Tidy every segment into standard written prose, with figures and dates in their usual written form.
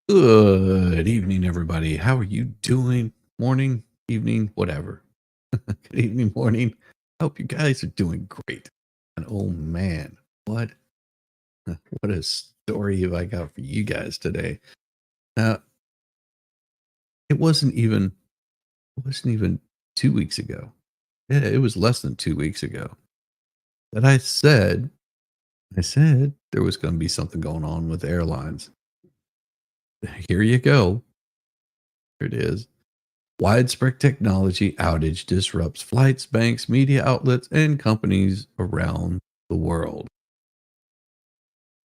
Good evening, everybody. How are you doing? Morning, evening, whatever. Good evening, morning. Hope you guys are doing great. And oh man, what what a story have I got for you guys today. Now, it wasn't even 2 weeks ago. Yeah, it was less than 2 weeks ago that I said there was going to be something going on with airlines. Here you go. Here it is. Widespread technology outage disrupts flights, banks, media outlets, and companies around the world.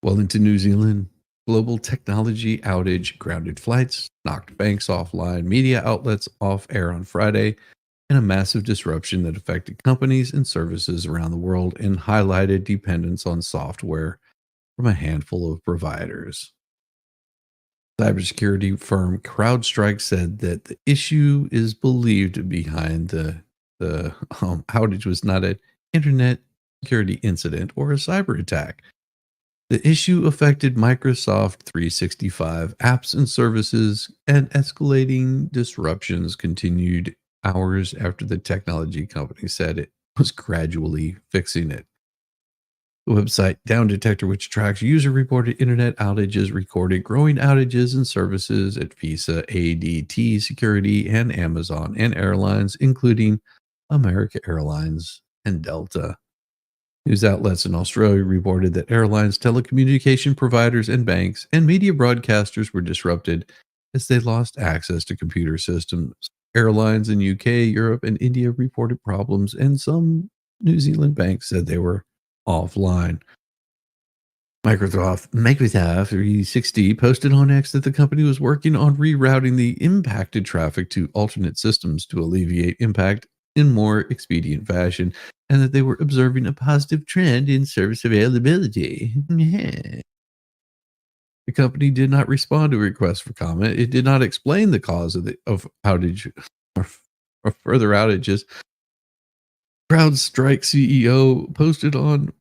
Wellington, New Zealand, global technology outage grounded flights, knocked banks offline, media outlets off air on Friday, and a massive disruption that affected companies and services around the world and highlighted dependence on software from a handful of providers. Cybersecurity firm CrowdStrike said that the issue is believed behind the outage was not an internet security incident or a cyber attack. The issue affected Microsoft 365 apps and services, and escalating disruptions continued hours after the technology company said it was gradually fixing it. The website Down Detector, which tracks user reported internet outages, recorded growing outages and services at Visa, ADT Security, and Amazon and airlines, including America Airlines and Delta. News outlets in Australia reported that airlines, telecommunication providers, and banks and media broadcasters were disrupted as they lost access to computer systems. Airlines in UK, Europe, and India reported problems, and some New Zealand banks said they were offline. Microsoft 360 posted on X that the company was working on rerouting the impacted traffic to alternate systems to alleviate impact in more expedient fashion, and that they were observing a positive trend in service availability. The company did not respond to a request for comment. It did not explain the cause of outage or, or further outages. CrowdStrike CEO posted on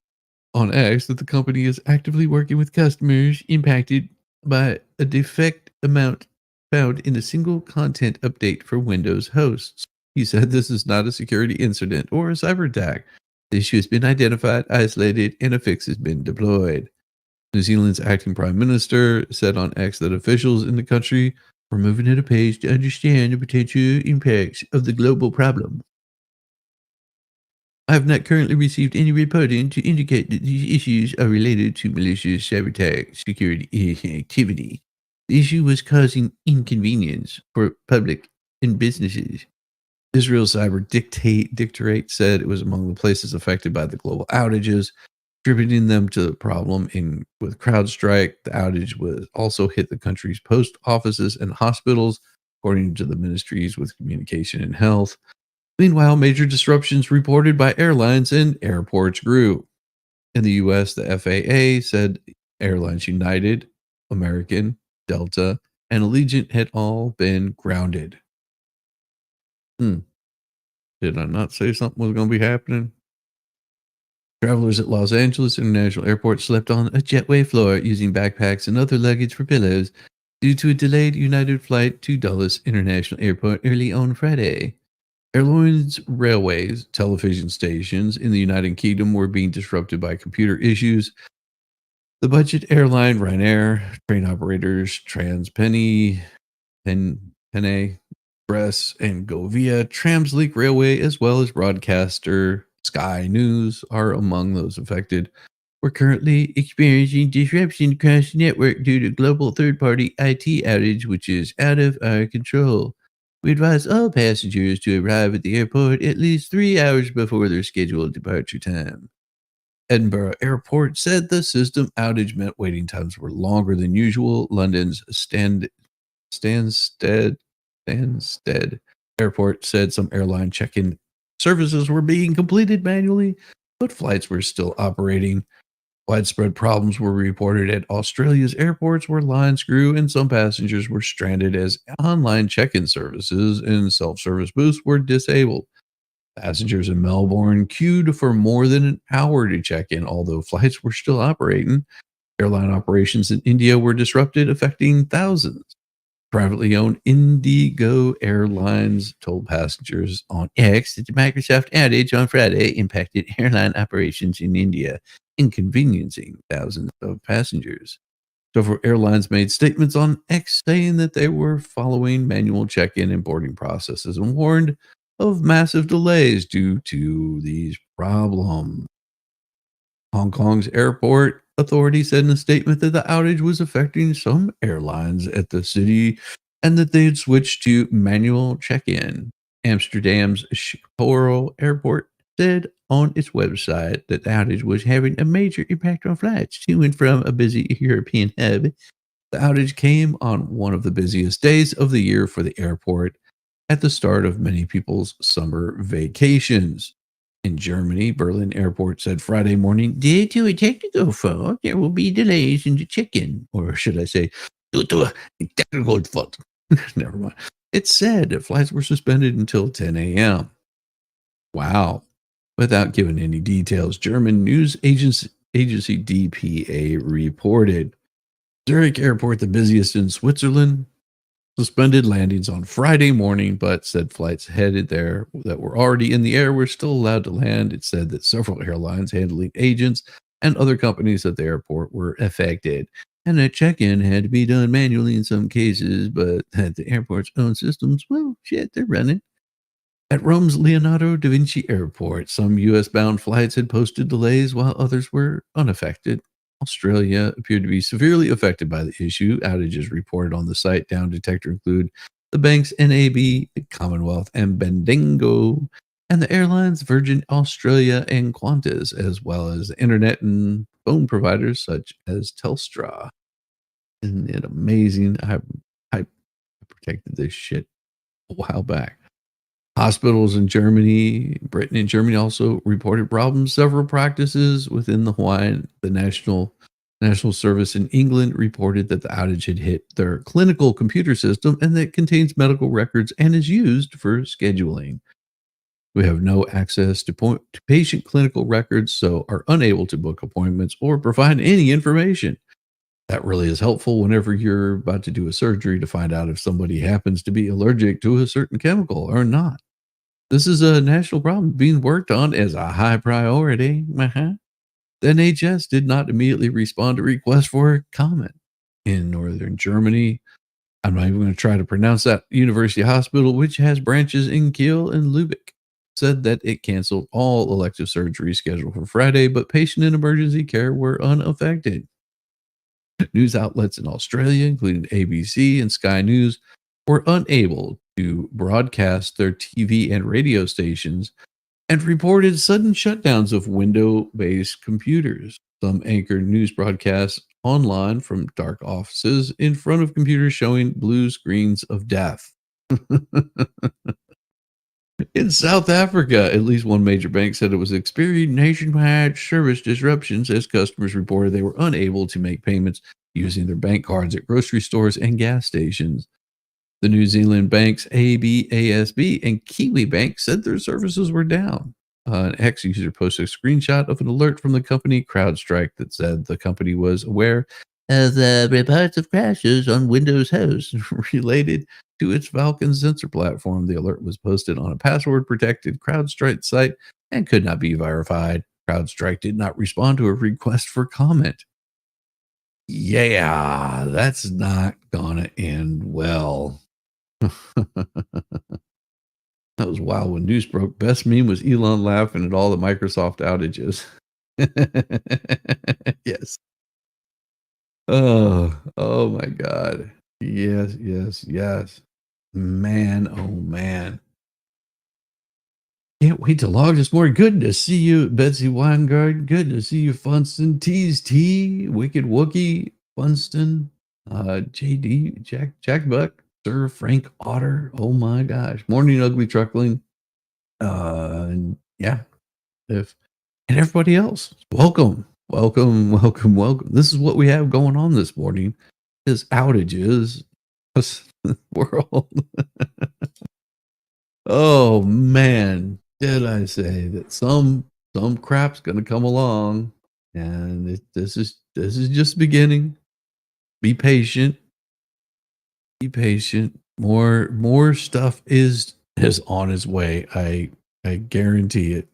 X that the company is actively working with customers impacted by a defect amount found in a single content update for Windows hosts. He said this is not a security incident or a cyber attack. The issue has been identified, isolated, and a fix has been deployed. New Zealand's acting prime minister said on X that officials in the country were moving at a pace to understand the potential impacts of the global problem. I have not currently received any reporting to indicate that these issues are related to malicious sabotage security activity. The issue was causing inconvenience for public and businesses. Israel's cyber dictatorate said it was among the places affected by the global outages, attributing them to the problem with CrowdStrike. The outage was also hit the country's post offices and hospitals, according to the ministries with communication and health. Meanwhile, major disruptions reported by airlines and airports grew. In the U.S., the FAA said airlines United, American, Delta, and Allegiant had all been grounded. Did I not say something was going to be happening? Travelers at Los Angeles International Airport slept on a jetway floor using backpacks and other luggage for pillows due to a delayed United flight to Dulles International Airport early on Friday. Airlines, railways, television stations in the United Kingdom were being disrupted by computer issues. The budget airline Ryanair, train operators TransPennine, Penne Express, and Go Via, Tramsleek Railway, as well as broadcaster Sky News are among those affected. We're currently experiencing disruption across the network due to global third-party IT outage, which is out of our control. We advise all passengers to arrive at the airport at least 3 hours before their scheduled departure time. Edinburgh Airport said the system outage meant waiting times were longer than usual. London's Stansted Airport said some airline check-in services were being completed manually, but flights were still operating. Widespread problems were reported at Australia's airports where lines grew and some passengers were stranded as online check-in services and self-service booths were disabled. Passengers in Melbourne queued for more than an hour to check in, although flights were still operating. Airline operations in India were disrupted, affecting thousands. Privately owned Indigo Airlines told passengers on X that the Microsoft outage on Friday impacted airline operations in India, inconveniencing thousands of passengers. Several airlines made statements on X saying that they were following manual check in and boarding processes and warned of massive delays due to these problems. Hong Kong's airport authority said in a statement that the outage was affecting some airlines at the city and that they had switched to manual check in. Amsterdam's Schiphol Airport said on its website that the outage was having a major impact on flights to and from a busy European hub. The outage came on one of the busiest days of the year for the airport at the start of many people's summer vacations. In Germany, Berlin Airport said Friday morning, due to a technical fault, there will be delays in the check-in. Or should I say, due to a technical fault. Never mind. It said that flights were suspended until 10 a.m. Wow. Without giving any details, German news agency DPA reported. Zurich Airport, the busiest in Switzerland, suspended landings on Friday morning, but said flights headed there that were already in the air were still allowed to land. It said that several airlines handling agents and other companies at the airport were affected, and that check-in had to be done manually in some cases, but that the airport's own systems, well, shit, they're running. At Rome's Leonardo da Vinci Airport, some US-bound flights had posted delays while others were unaffected. Australia appeared to be severely affected by the issue. Outages reported on the site down detector include the banks NAB, Commonwealth, and Bendigo, and the airlines Virgin Australia and Qantas, as well as internet and phone providers such as Telstra. Isn't it amazing? I protected this shit a while back. Hospitals in Germany, Britain and Germany also reported problems. Several practices within the Hawaiian, the National Service in England reported that the outage had hit their clinical computer system and that it contains medical records and is used for scheduling. We have no access to patient clinical records, so are unable to book appointments or provide any information. That really is helpful whenever you're about to do a surgery to find out if somebody happens to be allergic to a certain chemical or not. This is a national problem being worked on as a high priority. The NHS did not immediately respond to requests for comment. In northern Germany, I'm not even going to try to pronounce that university hospital, which has branches in Kiel and Lübeck, said that it canceled all elective surgeries scheduled for Friday, but patient and emergency care were unaffected. News outlets in Australia, including ABC and Sky News, were unable to broadcast their TV and radio stations and reported sudden shutdowns of Windows-based computers. Some anchored news broadcasts online from dark offices in front of computers showing blue screens of death. In South Africa, at least one major bank said it was experiencing nationwide service disruptions as customers reported they were unable to make payments using their bank cards at grocery stores and gas stations. The New Zealand banks ABASB and Kiwi Bank said their services were down. An ex user posted a screenshot of an alert from the company CrowdStrike that said the company was aware of reports of crashes on Windows hosts related to its Falcon sensor platform. The alert was posted on a password protected CrowdStrike site and could not be verified. CrowdStrike did not respond to a request for comment. Yeah, that's not gonna end well. That was wild when news broke. Best meme was Elon laughing at all the Microsoft outages. Yes. Oh my God. Yes, yes, yes. Man, oh man. Can't wait to log this morning. Good to see you, Betsy Weingard. Good to see you, Funston. Tease T, Wicked Wookie, Funston, JD, Jack Buck, Sir Frank Otter. Oh my gosh. Morning, Ugly Truckling. And yeah, if and everybody else, welcome, welcome, welcome, welcome. This is what we have going on this morning: is outages, this world. Oh man, did I say that some crap's gonna come along? and this is just the beginning. Be patient. Be patient. More stuff is on its way. I guarantee it.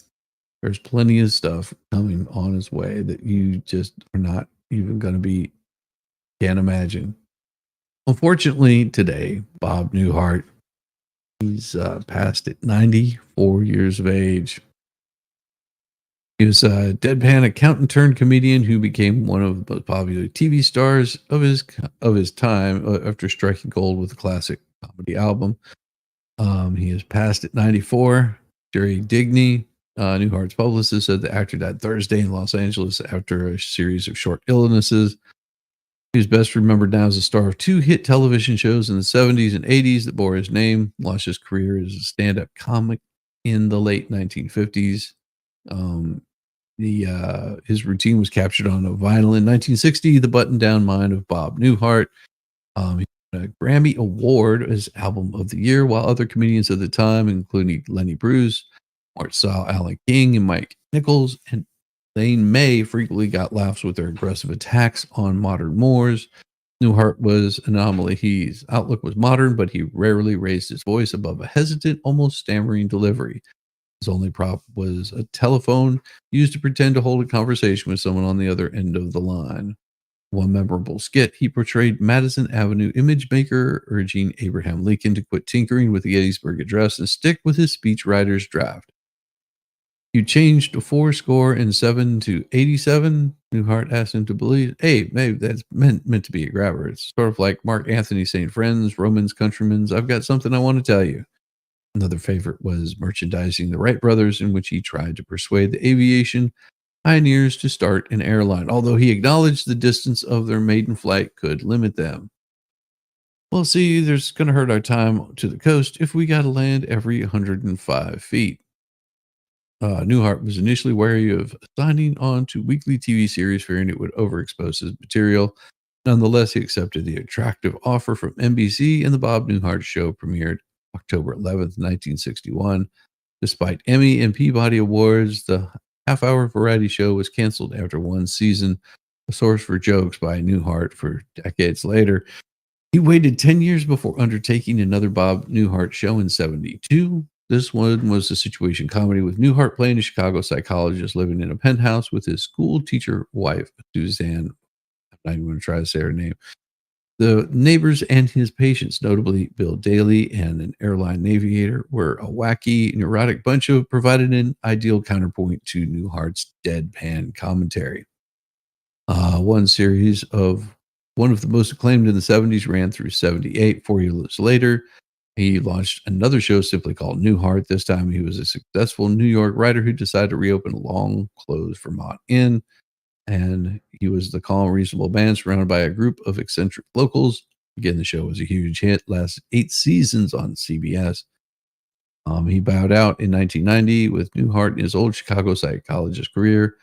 There's plenty of stuff coming on its way that you just are not even going to be can't imagine. Unfortunately, today Bob Newhart, he's passed at 94 years of age. He was a deadpan accountant turned comedian who became one of the most popular TV stars of his time after striking gold with a classic comedy album. He has passed at 94. Jerry Digney, Newhart's publicist, said the actor died Thursday in Los Angeles after a series of short illnesses. He was best remembered now as a star of two hit television shows in the 70s and 80s that bore his name. Launched his career as a stand up comic in the late 1950s. Um, his routine was captured on a vinyl in 1960, The Button Down Mind of Bob Newhart. He won a Grammy Award as Album of the Year, while other comedians of the time, including Lenny Bruce, Art Saw, Alan King, and Mike Nichols, and Lane May, frequently got laughs with their aggressive attacks on modern Moors. Newhart was an anomaly. His outlook was modern, but he rarely raised his voice above a hesitant, almost stammering delivery. His only prop was a telephone used to pretend to hold a conversation with someone on the other end of the line. One memorable skit, he portrayed Madison Avenue image maker urging Abraham Lincoln to quit tinkering with the Gettysburg Address and stick with his speechwriter's draft. You changed to 4 score and 7 to 87. Newhart asked him to believe. Hey, maybe that's meant to be a grabber. It's sort of like Mark Antony saying, "Friends, Romans, countrymen, I've got something I want to tell you." Another favorite was merchandising the Wright brothers, in which he tried to persuade the aviation pioneers to start an airline, although he acknowledged the distance of their maiden flight could limit them. Well, see, there's going to hurt our time to the coast if we got to land every 105 feet. Newhart was initially wary of signing on to weekly TV series, fearing it would overexpose his material. Nonetheless, he accepted the attractive offer from NBC, and the Bob Newhart Show premiered October 11th, 1961. Despite Emmy and Peabody Awards, the half-hour variety show was canceled after one season, a source for jokes by Newhart for decades later. He waited 10 years before undertaking another Bob Newhart show in 72. This one was a situation comedy with Newhart playing a Chicago psychologist living in a penthouse with his school teacher wife, Suzanne. I'm not even going to try to say her name. The neighbors and his patients, notably Bill Daly and an airline navigator, were a wacky, neurotic bunch who provided an ideal counterpoint to Newhart's deadpan commentary. One of the most acclaimed in the 70s ran through 78. 4 years later, he launched another show simply called Newhart. This time, he was a successful New York writer who decided to reopen a long closed Vermont inn, and he was the calm, reasonable man surrounded by a group of eccentric locals. Again, the show was a huge hit, lasted 8 seasons on CBS. He bowed out in 1990 with Newhart in his old Chicago psychologist career,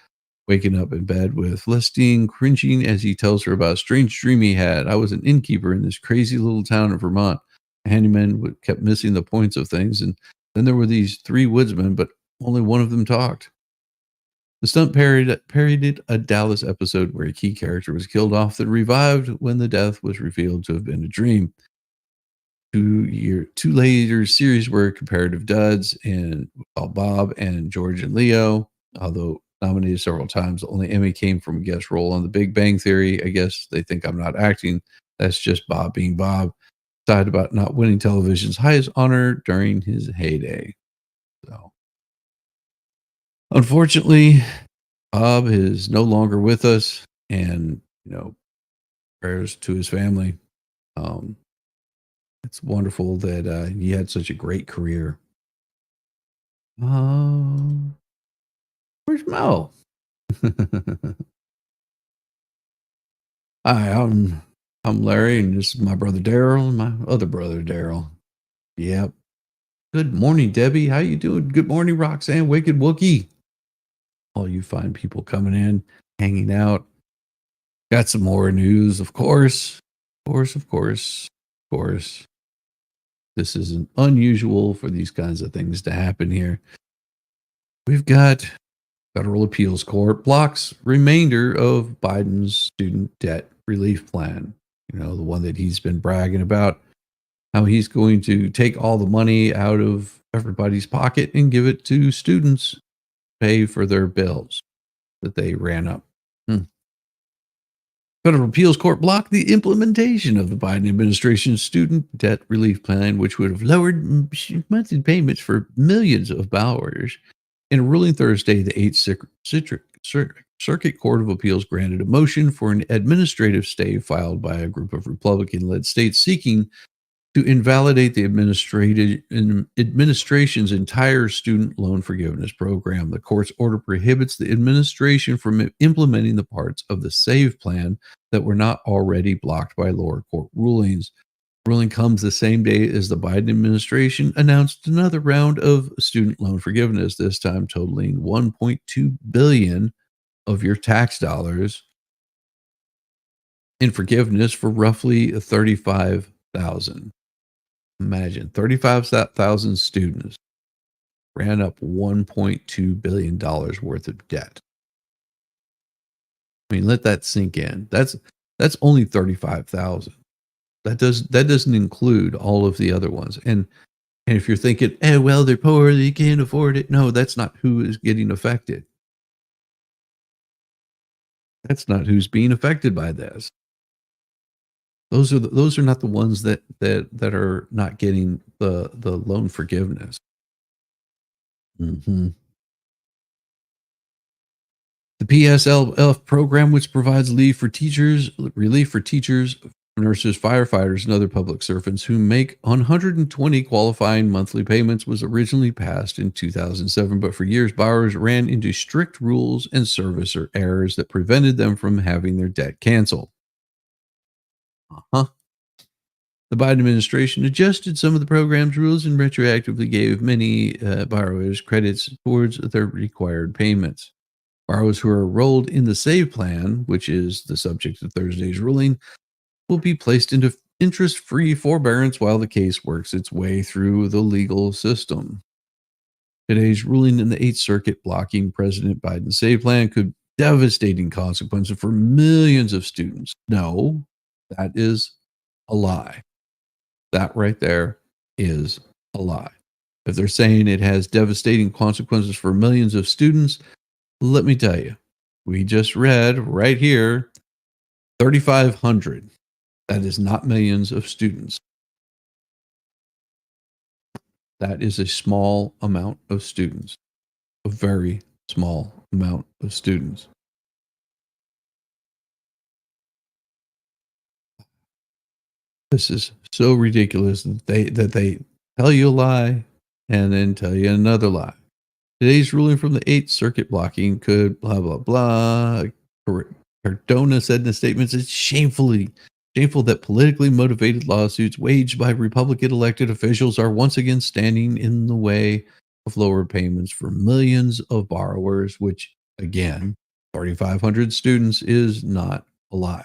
waking up in bed with Lestine cringing as he tells her about a strange dream he had. I was an innkeeper in this crazy little town in Vermont. A handyman kept missing the points of things, and then there were these three woodsmen, but only one of them talked. The stunt parodied a Dallas episode where a key character was killed off that revived when the death was revealed to have been a dream. Two later series were comparative duds and called Bob and George and Leo. Although nominated several times, the only Emmy came from a guest role on The Big Bang Theory. I guess they think I'm not acting. That's just Bob being Bob. Sad about not winning television's highest honor during his heyday. So, unfortunately, Bob is no longer with us, and prayers to his family. Um, it's wonderful that he had such a great career. Um, where's Mel? Hi, I'm Larry, and this is my brother Daryl and my other brother Daryl. Yep. Good morning, Debbie. How you doing? Good morning, Roxanne, Wicked Wookie. All you fine people coming in, hanging out. Got some more news, of course. Of course, of course, of course. This isn't unusual for these kinds of things to happen here. We've got Federal Appeals Court blocks remainder of Biden's student debt relief plan. You know, the one that he's been bragging about, how he's going to take all the money out of everybody's pocket and give it to students, pay for their bills that they ran up. Hmm. Federal Appeals Court blocked the implementation of the Biden administration's student debt relief plan, which would have lowered monthly payments for millions of borrowers. In a ruling Thursday, the Eighth Circuit Court of Appeals granted a motion for an administrative stay filed by a group of Republican led states seeking to invalidate the administration's entire student loan forgiveness program. The court's order prohibits the administration from implementing the parts of the SAVE plan that were not already blocked by lower court rulings. The ruling comes the same day as the Biden administration announced another round of student loan forgiveness, this time totaling $1.2 billion of your tax dollars in forgiveness for roughly 35,000. Imagine 35,000 students ran up $1.2 billion worth of debt. I mean, let that sink in. That's only 35,000. That doesn't include all of the other ones. And if you're thinking, well, they're poor, they can't afford it. No, that's not who is getting affected. That's not who's being affected by this. Those are not the ones that are not getting the loan forgiveness. Mhm. The PSLF program, which provides relief for teachers, nurses, firefighters, and other public servants who make 120 qualifying monthly payments, was originally passed in 2007, but for years, borrowers ran into strict rules and servicer errors that prevented them from having their debt canceled. Uh-huh. The Biden administration adjusted some of the program's rules and retroactively gave many borrowers credits towards their required payments. Borrowers who are enrolled in the SAVE plan, which is the subject of Thursday's ruling, will be placed into interest-free forbearance while the case works its way through the legal system. Today's ruling in the Eighth Circuit blocking President Biden's SAVE plan could devastating consequences for millions of students. No, that is a lie. That right there is a lie. If they're saying it has devastating consequences for millions of students, let me tell you, we just read right here 3,500. That is not millions of students. That is a small amount of students, a very small amount of students. This is so ridiculous that they tell you a lie and then tell you another lie. Today's ruling from the Eighth Circuit blocking could blah, blah, blah. Cardona said in a statement, it's shameful that politically motivated lawsuits waged by Republican elected officials are once again standing in the way of lower payments for millions of borrowers, which, again, 3,500 students is not a lie.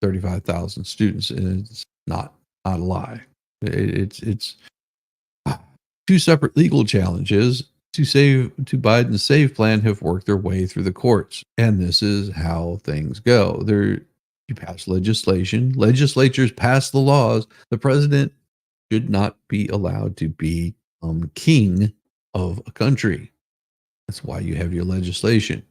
35,000 students is not a lie. It's two separate legal challenges to Biden's SAVE plan have worked their way through the courts, and this is how things go. You pass legislation, legislatures pass the laws. The president should not be allowed to be king of a country. That's why you have your legislation.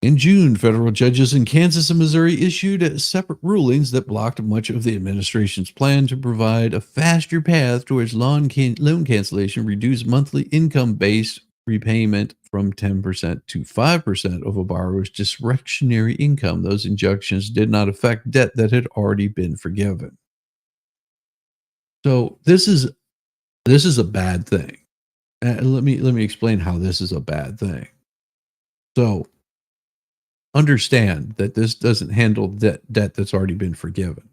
In June, federal judges in Kansas and Missouri issued separate rulings that blocked much of the administration's plan to provide a faster path towards loan cancellation, reduce monthly income-based repayment from 10% to 5% of a borrower's discretionary income. Those injunctions did not affect debt that had already been forgiven. So this is a bad thing. Let me explain how this is a bad thing. So understand that this doesn't handle debt that's already been forgiven.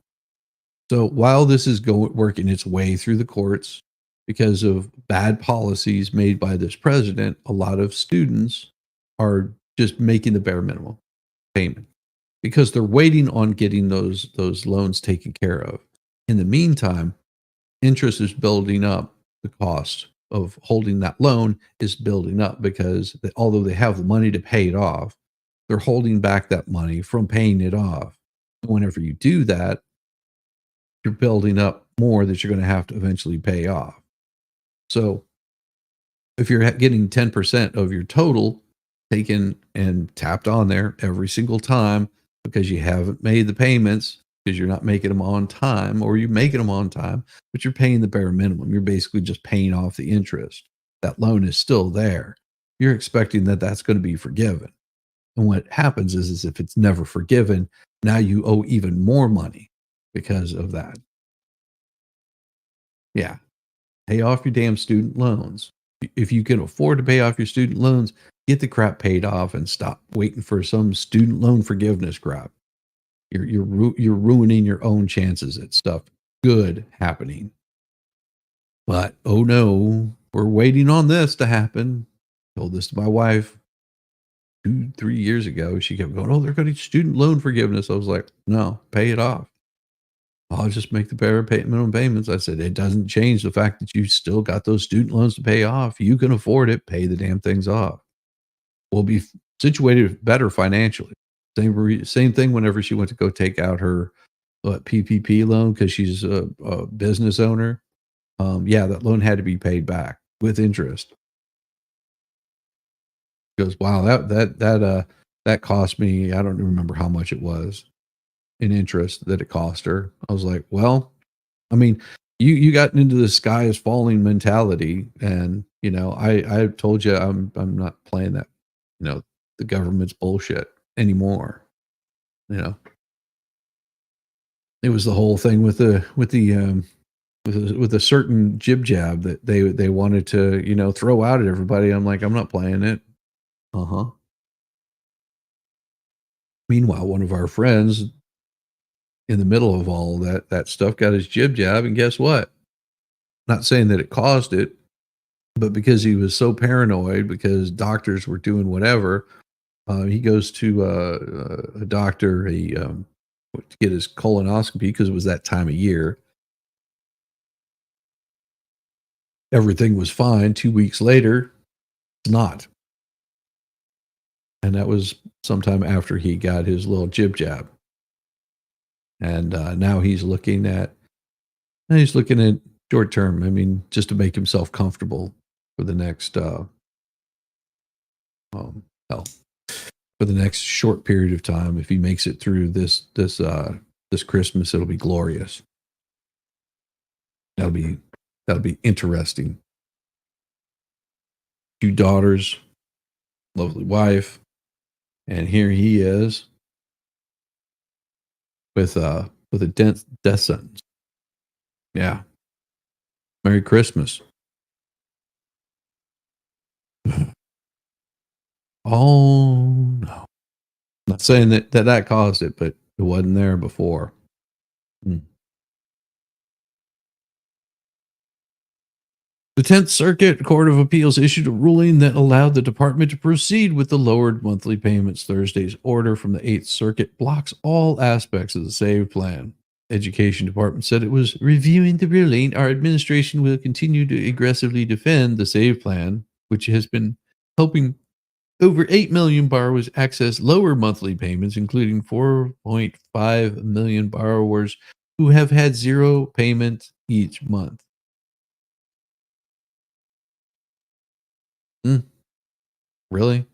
So while this is working its way through the courts because of bad policies made by this president, a lot of students are just making the bare minimum payment because they're waiting on getting those loans taken care of. In the meantime, Interest is building up. The cost of holding that loan is building up because although they have the money to pay it off, they're holding back that money from paying it off. And whenever you do that, you're building up more that you're going to have to eventually pay off. So if you're getting 10% of your total taken and tapped on there every single time because you haven't made the payments because you're not making them on time, or you're making them on time, but you're paying the bare minimum. You're basically just paying off the interest. That loan is still there. You're expecting that that's going to be forgiven. And what happens is if it's never forgiven, now you owe even more money because of that. Yeah. Pay off your damn student loans. If you can afford to pay off your student loans, get the crap paid off and stop waiting for some student loan forgiveness crap. You're ruining your own chances at stuff good happening. But oh no, we're waiting on this to happen. Told this to my wife 2, 3 years ago. She kept going, "Oh, they're going to student loan forgiveness." I was like, "No, pay it off. I'll just make the minimum payments." I said, "It doesn't change the fact that you still got those student loans to pay off. You can afford it. Pay the damn things off. We'll be situated better financially." Same thing whenever she went to go take out her PPP loan because she's a business owner. Yeah, that loan had to be paid back with interest. She goes, "Wow, that cost me. I don't remember how much it was in interest that it cost her." I was like, "Well, I mean, you got into the sky is falling mentality, and I told you I'm not playing that, the government's bullshit anymore. You know, it was the whole thing with a certain jib jab that they wanted to throw out at everybody. I'm like, I'm not playing it. Uh huh. Meanwhile, one of our friends in the middle of all that stuff got his jib jab, and guess what? Not saying that it caused it, but because he was so paranoid because doctors were doing whatever, he goes to a doctor to get his colonoscopy because it was that time of year. Everything was fine. 2 weeks later, it's not. And that was sometime after he got his little jib jab. And now he's looking at short term. I mean, just to make himself comfortable for the next um, hell, for the next short period of time. If he makes it through this Christmas, it'll be glorious. That'll be that'll be interesting. 2 daughters, lovely wife, and here he is with a death sentence. Yeah, Merry Christmas. Oh no, not saying that caused it, but it wasn't there before. Mm. The 10th Circuit Court of Appeals issued a ruling that allowed the department to proceed with the lowered monthly payments. Thursday's order from the 8th Circuit blocks all aspects of the SAVE plan. Education Department said it was reviewing the ruling. Our administration will continue to aggressively defend the SAVE plan, which has been helping over 8 million borrowers access lower monthly payments, including 4.5 million borrowers who have had zero payment each month. Mm, really?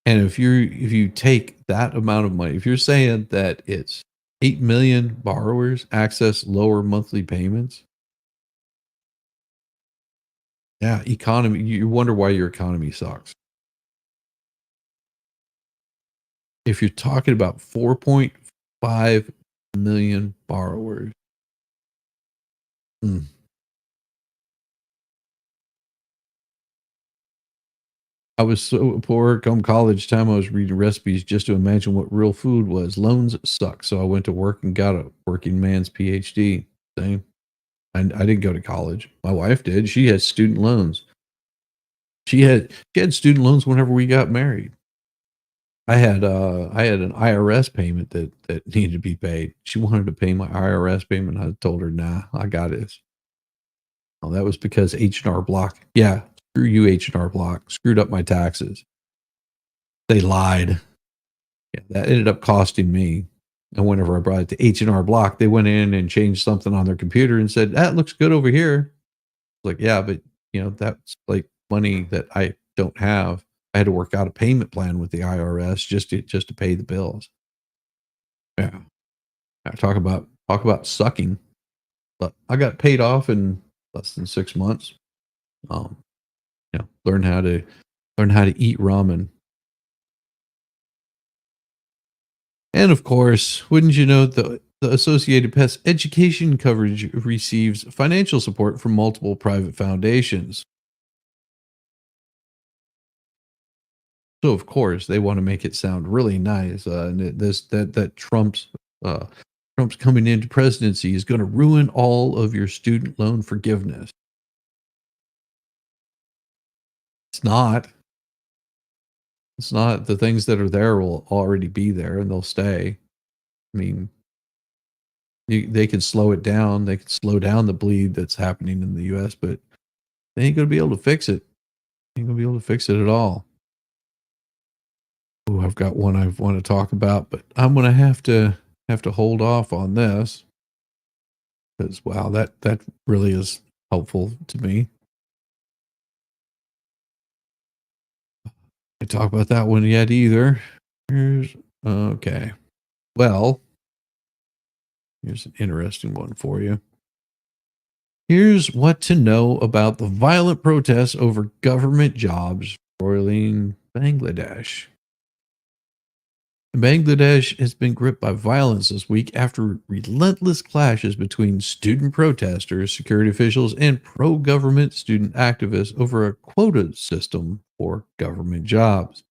And if you take that amount of money, if you're saying that it's 8 million borrowers access lower monthly payments, yeah, economy, you wonder why your economy sucks. If you're talking about 4.5 million borrowers, mm, I was so poor come college time, I was reading recipes just to imagine what real food was. Loans suck, so I went to work and got a working man's PhD. Same. I didn't go to college. My wife did. She had student loans. She had student loans whenever we got married. I had an IRS payment that needed to be paid. She wanted to pay my IRS payment. I told her, "Nah, I got this." Oh, that was because H&R Block, yeah, screw you, H&R Block, screwed up my taxes. They lied. Yeah, that ended up costing me. And whenever I brought it to H&R Block, they went in and changed something on their computer and said, "That looks good over here." Like, yeah, but that's like money that I don't have. I had to work out a payment plan with the IRS just to pay the bills. Yeah. Talk about sucking. But I got paid off in less than 6 months. Um, learn how to eat ramen. And of course, wouldn't you know, the Associated Press education coverage receives financial support from multiple private foundations. So of course, they want to make it sound really nice. And that Trump's coming into presidency is going to ruin all of your student loan forgiveness. It's not. It's not. The things that are there will already be there and they'll stay. I mean, they can slow it down. They can slow down the bleed that's happening in the U.S., but they ain't going to be able to fix it. Ain't going to be able to fix it at all. Oh, I've got one I want to talk about, but I'm going to have to hold off on this because wow, that really is helpful to me. I talk about that one yet either. Here's okay. Well, here's an interesting one for you. Here's what to know about the violent protests over government jobs roiling Bangladesh. Bangladesh has been gripped by violence this week after relentless clashes between student protesters, security officials, and pro government student activists over a quota system for government jobs.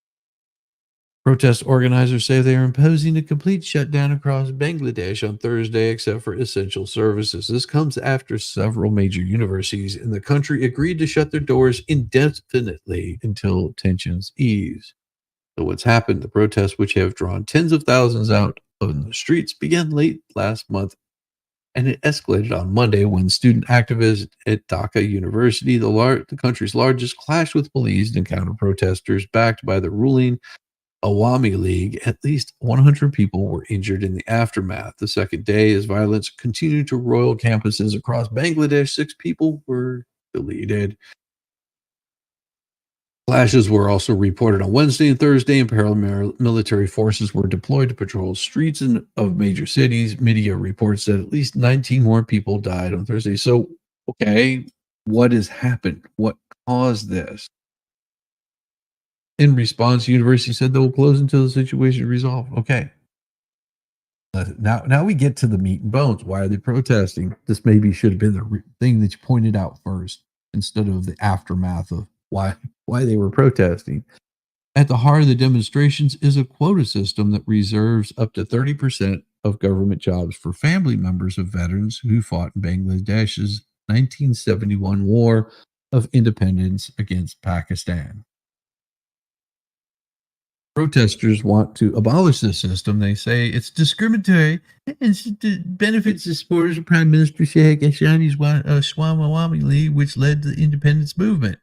Protest organizers say they are imposing a complete shutdown across Bangladesh on Thursday, except for essential services. This comes after several major universities in the country agreed to shut their doors indefinitely until tensions ease. So, what's happened? The protests, which have drawn tens of thousands out on the streets, began late last month and it escalated on Monday when student activists at Dhaka University, the country's largest, clashed with police and counter protesters backed by the ruling Awami League. At least 100 people were injured in the aftermath. The second day, as violence continued to roil campuses across Bangladesh, 6 people were deleted. Clashes were also reported on Wednesday and Thursday, and paramilitary forces were deployed to patrol streets of major cities. Media reports that at least 19 more people died on Thursday. So, okay, what has happened? What caused this? In response, the university said they will close until the situation is resolved. Okay. Now we get to the meat and bones. Why are they protesting? This maybe should have been the thing that you pointed out first instead of the aftermath of why they were protesting. At the heart of the demonstrations is a quota system that reserves up to 30% of government jobs for family members of veterans who fought in Bangladesh's 1971 war of independence against Pakistan. Protesters want to abolish this system. They say it's discriminatory and benefits the supporters of Prime Minister Sheikh Hasina's Swami League, which led to the independence movement.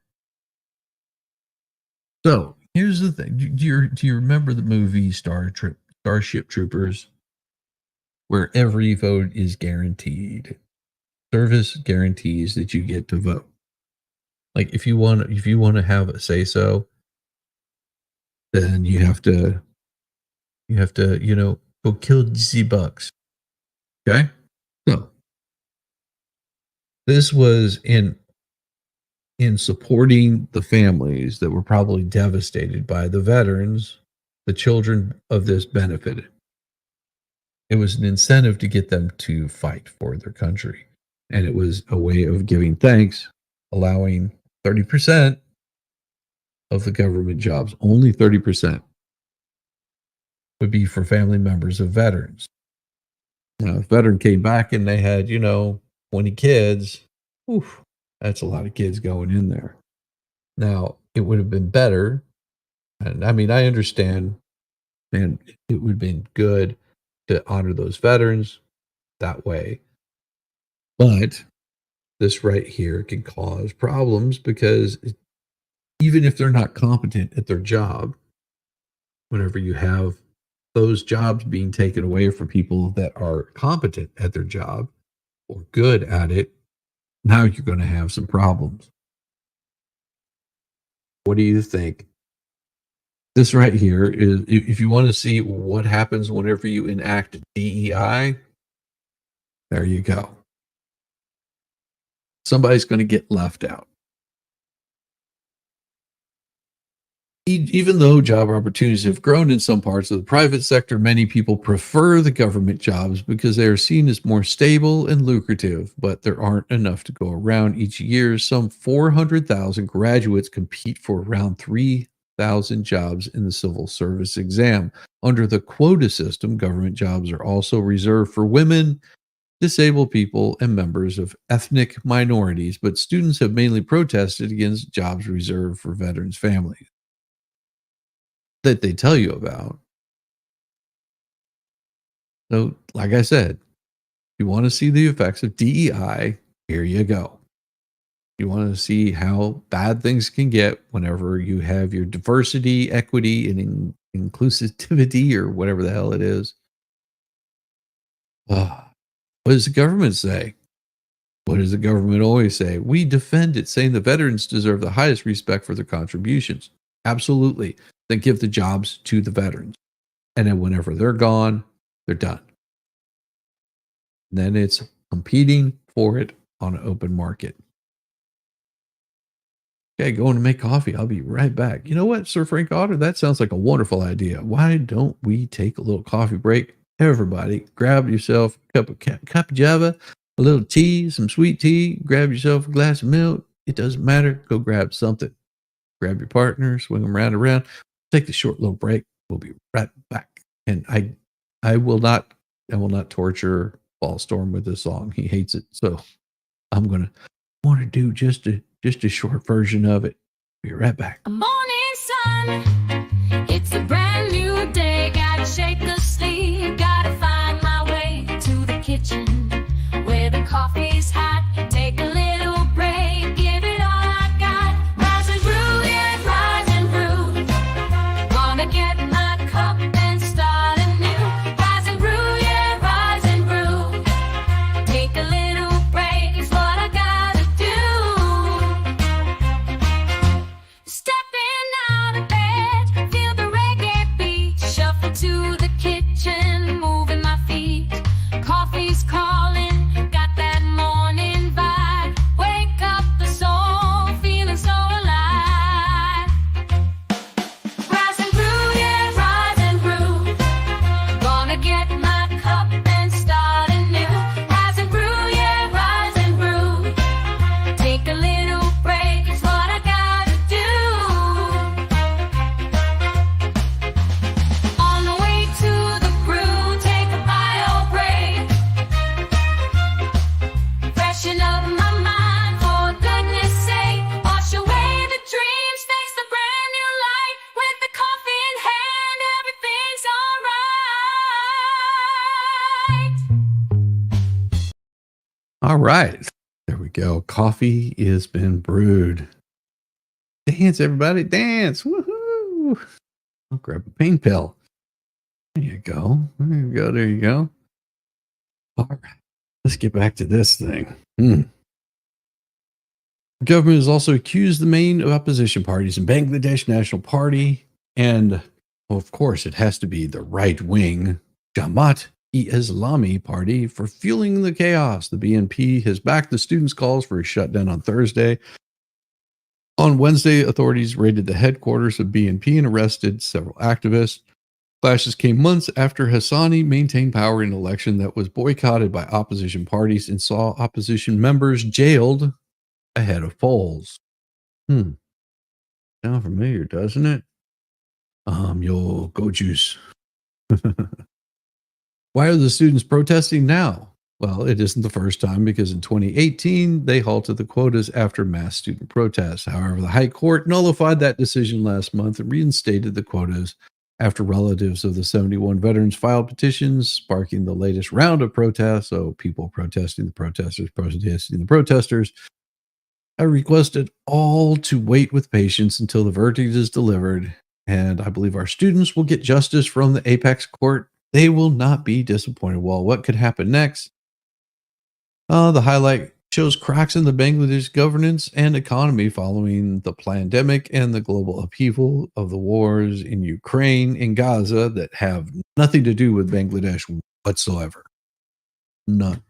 So here's the thing: do you remember the movie Starship Troopers, where every vote is guaranteed? Service guarantees that you get to vote. Like if you want to have a say so, then you have to go kill the bucks. Okay. So this was in supporting the families that were probably devastated by the veterans. The children of this benefited. It was an incentive to get them to fight for their country, and it was a way of giving thanks, allowing 30% of the government jobs. Only 30% would be for family members of veterans. Now, if a veteran came back and they had 20 kids, oof, that's a lot of kids going in there. Now, it would have been better. And I mean, I understand And it would have been good to honor those veterans that way. But this right here can cause problems because even if they're not competent at their job, whenever you have those jobs being taken away from people that are competent at their job or good at it, now you're going to have some problems. What do you think? This right here is if you want to see what happens whenever you enact DEI, there you go. Somebody's going to get left out. Even though job opportunities have grown in some parts of the private sector, many people prefer the government jobs because they are seen as more stable and lucrative, but there aren't enough to go around. Each year, some 400,000 graduates compete for around 3,000 jobs in the civil service exam. Under the quota system, government jobs are also reserved for women, disabled people, and members of ethnic minorities, but students have mainly protested against jobs reserved for veterans' families that they tell you about. So, like I said, if you want to see the effects of DEI, here you go. You want to see how bad things can get whenever you have your diversity, equity, and inclusivity, or whatever the hell it is. What does the government say? What does the government always say? We defend it, saying the veterans deserve the highest respect for their contributions. Absolutely. Then give the jobs to the veterans. And then whenever they're gone, they're done. And then it's competing for it on an open market. Okay, going to make coffee. I'll be right back. You know what, Sir Frank Otter? That sounds like a wonderful idea. Why don't we take a little coffee break? Everybody, grab yourself a cup of Java, a little tea, some sweet tea. Grab yourself a glass of milk. It doesn't matter. Go grab something. Grab your partner, swing them round and around. Take the short little break. We'll be right back. And I will not torture Ballstorm with this song. He hates it. So I'm gonna want to do just a short version of it. Be right back. Morning sun, it's a brand new day. Gotta shake the sleep, gotta find my way to the kitchen where the coffee's hot. Take a little break, give it all I got. Rise and brew, yeah, rise and brew. Gonna get my cup and start anew. Rise and brew, yeah, rise and brew. Take a little break is what I gotta do. Stepping out of bed, feel the reggae beat. Shuffle to the kitchen, moving my feet. Coffee's calling, got that morning vibe. Wake up the soul, feeling so alive. Rise and brew, yeah, rise and brew. Gonna get my cup and start anew. Rise and brew, yeah, rise and brew. Take a little break, it's what I gotta do. On the way to the brew, take a bio break. Freshen up my mind, for goodness sake. Wash away the dreams, face the brand new light. With the coffee in hand, everything's alright. All right. There we go. Coffee has been brewed. Dance, everybody. Dance. Woohoo. I'll grab a pain pill. There you go. There you go. There you go. All right. Let's get back to this thing. The government has also accused the main opposition parties in Bangladesh National Party, and of course, it has to be the right wing Jamaat-e-Islami party for fueling the chaos. The BNP has backed the students' calls for a shutdown on Thursday. On Wednesday, authorities raided the headquarters of BNP and arrested several activists. Clashes came months after Hassani maintained power in an election that was boycotted by opposition parties and saw opposition members jailed ahead of polls. Sound familiar, doesn't it? Yo, go juice. Why are the students protesting now? Well, it isn't the first time because in 2018, they halted the quotas after mass student protests. However, the High Court nullified that decision last month and reinstated the quotas after relatives of the 71 veterans filed petitions sparking the latest round of protests. So people protesting the protesters, protesting the protesters. I requested all to wait with patience until the verdict is delivered, and I believe our students will get justice from the apex court. They will not be disappointed. Well, what could happen next? The highlight shows cracks in the Bangladesh governance and economy following the pandemic and the global upheaval of the wars in Ukraine and Gaza that have nothing to do with Bangladesh whatsoever. None.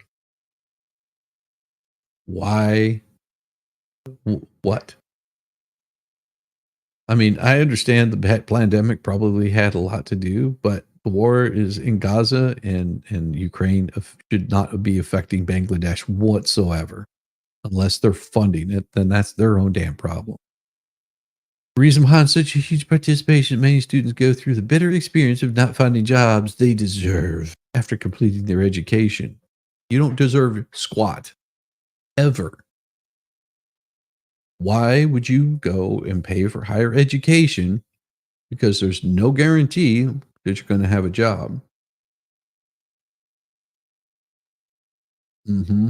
Why? What? I mean, I understand the pandemic probably had a lot to do, but the war is in Gaza and Ukraine should not be affecting Bangladesh whatsoever. Unless they're funding it, then that's their own damn problem. The reason behind such a huge participation, many students go through the bitter experience of not finding jobs they deserve after completing their education. You don't deserve squat, ever. Why would you go and pay for higher education? Because there's no guarantee that you're going to have a job. Mm-hmm.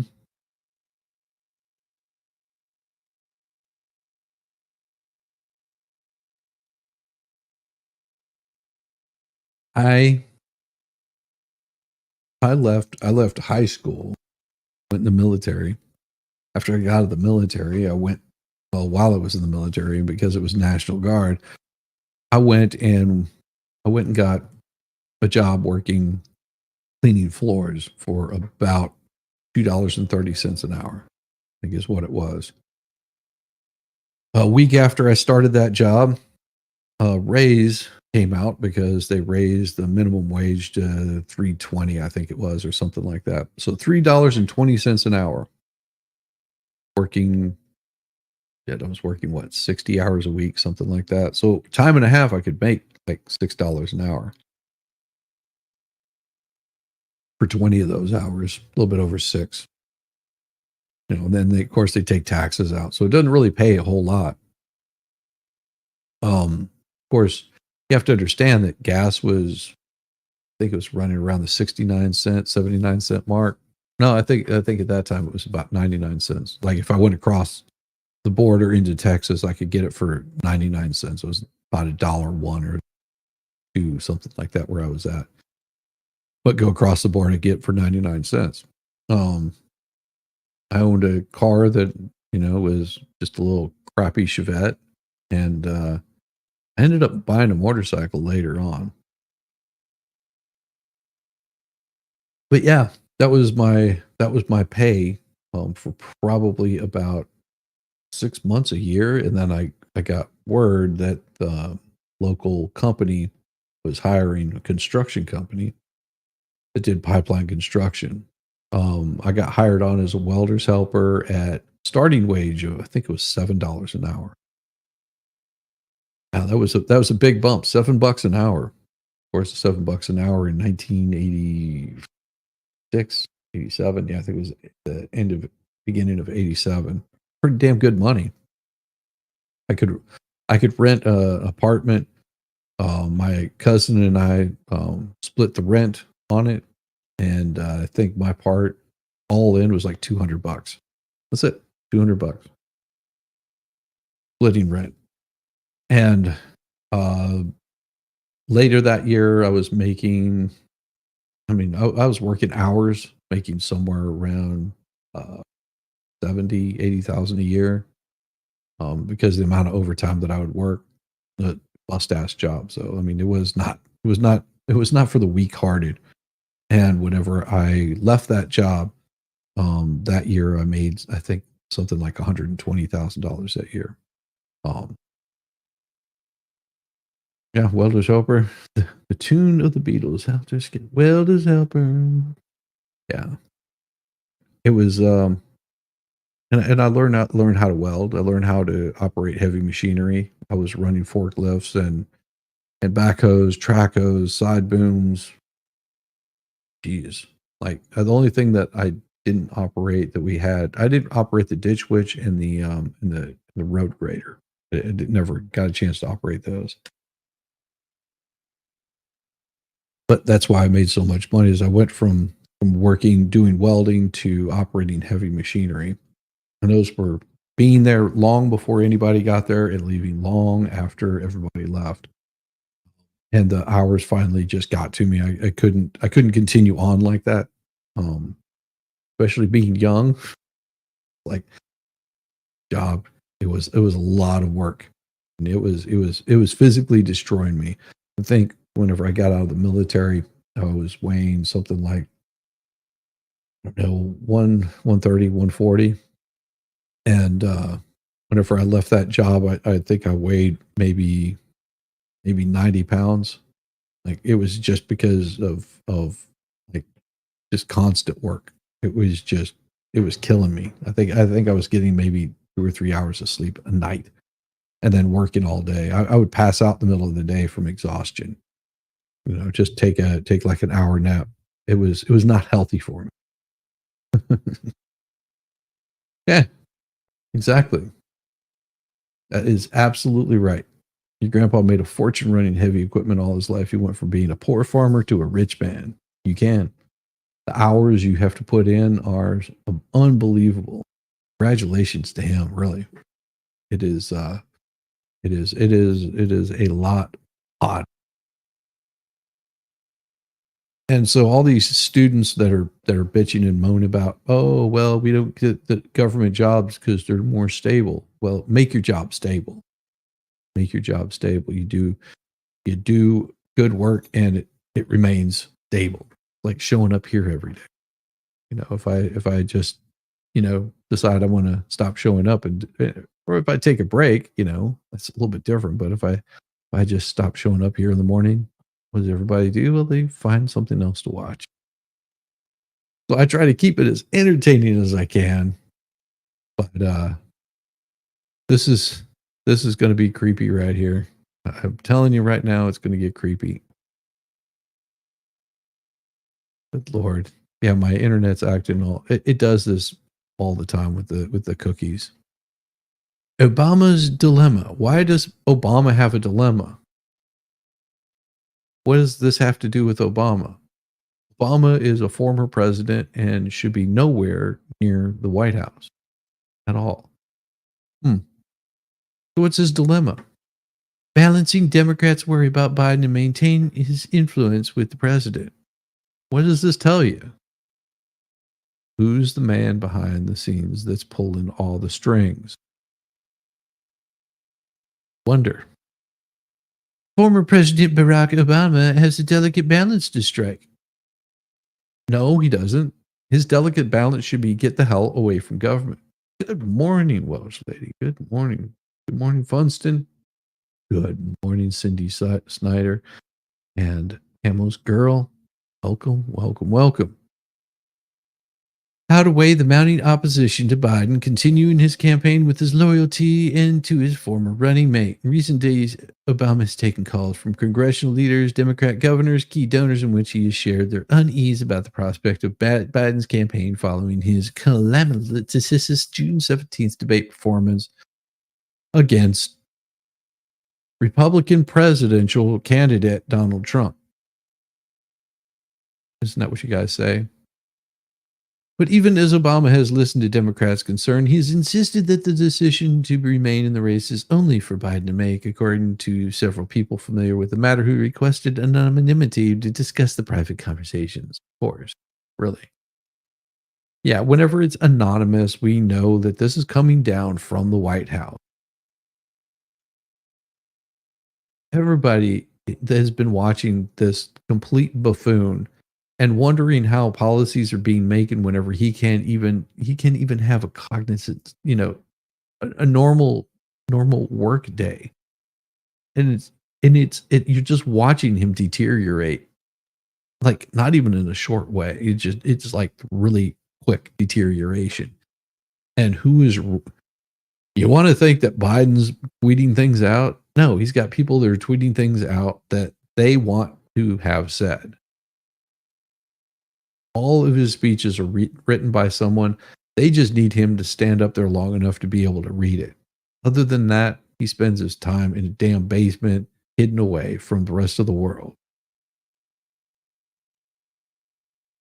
I I left high school, went in the military. After I got out of the military, I went well while I was in the military because it was National Guard. I went and I went and got a job working cleaning floors for about $2.30 an hour, I think is what it was. A week after I started that job, a raise came out because they raised the minimum wage to 3.20, I think it was, or something like that. So $3.20 an hour working. Yeah, I was working what, 60 hours a week, something like that. So time and a half I could make like $6 an hour for 20 of those hours, a little bit over six. And then of course they take taxes out. So it doesn't really pay a whole lot. Of course, you have to understand that gas was, I think it was running around the 69 cent, 79 cent mark. No, I think at that time it was about 99 cents. Like if I went across the border into Texas, I could get it for 99 cents. It was about $1 or two, something like that where I was at. But go across the border and get it for 99 cents. I owned a car that, was just a little crappy Chevette. And I ended up buying a motorcycle later on. But yeah, that was my pay for probably about 6 months a year. And then I got word that the local company was hiring a construction company that did pipeline construction. I got hired on as a welder's helper at starting wage of, I think it was $7 an hour. Now that was a big bump, $7 an hour. Of course, $7 an hour in 1986, 87. Yeah, I think it was the beginning of 87. Pretty damn good money. I could I could rent a apartment. My cousin and I split the rent on it, and I think my part all in was like $200. That's it, $200 splitting rent. And uh, later that year, I was making. I mean, I was working hours, making somewhere around uh, 70, 80,000 a year because of the amount of overtime that I would work. A bust ass job. So I mean, it was not for the weak hearted. And whenever I left that job, that year I made, I think, something like $120,000 that year. Um, yeah, Welder's Helper, the tune of the Beatles, Helter Skelter, Welder's Helper. Yeah, it was. And I learned how to weld. I learned how to operate heavy machinery. I was running forklifts and backhoes, track hose, side booms. Jeez, like the only thing that I didn't operate that we had, I didn't operate the ditch witch and the road grader. I never got a chance to operate those. But that's why I made so much money is I went from working doing welding to operating heavy machinery. And those were being there long before anybody got there and leaving long after everybody left. And the hours finally just got to me. I couldn't continue on like that. Um, Especially being young, like job. It was a lot of work. And it was physically destroying me. I think whenever I got out of the military, I was weighing something like, I don't know, 130, 140. And whenever I left that job, I think I weighed maybe 90 pounds. Like it was just because of like just constant work. It was killing me. I think I was getting maybe 2 or 3 hours of sleep a night and then working all day. I would pass out in the middle of the day from exhaustion. Just take like an hour nap. It was not healthy for me. Yeah, exactly. That is absolutely right. Your grandpa made a fortune running heavy equipment all his life. He went from being a poor farmer to a rich man. You can. The hours you have to put in are unbelievable. Congratulations to him, really. It is it is a lot. And so all these students that are bitching and moaning about, oh well, we don't get the government jobs because they're more stable. Well, make your job stable. Make your job stable. You do good work and it remains stable. Like showing up here every day. If I just, decide I want to stop showing up or if I take a break, that's a little bit different. But if I just stop showing up here in the morning, what does everybody do? Well, they find something else to watch. So I try to keep it as entertaining as I can. But this is this is going to be creepy right here. I'm telling you right now, it's going to get creepy. Good Lord. Yeah, my internet's acting all it does this all the time with the cookies. Obama's dilemma. Why does Obama have a dilemma? What does this have to do with Obama? Obama is a former president and should be nowhere near the White House at all. Hmm. So what's his dilemma? Balancing Democrats' worry about Biden to maintain his influence with the president. What does this tell you? Who's the man behind the scenes that's pulling all the strings? Wonder. Former President Barack Obama has a delicate balance to strike. No, he doesn't. His delicate balance should be get the hell away from government. Good morning, Welsh lady. Good morning. Good morning, Funston. Good morning, Cindy Snyder. And Camo's girl. Welcome, welcome, welcome. How to weigh the mounting opposition to Biden, continuing his campaign with his loyalty and to his former running mate. In recent days, Obama has taken calls from congressional leaders, Democrat governors, key donors, in which he has shared their unease about the prospect of Biden's campaign following his calamitous June 17th debate performance against Republican presidential candidate Donald Trump. Isn't that what you guys say? But even as Obama has listened to Democrats' concern, he has insisted that the decision to remain in the race is only for Biden to make, according to several people familiar with the matter who requested anonymity to discuss the private conversations. Of course, really. Yeah, whenever it's anonymous, we know that this is coming down from the White House. Everybody that has been watching this complete buffoon and wondering how policies are being made and whenever he can even have a cognizant, a normal work day. And you're just watching him deteriorate, like not even in a short way. It's like really quick deterioration. And you want to think that Biden's tweeting things out? No, he's got people that are tweeting things out that they want to have said. All of his speeches are written by someone. They just need him to stand up there long enough to be able to read it. Other than that, he spends his time in a damn basement, hidden away from the rest of the world.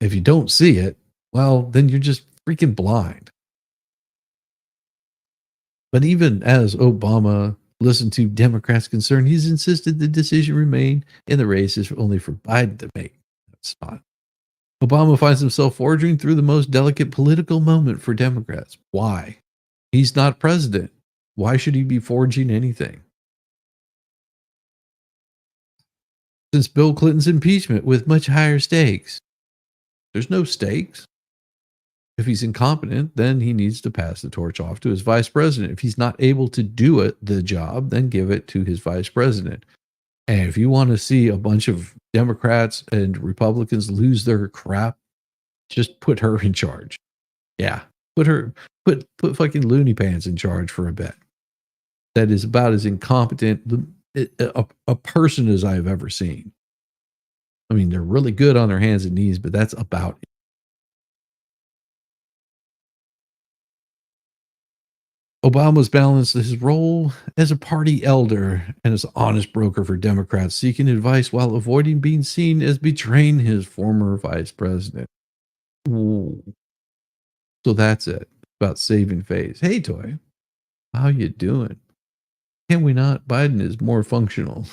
If you don't see it, well, then you're just freaking blind. But even as Obama listened to Democrats' concern, he's insisted the decision remain in the race is only for Biden to make. That's not. Obama finds himself forging through the most delicate political moment for Democrats. Why? He's not president. Why should he be forging anything? Since Bill Clinton's impeachment with much higher stakes. There's no stakes. If he's incompetent, then he needs to pass the torch off to his vice president. If he's not able to do it, the job, then give it to his vice president. And if you want to see a bunch of Democrats and Republicans lose their crap, just put her in charge. Yeah. Put fucking loony pants in charge for a bit. That is about as incompetent a person as I've ever seen. I mean, they're really good on their hands and knees, but that's about it. Obama's balanced his role as a party elder and as an honest broker for Democrats seeking advice while avoiding being seen as betraying his former vice president. Ooh. So that's it. About saving face. Hey, Toy, how you doing? Can we not? Biden is more functional.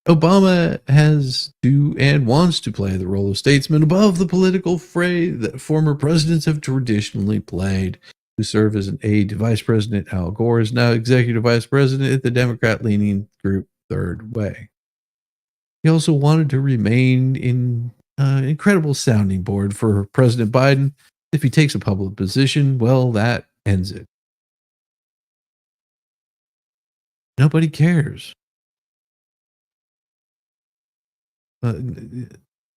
Obama has to and wants to play the role of statesman above the political fray that former presidents have traditionally played. To serve as an aide to Vice President Al Gore is now executive vice president at the Democrat-leaning group Third Way. He also wanted to remain in incredible sounding board for President Biden. If he takes a public position, well, that ends it. Nobody cares.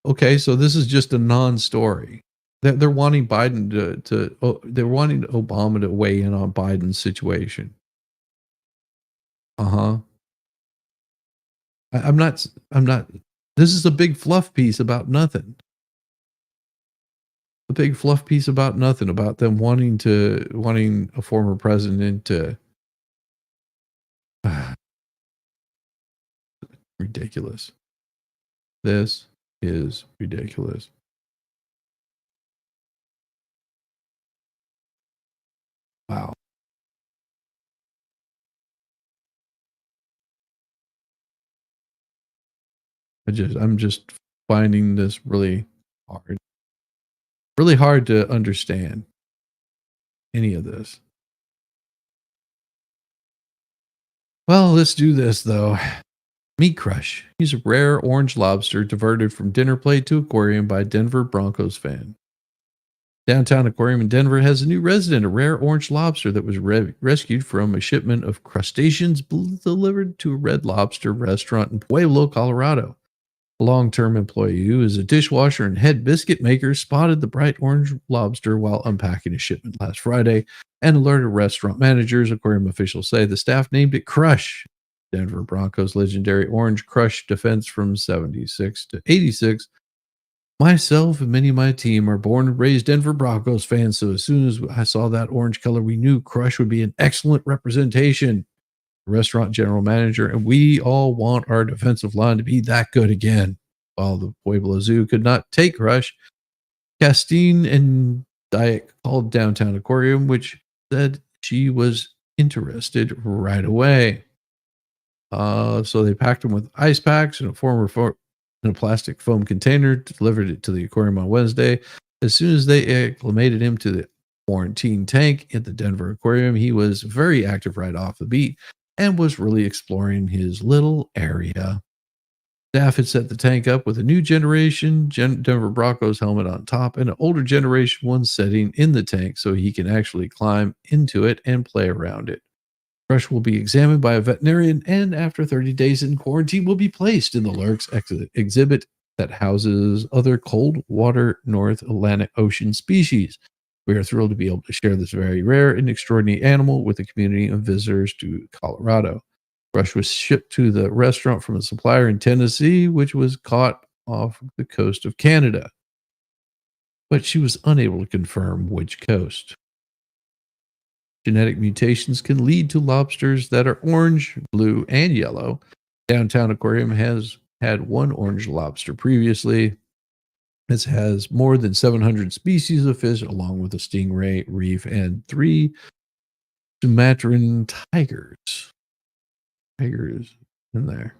Okay, so this is just a non-story. They're wanting Biden they're wanting Obama to weigh in on Biden's situation. Uh-huh. I'm not this is a big fluff piece about nothing. A big fluff piece about nothing, about them wanting a former president to ridiculous. This is ridiculous. Wow. I'm just finding this hard. Really hard to understand any of this. Well, let's do this though. Meat Crush. He's a rare orange lobster diverted from dinner plate to aquarium by Denver Broncos fan. Downtown Aquarium in Denver has a new resident, a rare orange lobster that was rescued from a shipment of crustaceans delivered to a Red Lobster restaurant in Pueblo, Colorado. A long-term employee who is a dishwasher and head biscuit maker spotted the bright orange lobster while unpacking a shipment last Friday and alerted restaurant managers. Aquarium officials say the staff named it Crush. Denver Broncos legendary orange Crush defense from 76 to 86. Myself and many of my team are born and raised Denver Broncos fans, so as soon as I saw that orange color, we knew Crush would be an excellent representation. Restaurant general manager, and we all want our defensive line to be that good again. While the Pueblo Zoo could not take Crush, Castine and Diet called Downtown Aquarium, which said she was interested right away. So they packed him with ice packs and in a plastic foam container, delivered it to the aquarium on Wednesday. As soon as they acclimated him to the quarantine tank at the Denver Aquarium, he was very active right off the beat and was really exploring his little area. Staff had set the tank up with a new generation Denver Broncos helmet on top and an older generation one setting in the tank so he can actually climb into it and play around it. Crush will be examined by a veterinarian and after 30 days in quarantine will be placed in the Lurks exhibit that houses other cold water North Atlantic Ocean species. We are thrilled to be able to share this very rare and extraordinary animal with the community of visitors to Colorado. Crush was shipped to the restaurant from a supplier in Tennessee, which was caught off the coast of Canada. But she was unable to confirm which coast. Genetic mutations can lead to lobsters that are orange, blue, and yellow. Downtown Aquarium has had one orange lobster previously. It has more than 700 species of fish, along with a stingray, reef, and 3 Sumatran tigers. Tigers in there.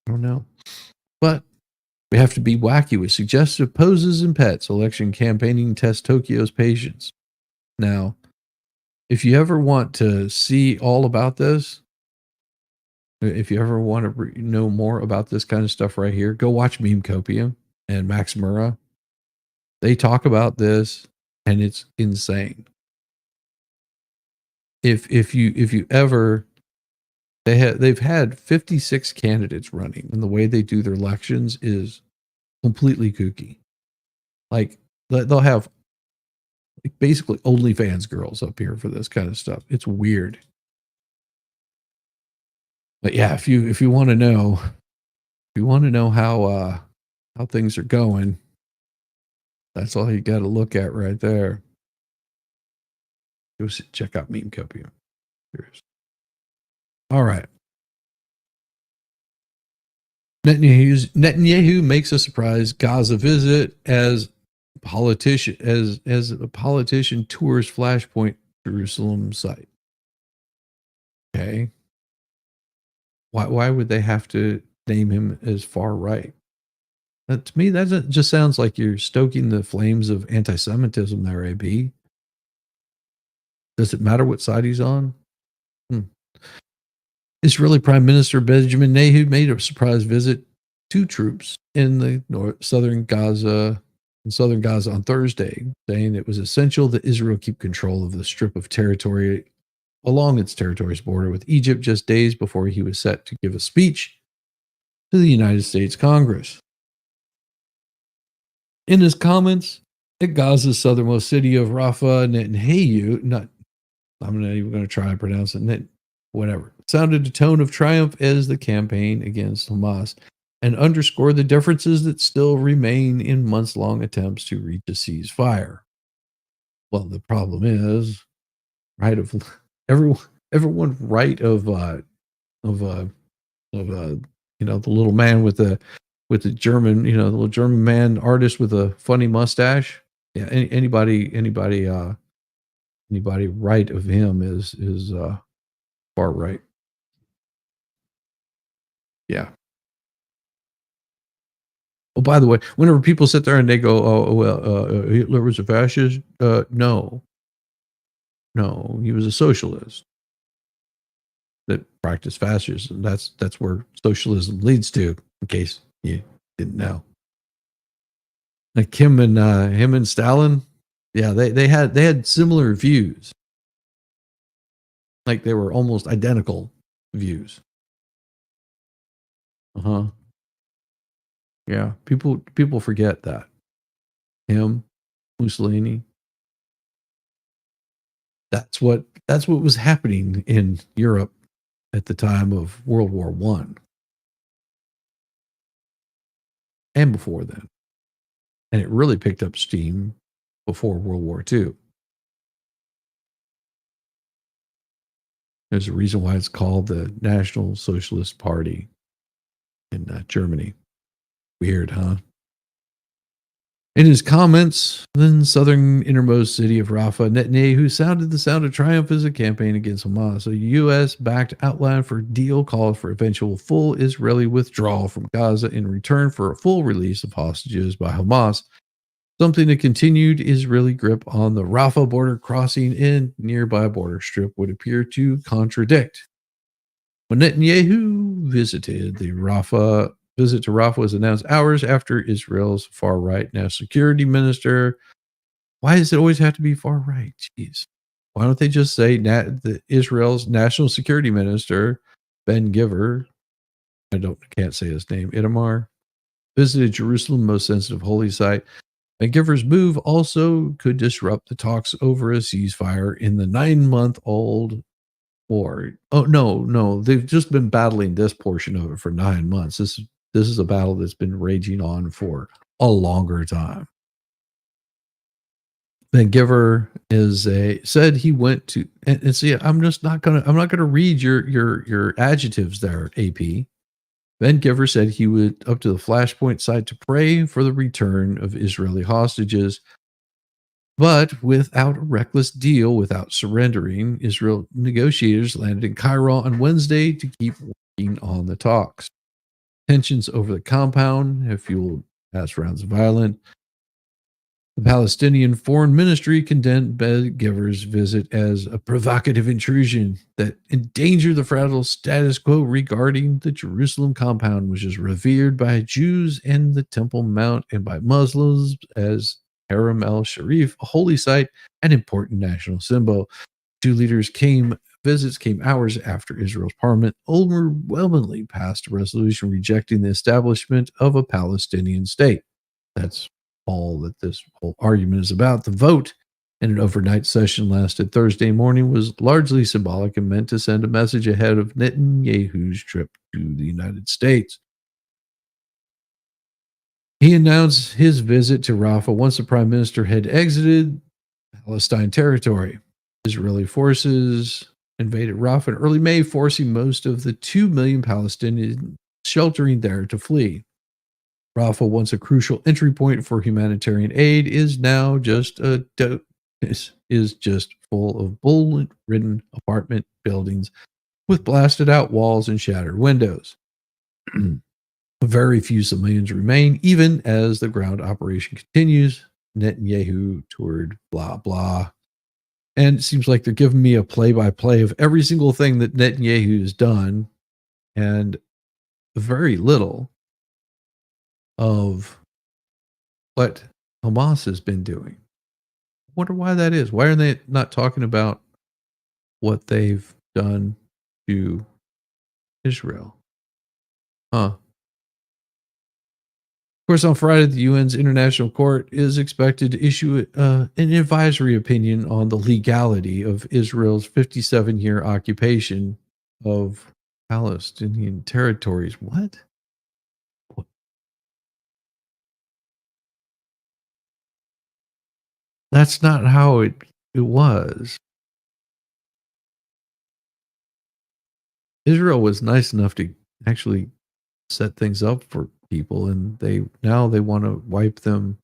I don't know. But we have to be wacky with suggestive poses and pets. Election campaigning test Tokyo's patience. Now, if you ever want to see all about this, if you ever want to know more about this kind of stuff right here, go watch Meme Copium and Max Murrah. They talk about this, and it's insane. If you ever, they've had 56 candidates running, and the way they do their elections is completely kooky. Like they'll have basically OnlyFans girls up here for this kind of stuff. It's weird. But yeah, if you want to know, how things are going, that's all you got to look at right there. Go check out Meme Copium. All right. Netanyahu makes a surprise Gaza visit as a politician tours Flashpoint Jerusalem site. Okay. Why would they have to name him as far right? To me, that just sounds like you're stoking the flames of anti-Semitism there, AB. Does it matter what side he's on? Israeli Prime Minister Benjamin Netanyahu made a surprise visit to troops in the southern Gaza on Thursday, saying it was essential that Israel keep control of the strip of territory along its territory's border with Egypt just days before he was set to give a speech to the United States Congress. In his comments at Gaza's southernmost city of Rafah, Netanyahu, I'm not even going to try to pronounce it, whatever, sounded a tone of triumph as the campaign against Hamas and underscored the differences that still remain in months-long attempts to reach a ceasefire. Well, the problem is, everyone right of the little man with the German, the little German man artist with a funny mustache. Yeah, anybody right of him is far right. Yeah. Oh, by the way, whenever people sit there and they go, "Oh, well, Hitler was a fascist," no, he was a socialist that practiced fascism. That's where socialism leads to. In case you didn't know, like him and Stalin, yeah, they had similar views. Like they were almost identical views. Yeah, people forget that. Him, Mussolini. That's what was happening in Europe at the time of World War I. And before then. And it really picked up steam before World War II. There's a reason why it's called the National Socialist Party in Germany. Weird, huh? In his comments in the southern innermost city of Rafah, Netanyahu sounded the sound of triumph as a campaign against Hamas. A U.S.-backed outline for deal calls for eventual full Israeli withdrawal from Gaza in return for a full release of hostages by Hamas, something the continued Israeli grip on the Rafah border crossing and nearby border strip would appear to contradict. When Netanyahu visited the visit to Rafah was announced hours after Israel's far-right national security minister. Why does it always have to be far-right? Jeez. Why don't they just say Israel's national security minister, Ben Giver, can't say his name, Itamar, visited Jerusalem, most sensitive holy site. Ben Giver's move also could disrupt the talks over a ceasefire in the 9-month-old war. Oh, no. They've just been battling this portion of it for 9 months. This is a battle that's been raging on for a longer time. Ben Giver said he went to and see. I'm not gonna read your adjectives there, AP. Ben Giver said he went up to the Flashpoint site to pray for the return of Israeli hostages, but without a reckless deal, without surrendering. Israel negotiators landed in Cairo on Wednesday to keep working on the talks. Tensions over the compound have fueled past rounds of violence. The Palestinian Foreign Ministry condemned Ben Giver's visit as a provocative intrusion that endangered the fragile status quo regarding the Jerusalem compound, which is revered by Jews and the Temple Mount and by Muslims as Haram al Sharif, a holy site and important national symbol. Two leaders visits came hours after Israel's parliament overwhelmingly passed a resolution rejecting the establishment of a Palestinian state. That's all that this whole argument is about. The vote in an overnight session lasted Thursday morning was largely symbolic and meant to send a message ahead of Netanyahu's trip to the United States. He announced his visit to Rafah once the prime minister had exited Palestine territory. Israeli forces invaded Rafah in early May, forcing most of the 2 million Palestinians sheltering there to flee. Rafah, once a crucial entry point for humanitarian aid, is now just just full of bullet-ridden apartment buildings with blasted-out walls and shattered windows. Very few civilians remain, even as the ground operation continues. Netanyahu toured blah blah, and it seems like they're giving me a play-by-play of every single thing that Netanyahu has done, and very little of what Hamas has been doing. I wonder why that is. Why are they not talking about what they've done to Israel? Huh. Of course, on Friday, the UN's International Court is expected to issue an advisory opinion on the legality of Israel's 57-year occupation of Palestinian territories. What? That's not how it was. Israel was nice enough to actually set things up for people, and they want to wipe them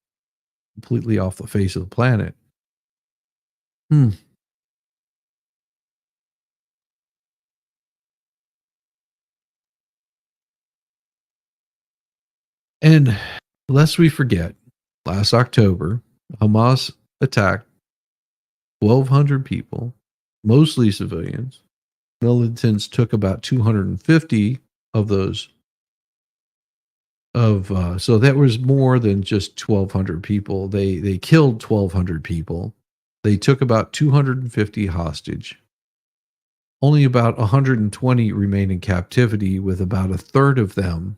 completely off the face of the planet. Hmm. And lest we forget, last October, Hamas attacked 1,200 people, mostly civilians. Militants took about 250 of those. So that was more than just 1,200 people. They killed 1,200 people. They took about 250 hostage. Only about 120 remain in captivity, with about a third of them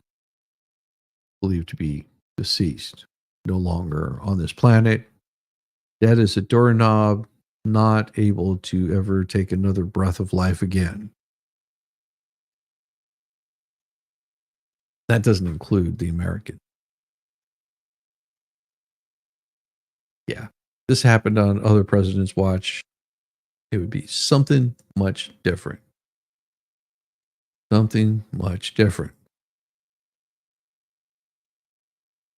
believed to be deceased, no longer on this planet, dead as a doorknob, not able to ever take another breath of life again. That doesn't include the American. Yeah. This happened on other presidents' watch. It would be something much different. Something much different.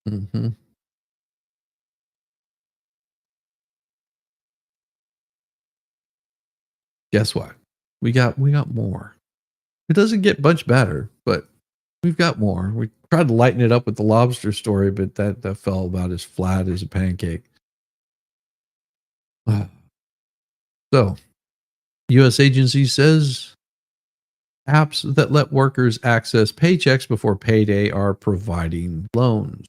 Mm-hmm. Guess what? We got more. It doesn't get much better, but we've got more. We tried to lighten it up with the lobster story, but that fell about as flat as a pancake. So, U.S. agency says apps that let workers access paychecks before payday are providing loans.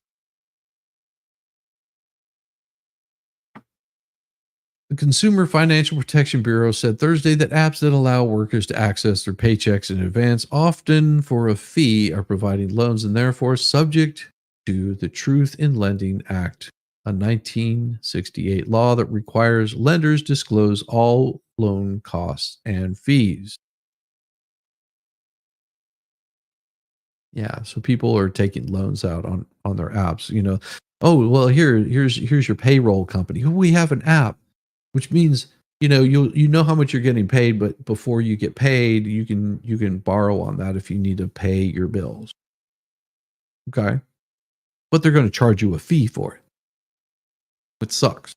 The Consumer Financial Protection Bureau said Thursday that apps that allow workers to access their paychecks in advance, often for a fee, are providing loans and therefore subject to the Truth in Lending Act, a 1968 law that requires lenders disclose all loan costs and fees. Yeah, so people are taking loans out on their apps. Oh well, here's your payroll company. Oh, we have an app, which means you know how much you're getting paid, but before you get paid, you can borrow on that if you need to pay your bills. Okay. But they're going to charge you a fee for it, which sucks.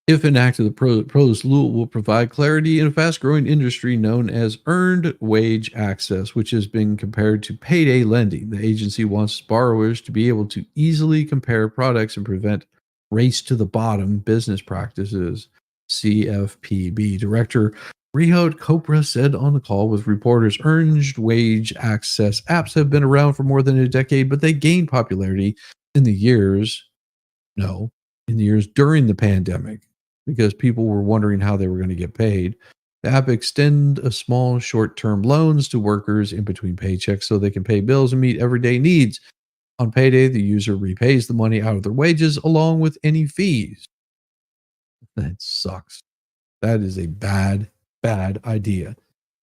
If enacted, the proposed rule will provide clarity in a fast growing industry known as earned wage access, which has been compared to payday lending. The agency wants borrowers to be able to easily compare products and prevent race to the bottom business practices. CFPB Director Rihod Chopra said on the call with reporters earned wage access apps have been around for more than a decade, but they gained popularity in the years, no, in the years during the pandemic because people were wondering how they were going to get paid. The app extend a small short-term loans to workers in between paychecks so they can pay bills and meet everyday needs. On payday, the user repays the money out of their wages along with any fees. That sucks. That is a bad, bad idea.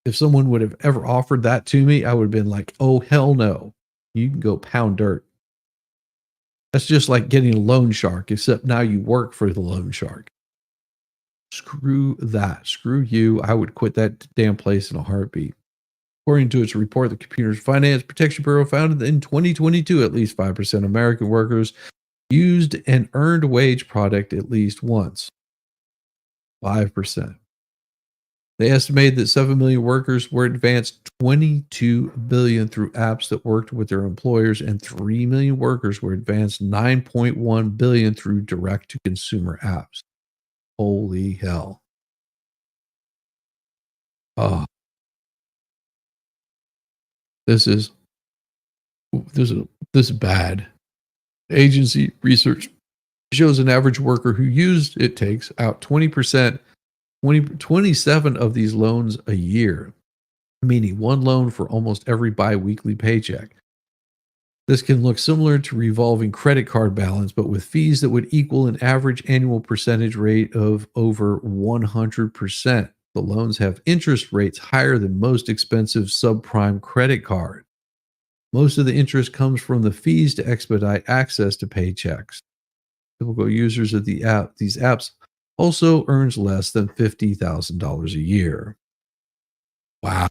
If someone would have ever offered that to me, I would have been like, oh, hell no. You can go pound dirt. That's just like getting a loan shark, except now you work for the loan shark. Screw that. Screw you. I would quit that damn place in a heartbeat. According to its report, the Computer Finance Protection Bureau found that in 2022, at least 5% of American workers used an earned wage product at least once. 5%. They estimated that 7 million workers were advanced 22 billion through apps that worked with their employers, and 3 million workers were advanced 9.1 billion through direct to consumer apps. Holy hell. Oh, this is this is bad. Agency research shows an average worker who used it takes out 20%, 27 of these loans a year, meaning one loan for almost every biweekly paycheck. This can look similar to revolving credit card balance, but with fees that would equal an average annual percentage rate of over 100%. The loans have interest rates higher than most expensive subprime credit card. Most of the interest comes from the fees to expedite access to paychecks. Typical users of these apps also earns less than $50,000 a year. Wow.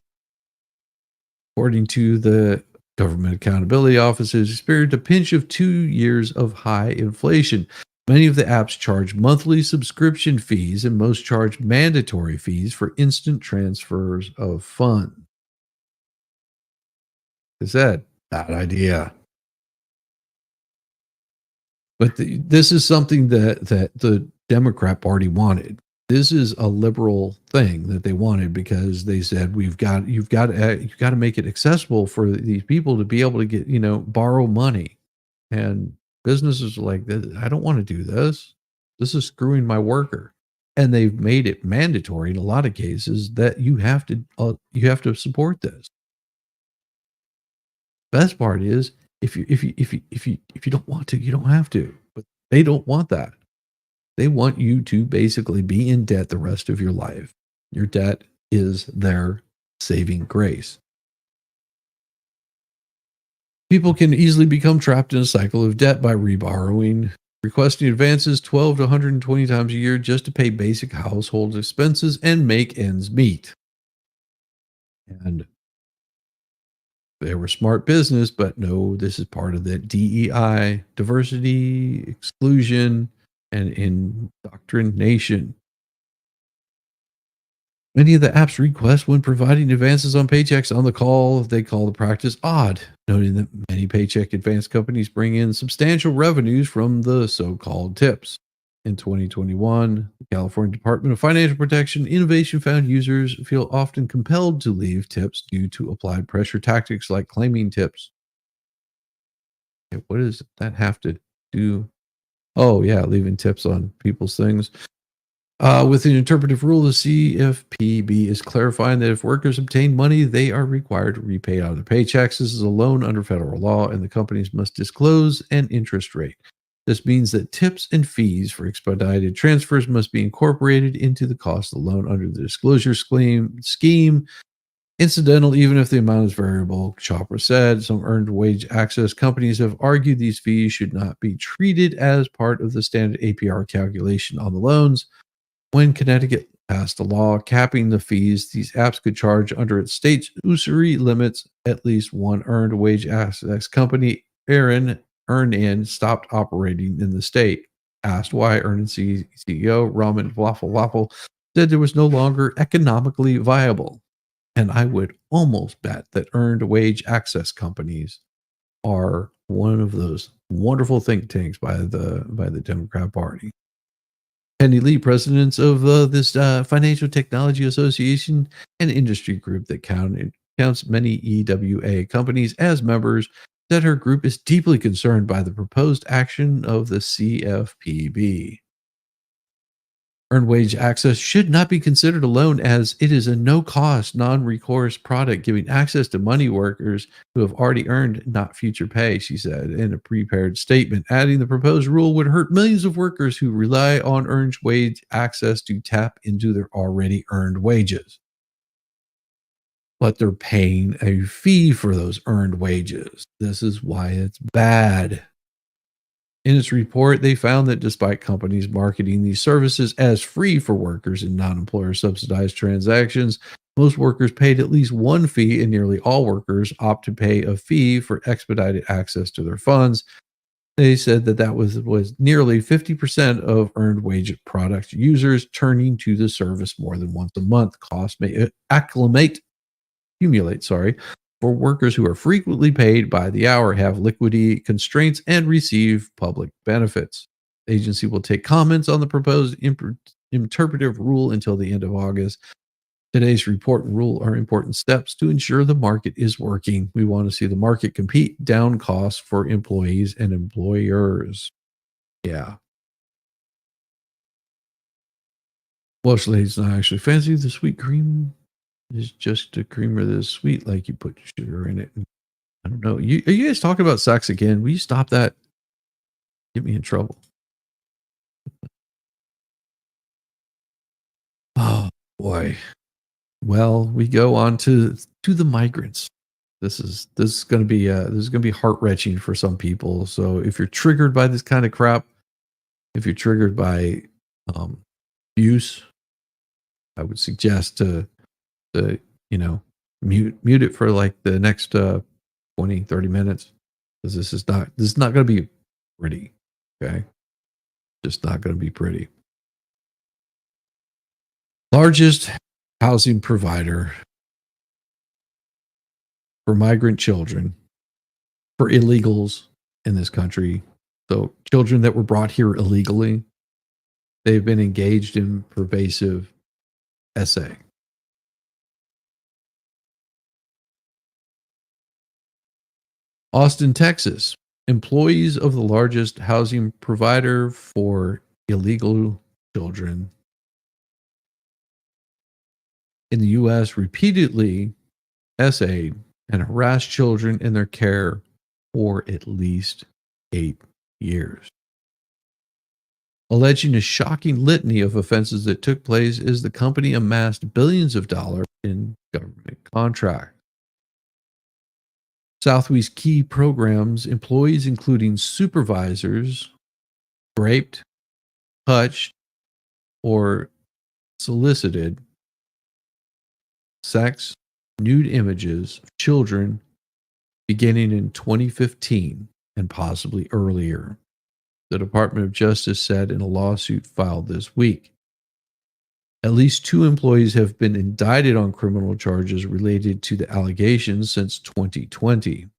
According to the Government Accountability Office, has experienced a pinch of 2 years of high inflation. Many of the apps charge monthly subscription fees, and most charge mandatory fees for instant transfers of funds. Is that bad idea? But this is something that the Democrat Party wanted. This is a liberal thing that they wanted because they said you've got to make it accessible for these people to be able to get borrow money, and businesses are like, I don't want to do this. This is screwing my worker, and they've made it mandatory in a lot of cases that you have to support this. Best part is if you don't want to, you don't have to. But they don't want that. They want you to basically be in debt the rest of your life. Your debt is their saving grace. People can easily become trapped in a cycle of debt by reborrowing, requesting advances 12 to 120 times a year just to pay basic household expenses and make ends meet. And they were smart business, but no, this is part of the DEI, diversity, exclusion, and indoctrination. Many of the app's requests when providing advances on paychecks on the call, they call the practice odd, noting that many paycheck advance companies bring in substantial revenues from the so-called tips. In 2021, the California Department of Financial Protection Innovation found users feel often compelled to leave tips due to applied pressure tactics like claiming tips. Okay, what does that have to do? Oh, yeah, leaving tips on people's things. With an interpretive rule, the CFPB is clarifying that if workers obtain money, they are required to repay out of their paychecks. This is a loan under federal law, and the companies must disclose an interest rate. This means that tips and fees for expedited transfers must be incorporated into the cost of the loan under the disclosure scheme. Incidental, even if the amount is variable, Chopra said. Some earned wage access companies have argued these fees should not be treated as part of the standard APR calculation on the loans. When Connecticut passed a law capping the fees these apps could charge under its state's usury limits. At least one earned wage access company, Earn-In, stopped operating in the state. Asked why, Earn-In CEO Raman Waffle said there was no longer economically viable. And I would almost bet that earned wage access companies are one of those wonderful think tanks by the Democrat Party. Penny Lee, presidents of this Financial Technology Association, an industry group that counts many EWA companies as members, said her group is deeply concerned by the proposed action of the CFPB. Earned wage access should not be considered a loan as it is a no-cost, non-recourse product giving access to money workers who have already earned, not future pay, she said in a prepared statement, adding the proposed rule would hurt millions of workers who rely on earned wage access to tap into their already earned wages. But they're paying a fee for those earned wages. This is why it's bad. In its report, they found that despite companies marketing these services as free for workers in non-employer subsidized transactions, most workers paid at least one fee, and nearly all workers opt to pay a fee for expedited access to their funds. They said that was nearly 50% of earned wage product users turning to the service more than once a month. Costs may accumulate, for workers who are frequently paid by the hour, have liquidity constraints, and receive public benefits. The agency will take comments on the proposed interpretive rule until the end of August. Today's report and rule are important steps to ensure the market is working. We want to see the market compete down costs for employees and employers. Yeah. Welsh ladies not actually fancy the sweet cream. It's just a creamer that is sweet, like you put sugar in it. I don't know. Are you guys talking about sex again? Will you stop that? Get me in trouble. Oh boy. Well, we go on to the migrants. This is going to be heart wrenching for some people. So if you're triggered by this kind of crap, if you're triggered by abuse, I would suggest to mute it for like the next 20, 30 minutes, because this is not going to be pretty. Okay. Just not going to be pretty. Largest housing provider for migrant children, for illegals in this country. So children that were brought here illegally, they've been engaged in pervasive SA. Austin, Texas. Employees of the largest housing provider for illegal children in the U.S. repeatedly essayed and harassed children in their care for at least 8 years. Alleging a shocking litany of offenses that took place as the company amassed billions of dollars in government contracts. Southwest Key programs employees, including supervisors, raped, touched, or solicited sex, nude images of children beginning in 2015 and possibly earlier, the Department of Justice said in a lawsuit filed this week. At least 2 employees have been indicted on criminal charges related to the allegations since 2020.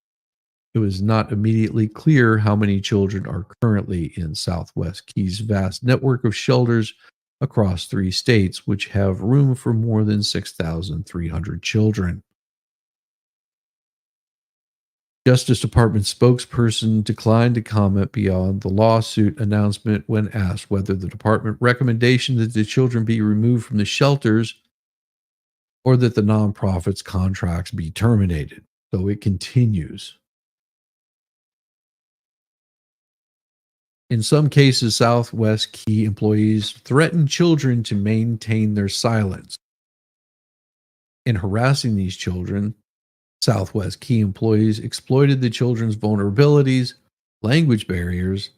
It was not immediately clear how many children are currently in Southwest Key's vast network of shelters across 3 states, which have room for more than 6,300 children. Justice Department spokesperson declined to comment beyond the lawsuit announcement when asked whether the department recommendation that the children be removed from the shelters or that the nonprofit's contracts be terminated. So it continues. In some cases, Southwest Key employees threaten children to maintain their silence. In harassing these children, Southwest Key employees exploited the children's vulnerabilities, language barriers,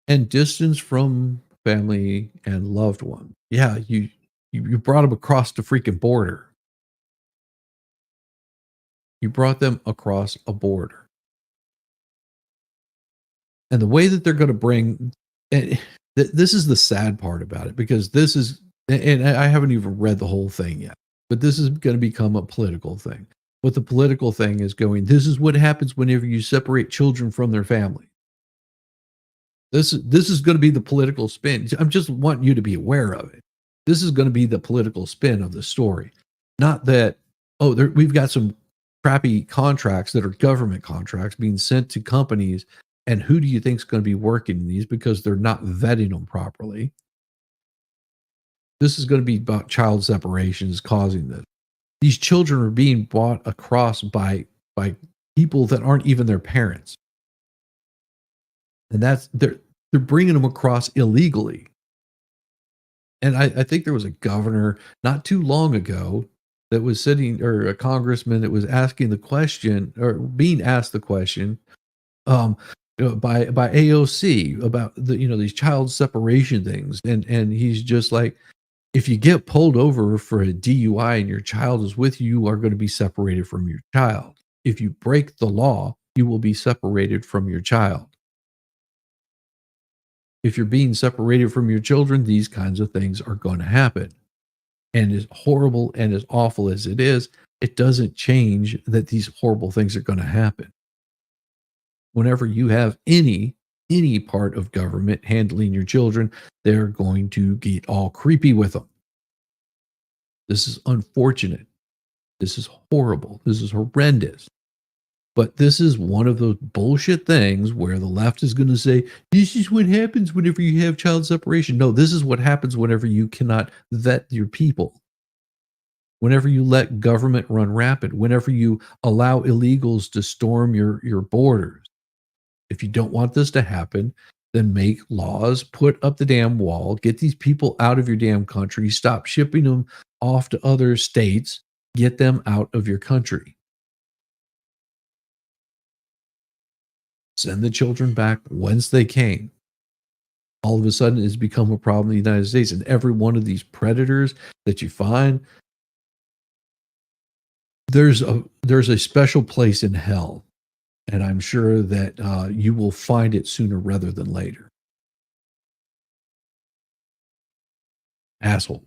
and distance from family and loved ones. Yeah, You brought them across the freaking border. You brought them across a border. And the way that they're gonna bring and this is the sad part about it because this is and I haven't even read the whole thing yet, but this is gonna become a political thing. What the political thing is going, this is what happens whenever you separate children from their family. This is gonna be the political spin. I'm just wanting you to be aware of it. This is gonna be the political spin of the story. Not that, oh, we've got some crappy contracts that are government contracts being sent to companies, and who do you think is gonna be working in these because they're not vetting them properly? This is gonna be about child separations causing this. These children are being brought across by people that aren't even their parents, and they're bringing them across illegally. And I think there was a governor not too long ago that was sitting, or a congressman that was asking the question, or being asked the question, um, by AOC about these child separation things, and he's just like, if you get pulled over for a DUI and your child is with you, you are going to be separated from your child. If you break the law, you will be separated from your child. If you're being separated from your children, these kinds of things are going to happen. And as horrible and as awful as it is, it doesn't change that these horrible things are going to happen. Whenever you have any part of government handling your children, they're going to get all creepy with them. This is unfortunate. This is horrible. This is horrendous. But this is one of those bullshit things where the left is going to say, this is what happens whenever you have child separation. No, this is what happens whenever you cannot vet your people. Whenever you let government run rapid, whenever you allow illegals to storm your borders. If you don't want this to happen, then make laws, put up the damn wall, get these people out of your damn country, stop shipping them off to other states, get them out of your country. Send the children back whence they came. All of a sudden, it's become a problem in the United States. And every one of these predators that you find, there's a special place in hell. And I'm sure that you will find it sooner rather than later. Assholes.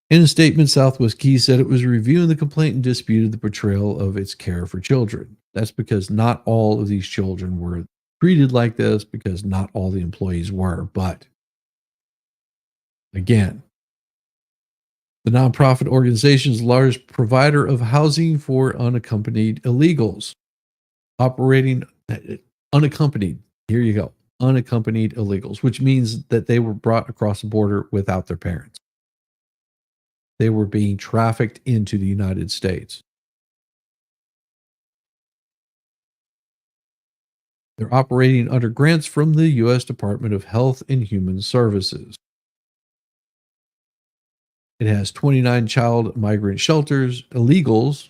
In a statement, Southwest Keys said it was reviewing the complaint and disputed the portrayal of its care for children. That's because not all of these children were treated like this, because not all the employees were. But again, the nonprofit organization's largest provider of housing for unaccompanied illegals, operating unaccompanied. Here you go. Unaccompanied illegals, which means that they were brought across the border without their parents. They were being trafficked into the United States. They're operating under grants from the U.S. Department of Health and Human Services. It has 29 child migrant shelters, illegals,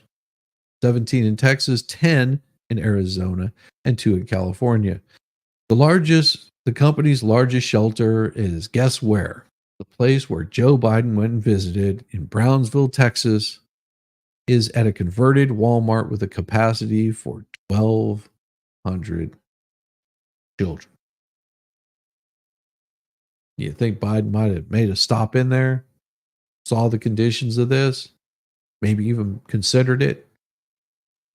17 in Texas, 10 in Arizona, and 2 in California. The company's largest shelter is, guess where? The place where Joe Biden went and visited in Brownsville, Texas, is at a converted Walmart with a capacity for 1,200 children. You think Biden might have made a stop in there, saw the conditions of this, maybe even considered it,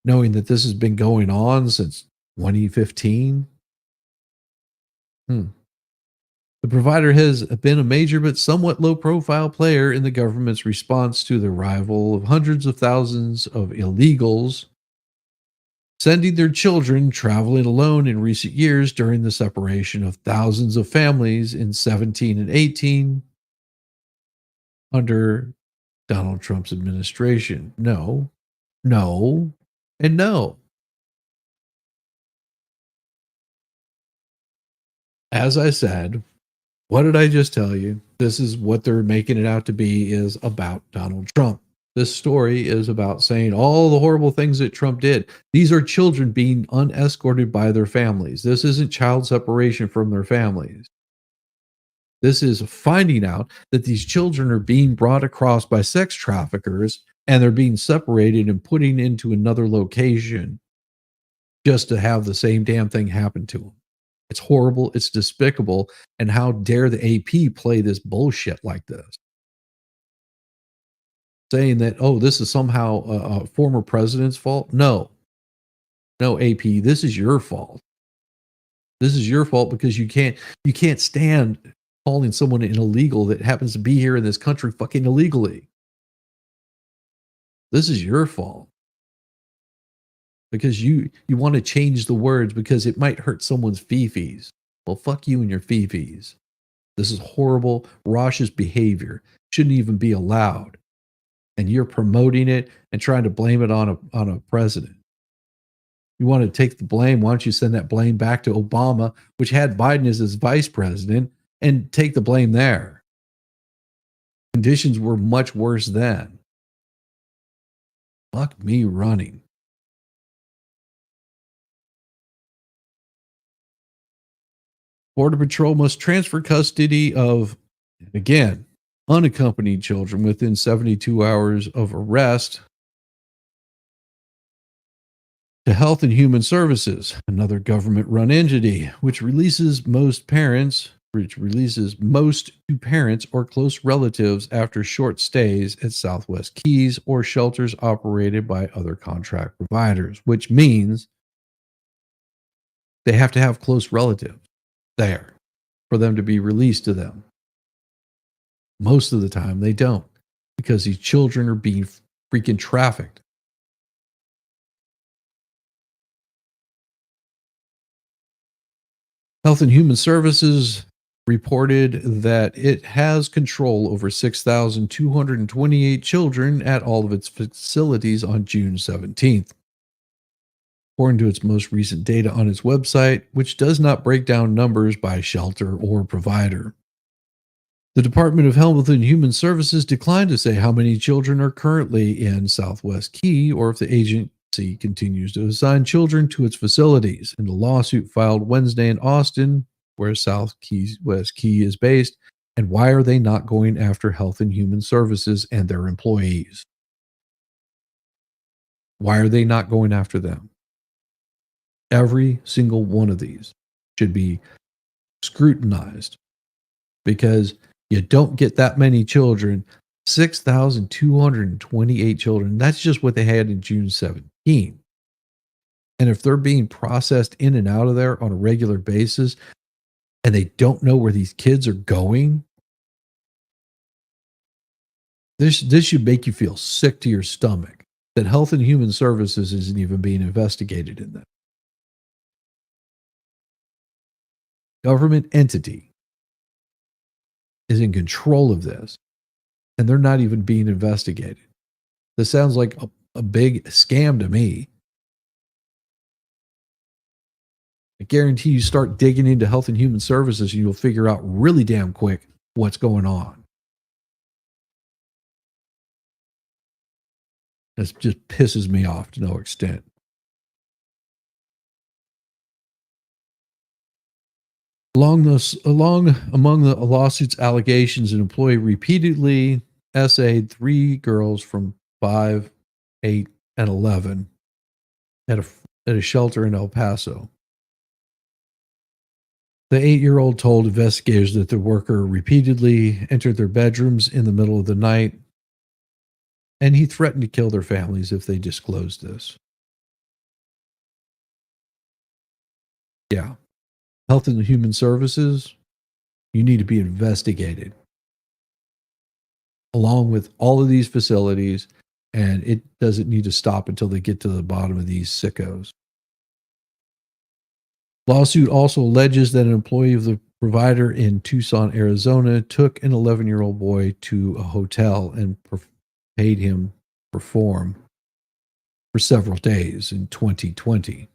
knowing that this has been going on since 2015? The provider has been a major but somewhat low-profile player in the government's response to the arrival of hundreds of thousands of illegals sending their children traveling alone in recent years during the separation of thousands of families in 17 and 18 under Donald Trump's administration. No, and no. As I said, what did I just tell you? This is what they're making it out to be, is about Donald Trump. This story is about saying all the horrible things that Trump did. These are children being unescorted by their families. This isn't child separation from their families. This is finding out that these children are being brought across by sex traffickers and they're being separated and putting into another location just to have the same damn thing happen to them. It's horrible. It's despicable. And how dare the AP play this bullshit like this? Saying that, oh, this is somehow a former president's fault. No, AP, this is your fault. This is your fault because you can't stand calling someone an illegal that happens to be here in this country fucking illegally. This is your fault. Because you want to change the words because it might hurt someone's fifis. Well, fuck you and your fifis. This is horrible, raucous behavior. Shouldn't even be allowed. And you're promoting it and trying to blame it on a president. You want to take the blame, why don't you send that blame back to Obama, which had Biden as his vice president, and take the blame there. Conditions were much worse then. Fuck me running. Border Patrol must transfer custody of, again, unaccompanied children within 72 hours of arrest to Health and Human Services, another government-run entity, which releases most to parents or close relatives after short stays at Southwest Keys or shelters operated by other contract providers, which means they have to have close relatives there for them to be released to them. Most of the time they don't, because these children are being freaking trafficked. Health and Human Services reported that it has control over 6,228 children at all of its facilities on June 17th. According to its most recent data on its website, which does not break down numbers by shelter or provider. The Department of Health and Human Services declined to say how many children are currently in Southwest Key or if the agency continues to assign children to its facilities. In the lawsuit filed Wednesday in Austin, where Southwest Key is based, and why are they not going after Health and Human Services and their employees? Why are they not going after them? Every single one of these should be scrutinized because you don't get that many children. 6,228 children. That's just what they had in June 17. And if they're being processed in and out of there on a regular basis and they don't know where these kids are going, this should make you feel sick to your stomach that Health and Human Services isn't even being investigated in that. Government entity is in control of this, and they're not even being investigated. This sounds like a big scam to me. I guarantee you start digging into Health and Human Services and you'll figure out really damn quick what's going on. This just pisses me off to no extent. Among the lawsuit's allegations, an employee repeatedly essayed 3 girls from 5, 8, and 11 at a shelter in El Paso. The 8-year-old told investigators that the worker repeatedly entered their bedrooms in the middle of the night, and he threatened to kill their families if they disclosed this. Yeah. Health and Human Services, you need to be investigated along with all of these facilities, and it doesn't need to stop until they get to the bottom of these sickos. Lawsuit also alleges that an employee of the provider in Tucson, Arizona, took an 11-year-old boy to a hotel and paid him to perform for several days in 2020.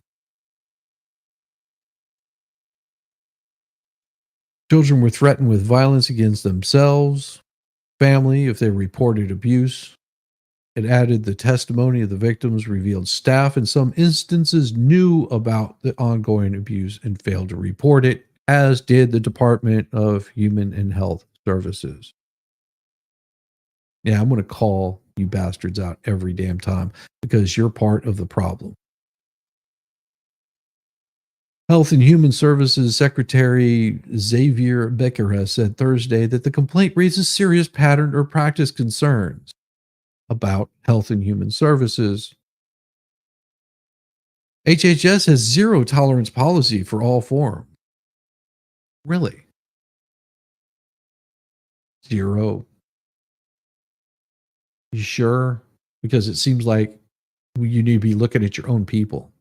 Children were threatened with violence against themselves, family, if they reported abuse. It added the testimony of the victims revealed staff in some instances knew about the ongoing abuse and failed to report it. as did the Department of Human and Health Services. Yeah, I'm going to call you bastards out every damn time because you're part of the problem. Health and Human Services Secretary Xavier Becerra said Thursday that the complaint raises serious pattern or practice concerns about Health and Human Services. HHS has zero tolerance policy for all forms. Really? Zero. You sure? Because it seems like you need to be looking at your own people.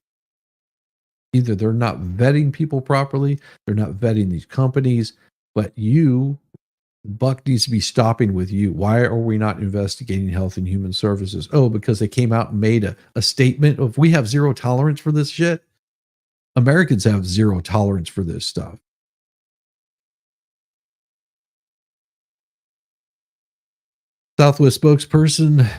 Either they're not vetting people properly, they're not vetting these companies, but buck needs to be stopping with you. Why are we not investigating Health and Human Services? Oh, because they came out and made a statement of we have zero tolerance for this shit. Americans have zero tolerance for this stuff. Southwest spokesperson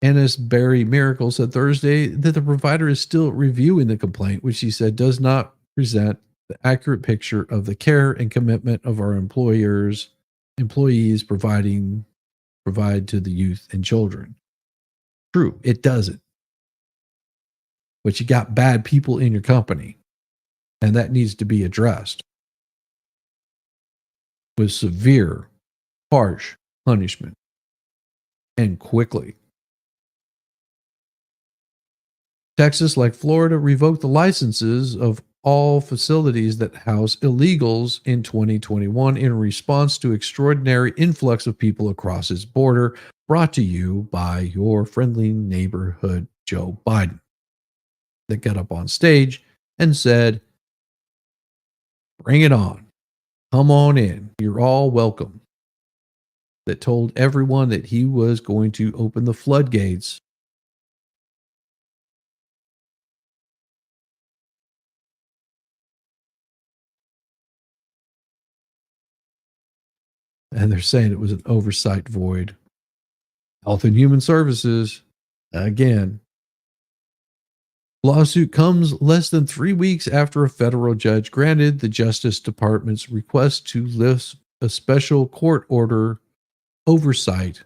Ennis Barry Miracle said Thursday that the provider is still reviewing the complaint, which he said does not present the accurate picture of the care and commitment of our employees provide to the youth and children. True, it doesn't. But you got bad people in your company, and that needs to be addressed with severe, harsh punishment and quickly. Texas, like Florida, revoked the licenses of all facilities that house illegals in 2021 in response to extraordinary influx of people across its border, brought to you by your friendly neighborhood Joe Biden, that got up on stage and said, "Bring it on. Come on in. You're all welcome." That told everyone that he was going to open the floodgates. And they're saying it was an oversight void. Health and Human Services, again. Lawsuit comes less than 3 weeks after a federal judge granted the Justice Department's request to lift a special court order oversight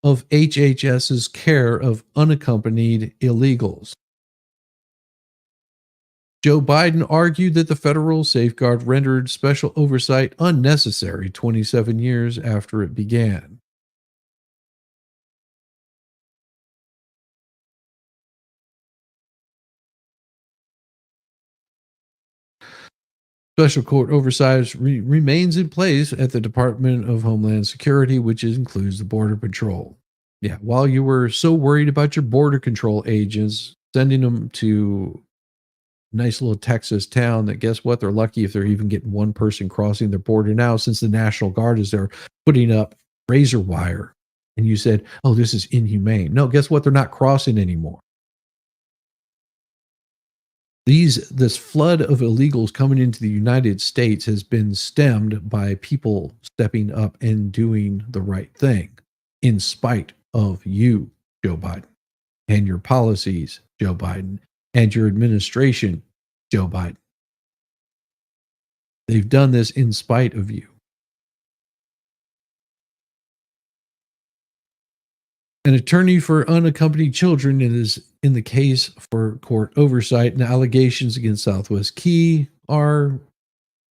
of HHS's care of unaccompanied illegals. Joe Biden argued that the federal safeguard rendered special oversight unnecessary 27 years after it began. Special court oversight remains in place at the Department of Homeland Security, which includes the Border Patrol. Yeah, while you were so worried about your Border Control agents, sending them to nice little Texas town, that guess what? They're lucky if they're even getting one person crossing their border now, since the National Guard is there putting up razor wire. And you said, oh, this is inhumane. No, guess what? They're not crossing anymore. This flood of illegals coming into the United States has been stemmed by people stepping up and doing the right thing, in spite of you, Joe Biden, and your policies, Joe Biden, and your administration, Joe Biden. They've done this in spite of you. An attorney for unaccompanied children is in the case for court oversight, and allegations against Southwest Key are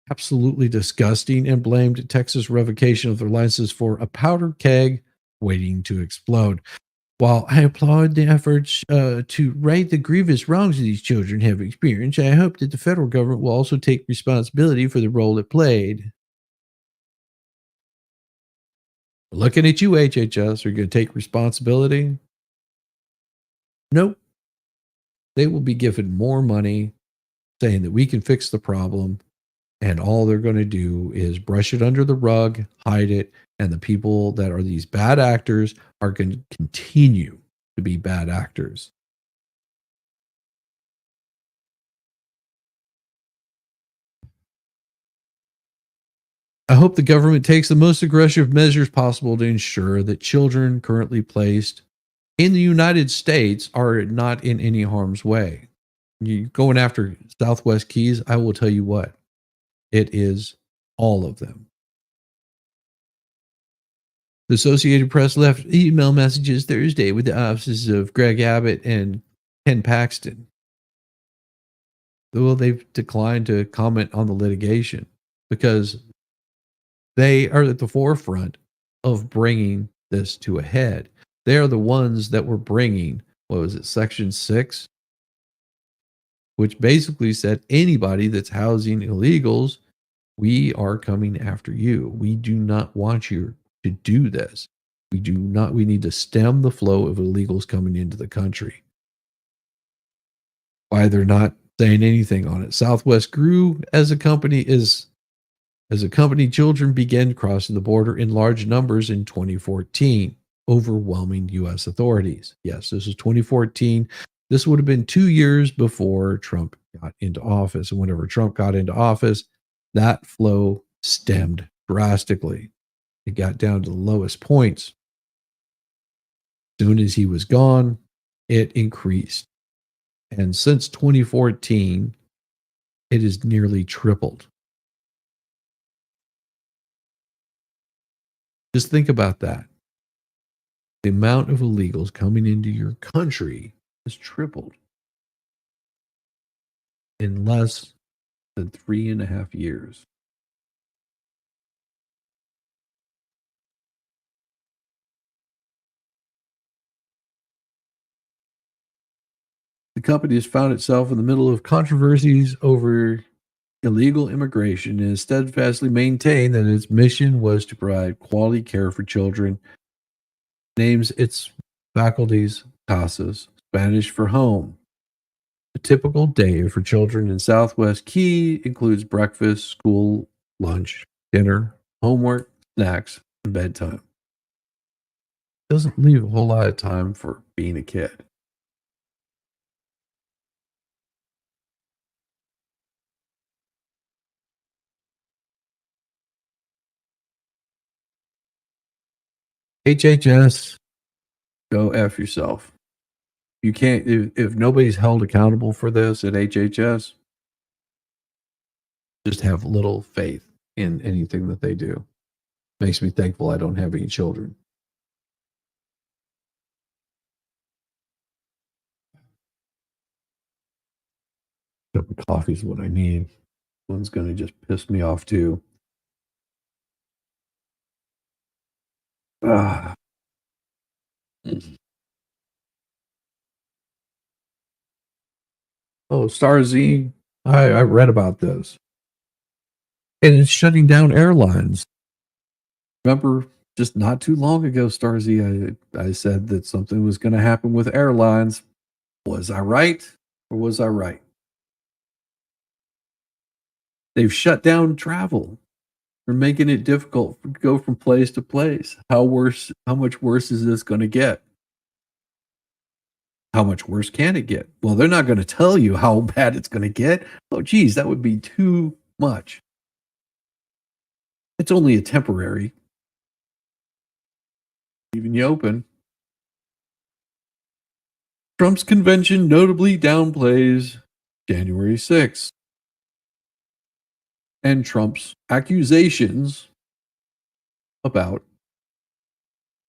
absolutely disgusting, and blamed Texas revocation of their license for a powder keg waiting to explode. While I applaud the efforts to right the grievous wrongs these children have experienced, I hope that the federal government will also take responsibility for the role it played. Looking at you, HHS, are you going to take responsibility? Nope. They will be given more money, saying that we can fix the problem, and all they're going to do is brush it under the rug, hide it, and the people that are these bad actors are going to continue to be bad actors. I hope the government takes the most aggressive measures possible to ensure that children currently placed in the United States are not in any harm's way. You going after Southwest Keys, I will tell you what, It is all of them. The Associated Press left email messages Thursday with the offices of Greg Abbott and Ken Paxton. Well, they've declined to comment on the litigation because they are at the forefront of bringing this to a head. They are the ones that were bringing, what was it, Section 6, which basically said anybody that's housing illegals, we are coming after you. We do not want you to do this. We need to stem the flow of illegals coming into the country. Why they're not saying anything on it. Southwest grew as a company, children began crossing the border in large numbers in 2014, overwhelming U.S. authorities. Yes, this is 2014. This would have been 2 years before Trump got into office. And whenever Trump got into office, that flow stemmed drastically. It got down to the lowest points. As soon as he was gone, it increased. And since 2014, it has nearly tripled. Just think about that. The amount of illegals coming into your country has tripled in less than 3.5 years. The company has found itself in the middle of controversies over illegal immigration and has steadfastly maintained that its mission was to provide quality care for children. Names its faculties casas, Spanish for home. A typical day for children in Southwest Key includes breakfast, school, lunch, dinner, homework, snacks, and bedtime. Doesn't leave a whole lot of time for being a kid. HHS, go F yourself. You can't, if nobody's held accountable for this at HHS, just have little faith in anything that they do. Makes me thankful I don't have any children. A cup of coffee is what I need. One's going to just piss me off too. Ah. Oh, Star Z. I read about this. And it's shutting down airlines. Remember, just not too long ago, Star Z, I said that something was going to happen with airlines. Was I right or was I right? They've shut down travel. They're making it difficult to go from place to place. How much worse is this going to get? How much worse can it get? Well, they're not going to tell you how bad it's going to get. Oh, geez, that would be too much. It's only a temporary. Leaving you open. Trump's convention notably downplays January 6th and Trump's accusations about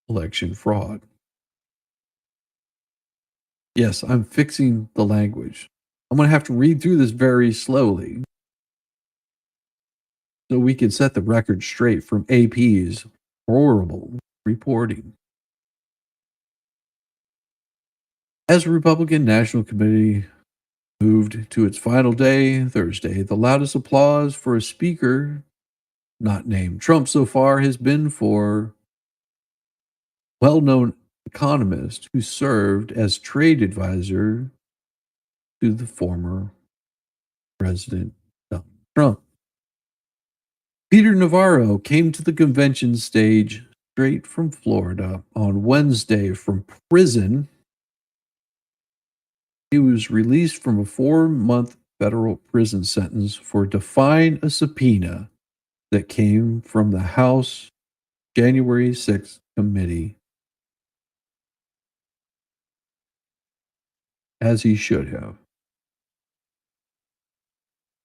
election fraud. Yes, I'm fixing the language. I'm going to have to read through this very slowly so we can set the record straight from AP's horrible reporting. As the Republican National Committee moved to its final day Thursday, the loudest applause for a speaker not named Trump so far has been for well-known economist who served as trade advisor to the former President Donald Trump. Peter Navarro came to the convention stage straight from Florida on Wednesday from prison. He was released from a 4-month federal prison sentence for defying a subpoena that came from the House January 6th committee, as he should have.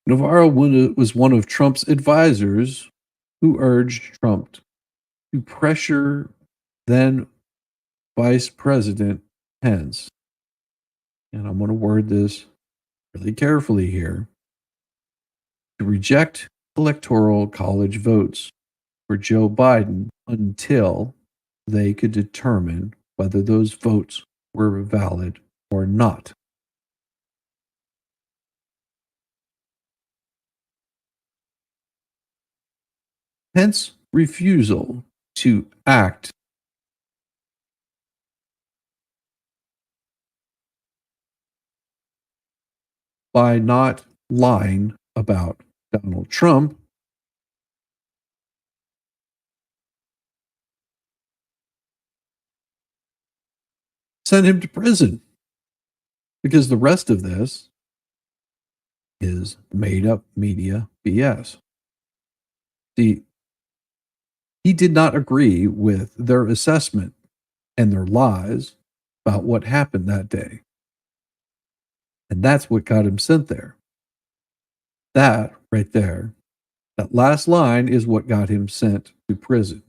Navarro was one of Trump's advisors who urged Trump to pressure then Vice President Pence, and I'm going to word this really carefully here, to reject electoral college votes for Joe Biden until they could determine whether those votes were valid or not. Pence's refusal to act by not lying about Donald Trump sent him to prison, because the rest of this is made up media BS. See, he did not agree with their assessment and their lies about what happened that day. And that's what got him sent there. That right there, that last line is what got him sent to prison.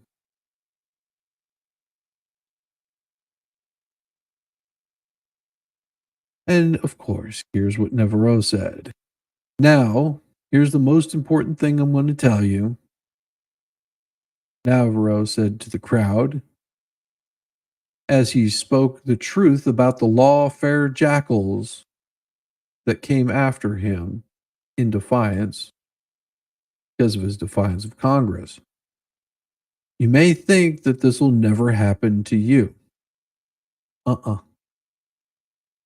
And of course, here's what Navarro said. Now, here's the most important thing I'm going to tell you. Navarro said to the crowd, as he spoke the truth about the lawfare jackals that came after him in defiance because of his defiance of Congress. You may think that this will never happen to you.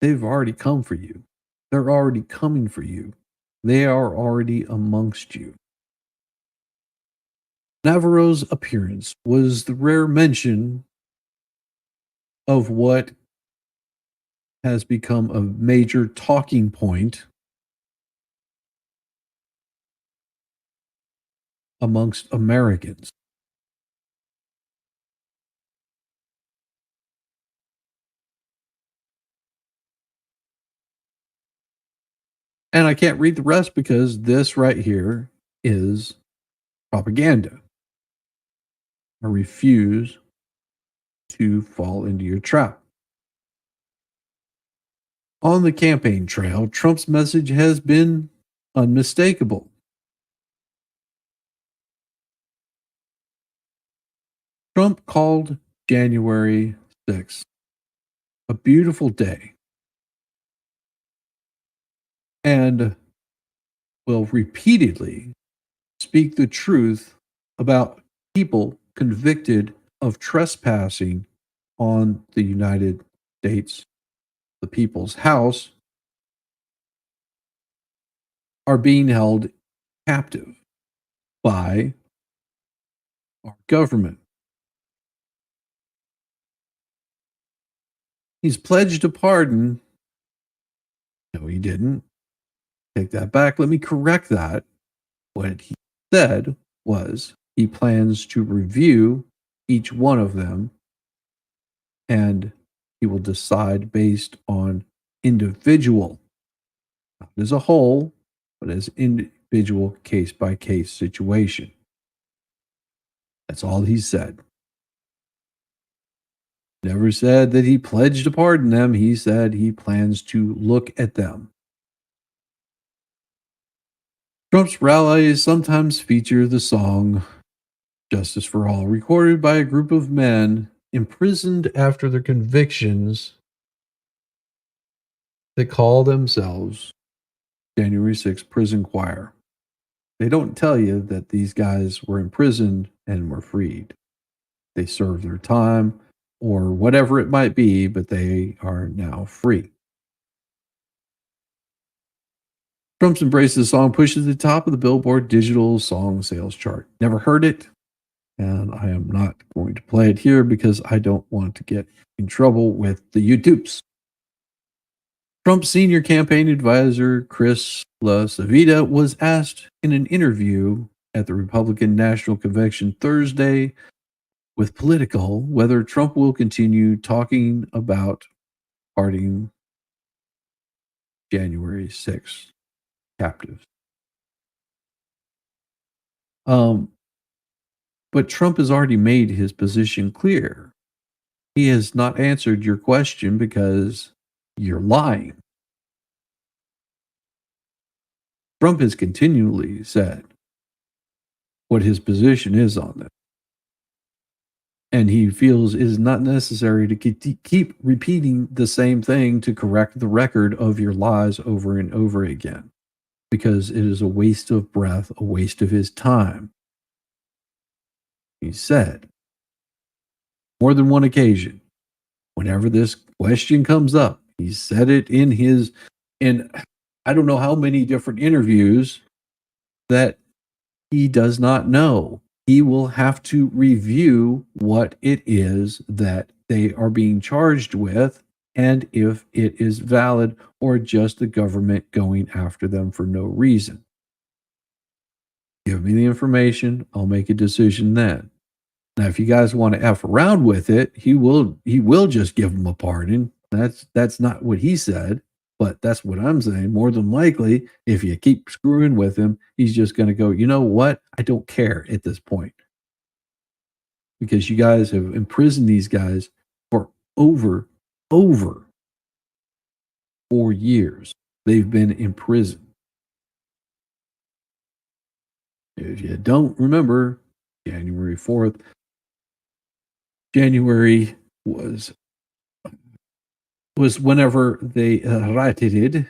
They've already come for you. They're already coming for you. They are already amongst you. Navarro's appearance was the rare mention of what has become a major talking point amongst Americans. And I can't read the rest because this right here is propaganda. I refuse to fall into your trap. On the campaign trail, Trump's message has been unmistakable. Trump called January 6th a beautiful day and will repeatedly speak the truth about people convicted of trespassing on the United States, the people's house, are being held captive by our government. He's pledged a pardon. No, he didn't. Take that back. Let me correct that. What he said was he plans to review each one of them, and he will decide based on individual, not as a whole, but as individual case by case situation. That's all he said. Never said that he pledged to pardon them. He said he plans to look at them. Trump's rallies sometimes feature the song Justice for All, recorded by a group of men imprisoned after their convictions that call themselves January 6th Prison Choir. They don't tell you that these guys were imprisoned and were freed. They served their time or whatever it might be, but they are now free. Trump's Embrace the Song pushes the top of the Billboard digital song sales chart. Never heard it, and I am not going to play it here because I don't want to get in trouble with the YouTubes. Trump's senior campaign advisor, Chris LaCivita, was asked in an interview at the Republican National Convention Thursday with Political whether Trump will continue talking about pardoning January 6th captives. Um, but Trump has already made his position clear. He has not answered your question because you're lying. Trump has continually said what his position is on this. And he feels it is not necessary to keep repeating the same thing to correct the record of your lies over and over again, because it is a waste of breath, a waste of his time. He said more than one occasion, whenever this question comes up, he said it in I don't know how many different interviews, that he does not know. He will have to review what it is that they are being charged with and if it is valid or just the government going after them for no reason. Give me the information, I'll make a decision then. Now, if you guys want to F around with it, he will just give them a pardon. That's not what he said, but that's what I'm saying. More than likely, if you keep screwing with him, he's just going to go, you know what? I don't care at this point, because you guys have imprisoned these guys for over 4 years. They've been in prison. If you don't remember, January 4th, January was whenever they rioted,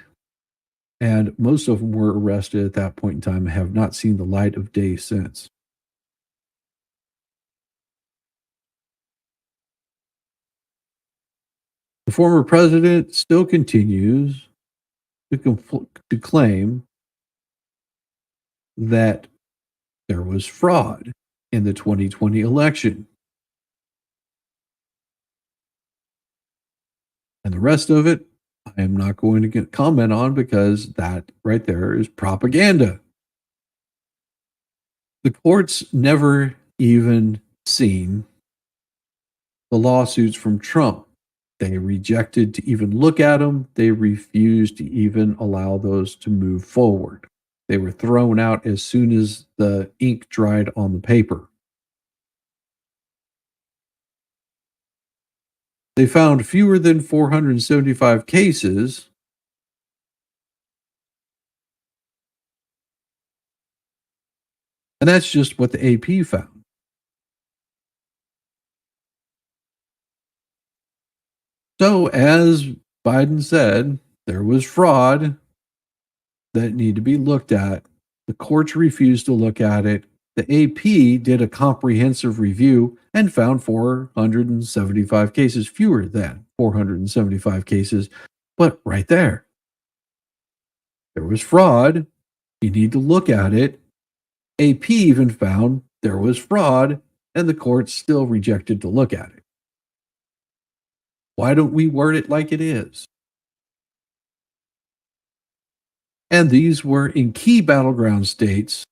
and most of them were arrested at that point in time and have not seen the light of day since. The former president still continues to claim that there was fraud in the 2020 election. And the rest of it, I am not going to comment on, because that right there is propaganda. The courts never even seen the lawsuits from Trump. They rejected to even look at them. They refused to even allow those to move forward. They were thrown out as soon as the ink dried on the paper. They found fewer than 475 cases, and that's just what the AP found. So, as Biden said, there was fraud that needed to be looked at. The courts refused to look at it. The AP did a comprehensive review and found 475 cases, fewer than 475 cases. But right there was fraud. You need to look at it. AP even found there was fraud, and the courts still rejected to look at it. Why don't we word it like it is? And these were in key battleground states.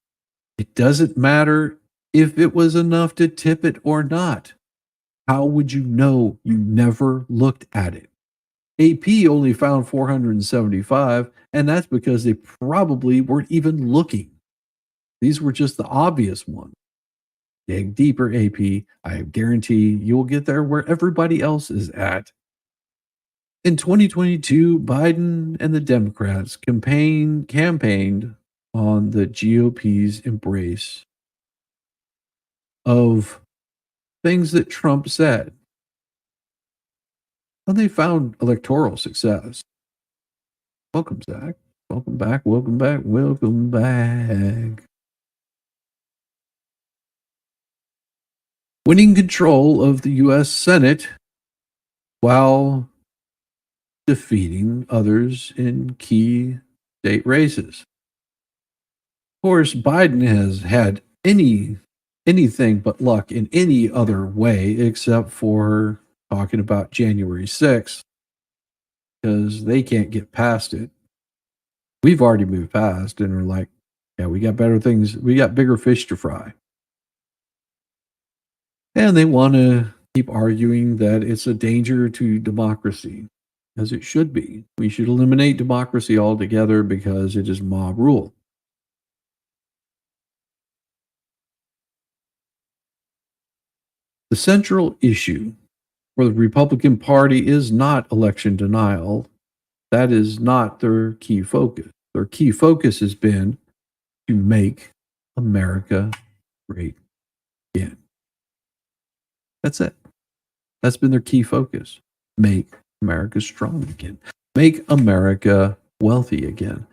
It doesn't matter if it was enough to tip it or not. How would you know? You never looked at it. AP only found 475, and that's because they probably weren't even looking. These were just the obvious ones. Dig deeper, AP. I guarantee you'll get there where everybody else is at. In 2022, Biden and the Democrats campaigned on the GOP's embrace of things that Trump said. And they found electoral success. Welcome, Zach. Welcome back. Welcome back. Welcome back. Winning control of the U.S. Senate while defeating others in key state races. Of course, Biden has had anything but luck in any other way except for talking about January 6th, because they can't get past it. We've already moved past and we're like, yeah, we got better things. We got bigger fish to fry. And they want to keep arguing that it's a danger to democracy, as it should be. We should eliminate democracy altogether because it is mob rule. The central issue for the Republican Party is not election denial. That is not their key focus. Their key focus has been to make America great again. That's it. That's been their key focus. Make America strong again. Make America wealthy again.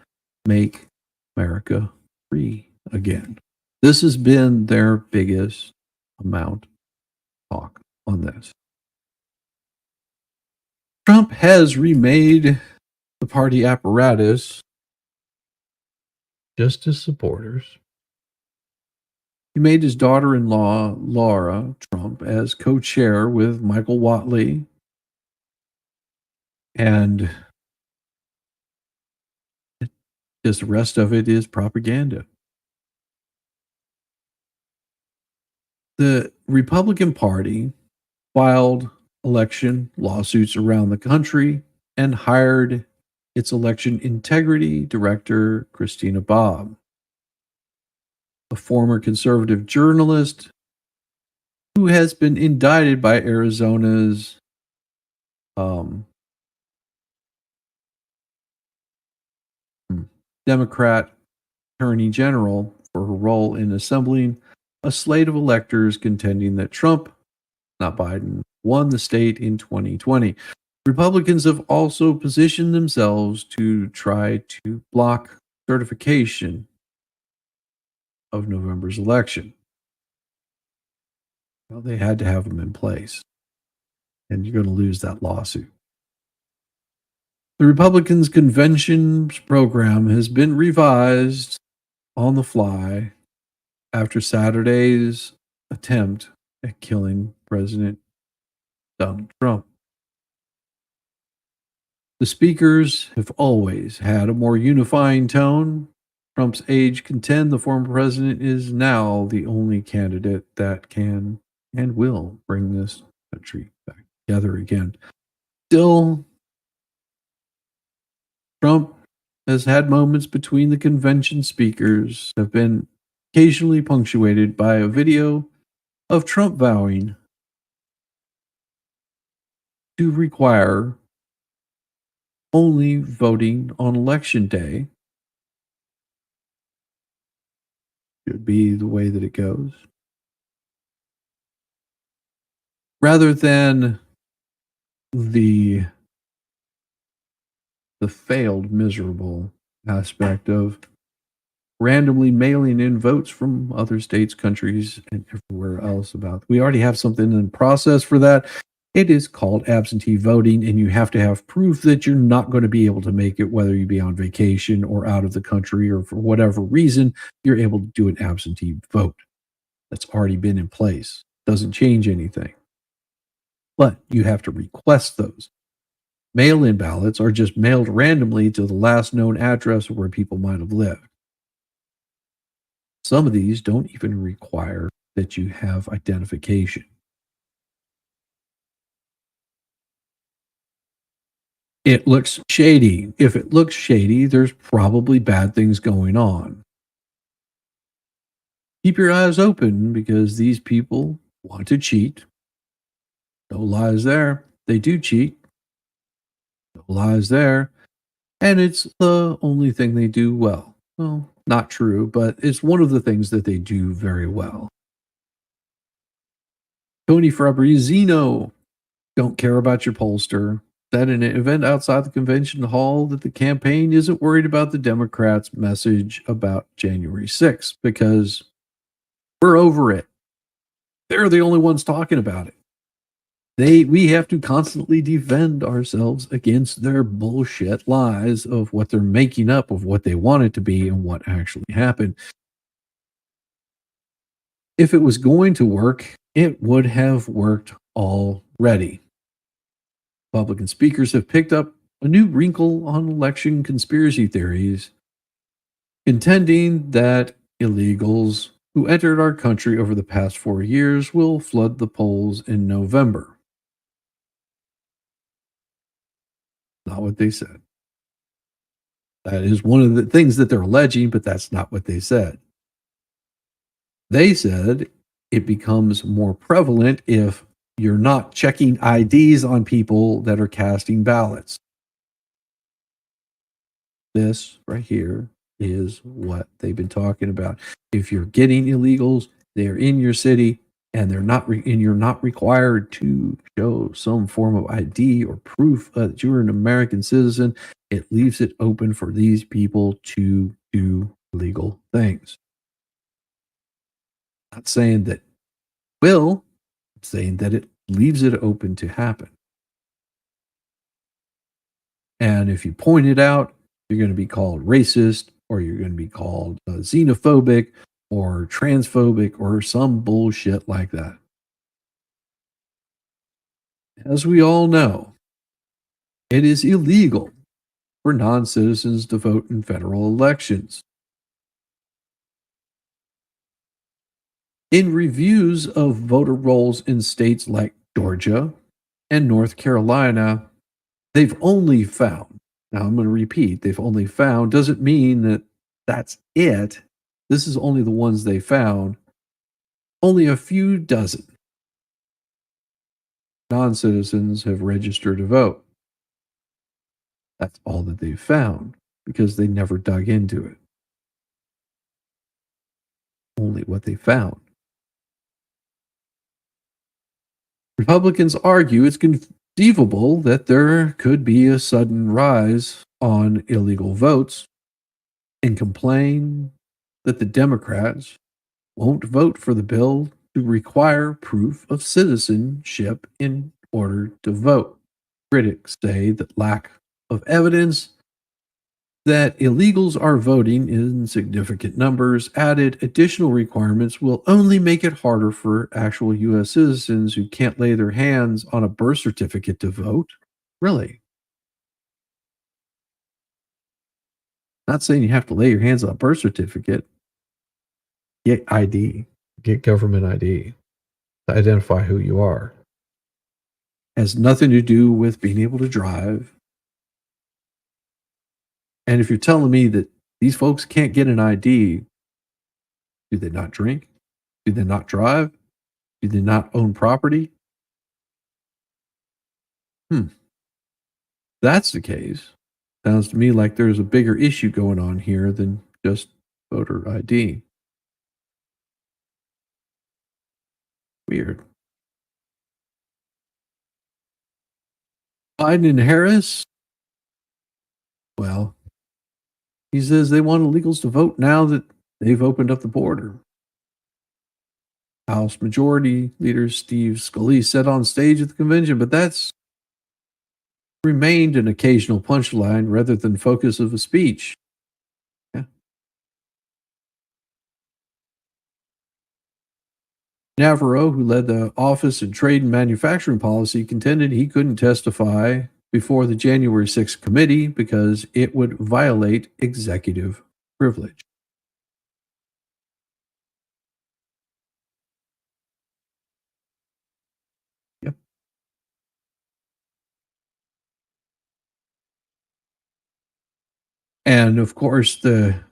Make America free again. This has been their biggest amount of talk on this. Trump has remade the party apparatus just his supporters. He made his daughter-in-law, Laura Trump, as co-chair with Michael Watley. And just the rest of it is propaganda. The Republican Party filed election lawsuits around the country and hired its election integrity director, Christina Bobb, a former conservative journalist who has been indicted by Arizona's Democrat Attorney General for her role in assembling a slate of electors contending that Trump, not Biden, won the state in 2020. Republicans have also positioned themselves to try to block certification of November's election. Well, they had to have them in place, and you're going to lose that lawsuit. The Republicans' convention's program has been revised on the fly after Saturday's attempt at killing President Donald Trump. The speakers have always had a more unifying tone. Trump's aides contend the former president is now the only candidate that can and will bring this country back together again. Still, Trump has had moments between the convention speakers have been occasionally punctuated by a video of Trump vowing to require only voting on election day. Should be the way that it goes. Rather than the failed, miserable aspect of randomly mailing in votes from other states, countries, and everywhere else about. We already have something in process for that. It is called absentee voting, and you have to have proof that you're not going to be able to make it, whether you be on vacation or out of the country or for whatever reason, you're able to do an absentee vote. That's already been in place. Doesn't change anything. But you have to request those. Mail-in ballots are just mailed randomly to the last known address where people might have lived. Some of these don't even require that you have identification. It looks shady. If it looks shady, there's probably bad things going on. Keep your eyes open because these people want to cheat. No lies there. They do cheat. No lies there. And it's the only thing they do well. Well, not true, but it's one of the things that they do very well. Tony Fabrizino, don't care about your pollster. Said in an event outside the convention hall that the campaign isn't worried about the Democrats' message about January 6th because we're over it. They're the only ones talking about it. We have to constantly defend ourselves against their bullshit lies of what they're making up of what they want it to be and what actually happened. If it was going to work, it would have worked already. Republican speakers have picked up a new wrinkle on election conspiracy theories, contending that illegals who entered our country over the past 4 years will flood the polls in November. Not what they said. That is one of the things that they're alleging, but that's not what they said. They said it becomes more prevalent if you're not checking IDs on people that are casting ballots. This right here is what they've been talking about. If you're getting illegals, they're in your city and you're not required to show some form of ID or proof that you're an American citizen. It leaves it open for these people to do illegal things. Not saying that will, I'm saying that it leaves it open to happen. And if you point it out, you're going to be called racist, or you're going to be called xenophobic or transphobic or some bullshit like that. As we all know, it is illegal for non-citizens to vote in federal elections. In reviews of voter rolls in states like Georgia and North Carolina, they've only found, now I'm going to repeat, they've only found doesn't mean that that's it. This is only the ones they found. Only a few dozen non-citizens have registered to vote. That's all that they've found because they never dug into it. Only what they found. Republicans argue it's conceivable that there could be a sudden rise on illegal votes and complain that the Democrats won't vote for the bill to require proof of citizenship in order to vote. Critics say that lack of evidence that illegals are voting in significant numbers, added additional requirements will only make it harder for actual U.S. citizens who can't lay their hands on a birth certificate to vote. Really? Not saying you have to lay your hands on a birth certificate. Get ID. Get government ID to identify who you are. Has nothing to do with being able to drive. And if you're telling me that these folks can't get an ID, do they not drink? Do they not drive? Do they not own property? That's the case. Sounds to me like there's a bigger issue going on here than just voter ID. Weird. Biden and Harris, well, he says they want illegals to vote now that they've opened up the border. House Majority Leader Steve Scalise said on stage at the convention, but that's remained an occasional punchline rather than focus of a speech. Yeah. Navarro, who led the Office of Trade and Manufacturing Policy, contended he couldn't testify before the January 6th committee because it would violate executive privilege. Yep. And of course, the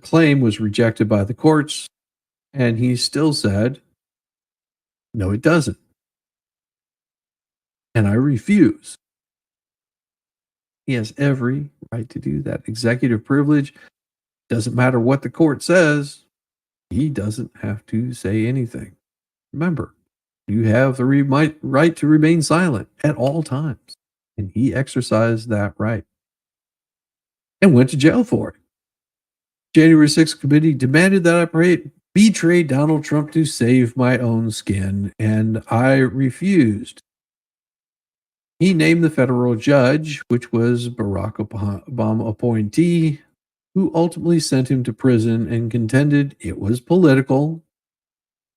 claim was rejected by the courts, and he still said, no, it doesn't. And I refuse. He has every right to do that. Executive privilege doesn't matter what the court says. He doesn't have to say anything. Remember, you have the right to remain silent at all times. And he exercised that right and went to jail for it. January 6th committee demanded that I betray Donald Trump to save my own skin, and I refused. He named the federal judge, which was Barack Obama appointee, who ultimately sent him to prison and contended it was political,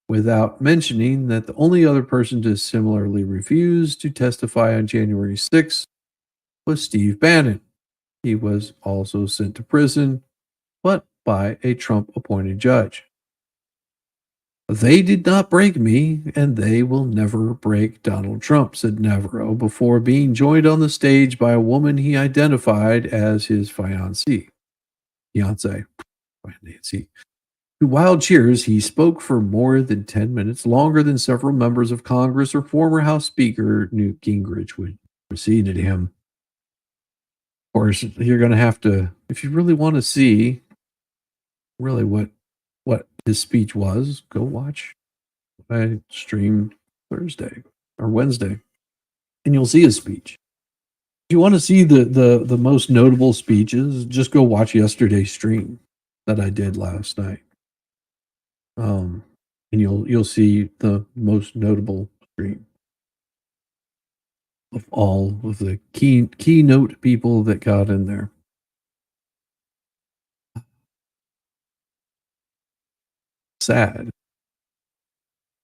without mentioning that the only other person to similarly refuse to testify on January 6th was Steve Bannon. He was also sent to prison, but by a Trump-appointed judge. They did not break me, and they will never break Donald Trump, said Navarro, before being joined on the stage by a woman he identified as his fiancée. Nancy, To wild cheers, he spoke for more than 10 minutes, longer than several members of Congress or former House Speaker Newt Gingrich would preceded him. Of course, you're going to have to, if you really want to see really what his speech was, go watch. I streamed Thursday or Wednesday, and you'll see his speech. If you want to see the most notable speeches, just go watch yesterday's stream that I did last night. And you'll see the most notable stream of all of the keynote people that got in there. Sad.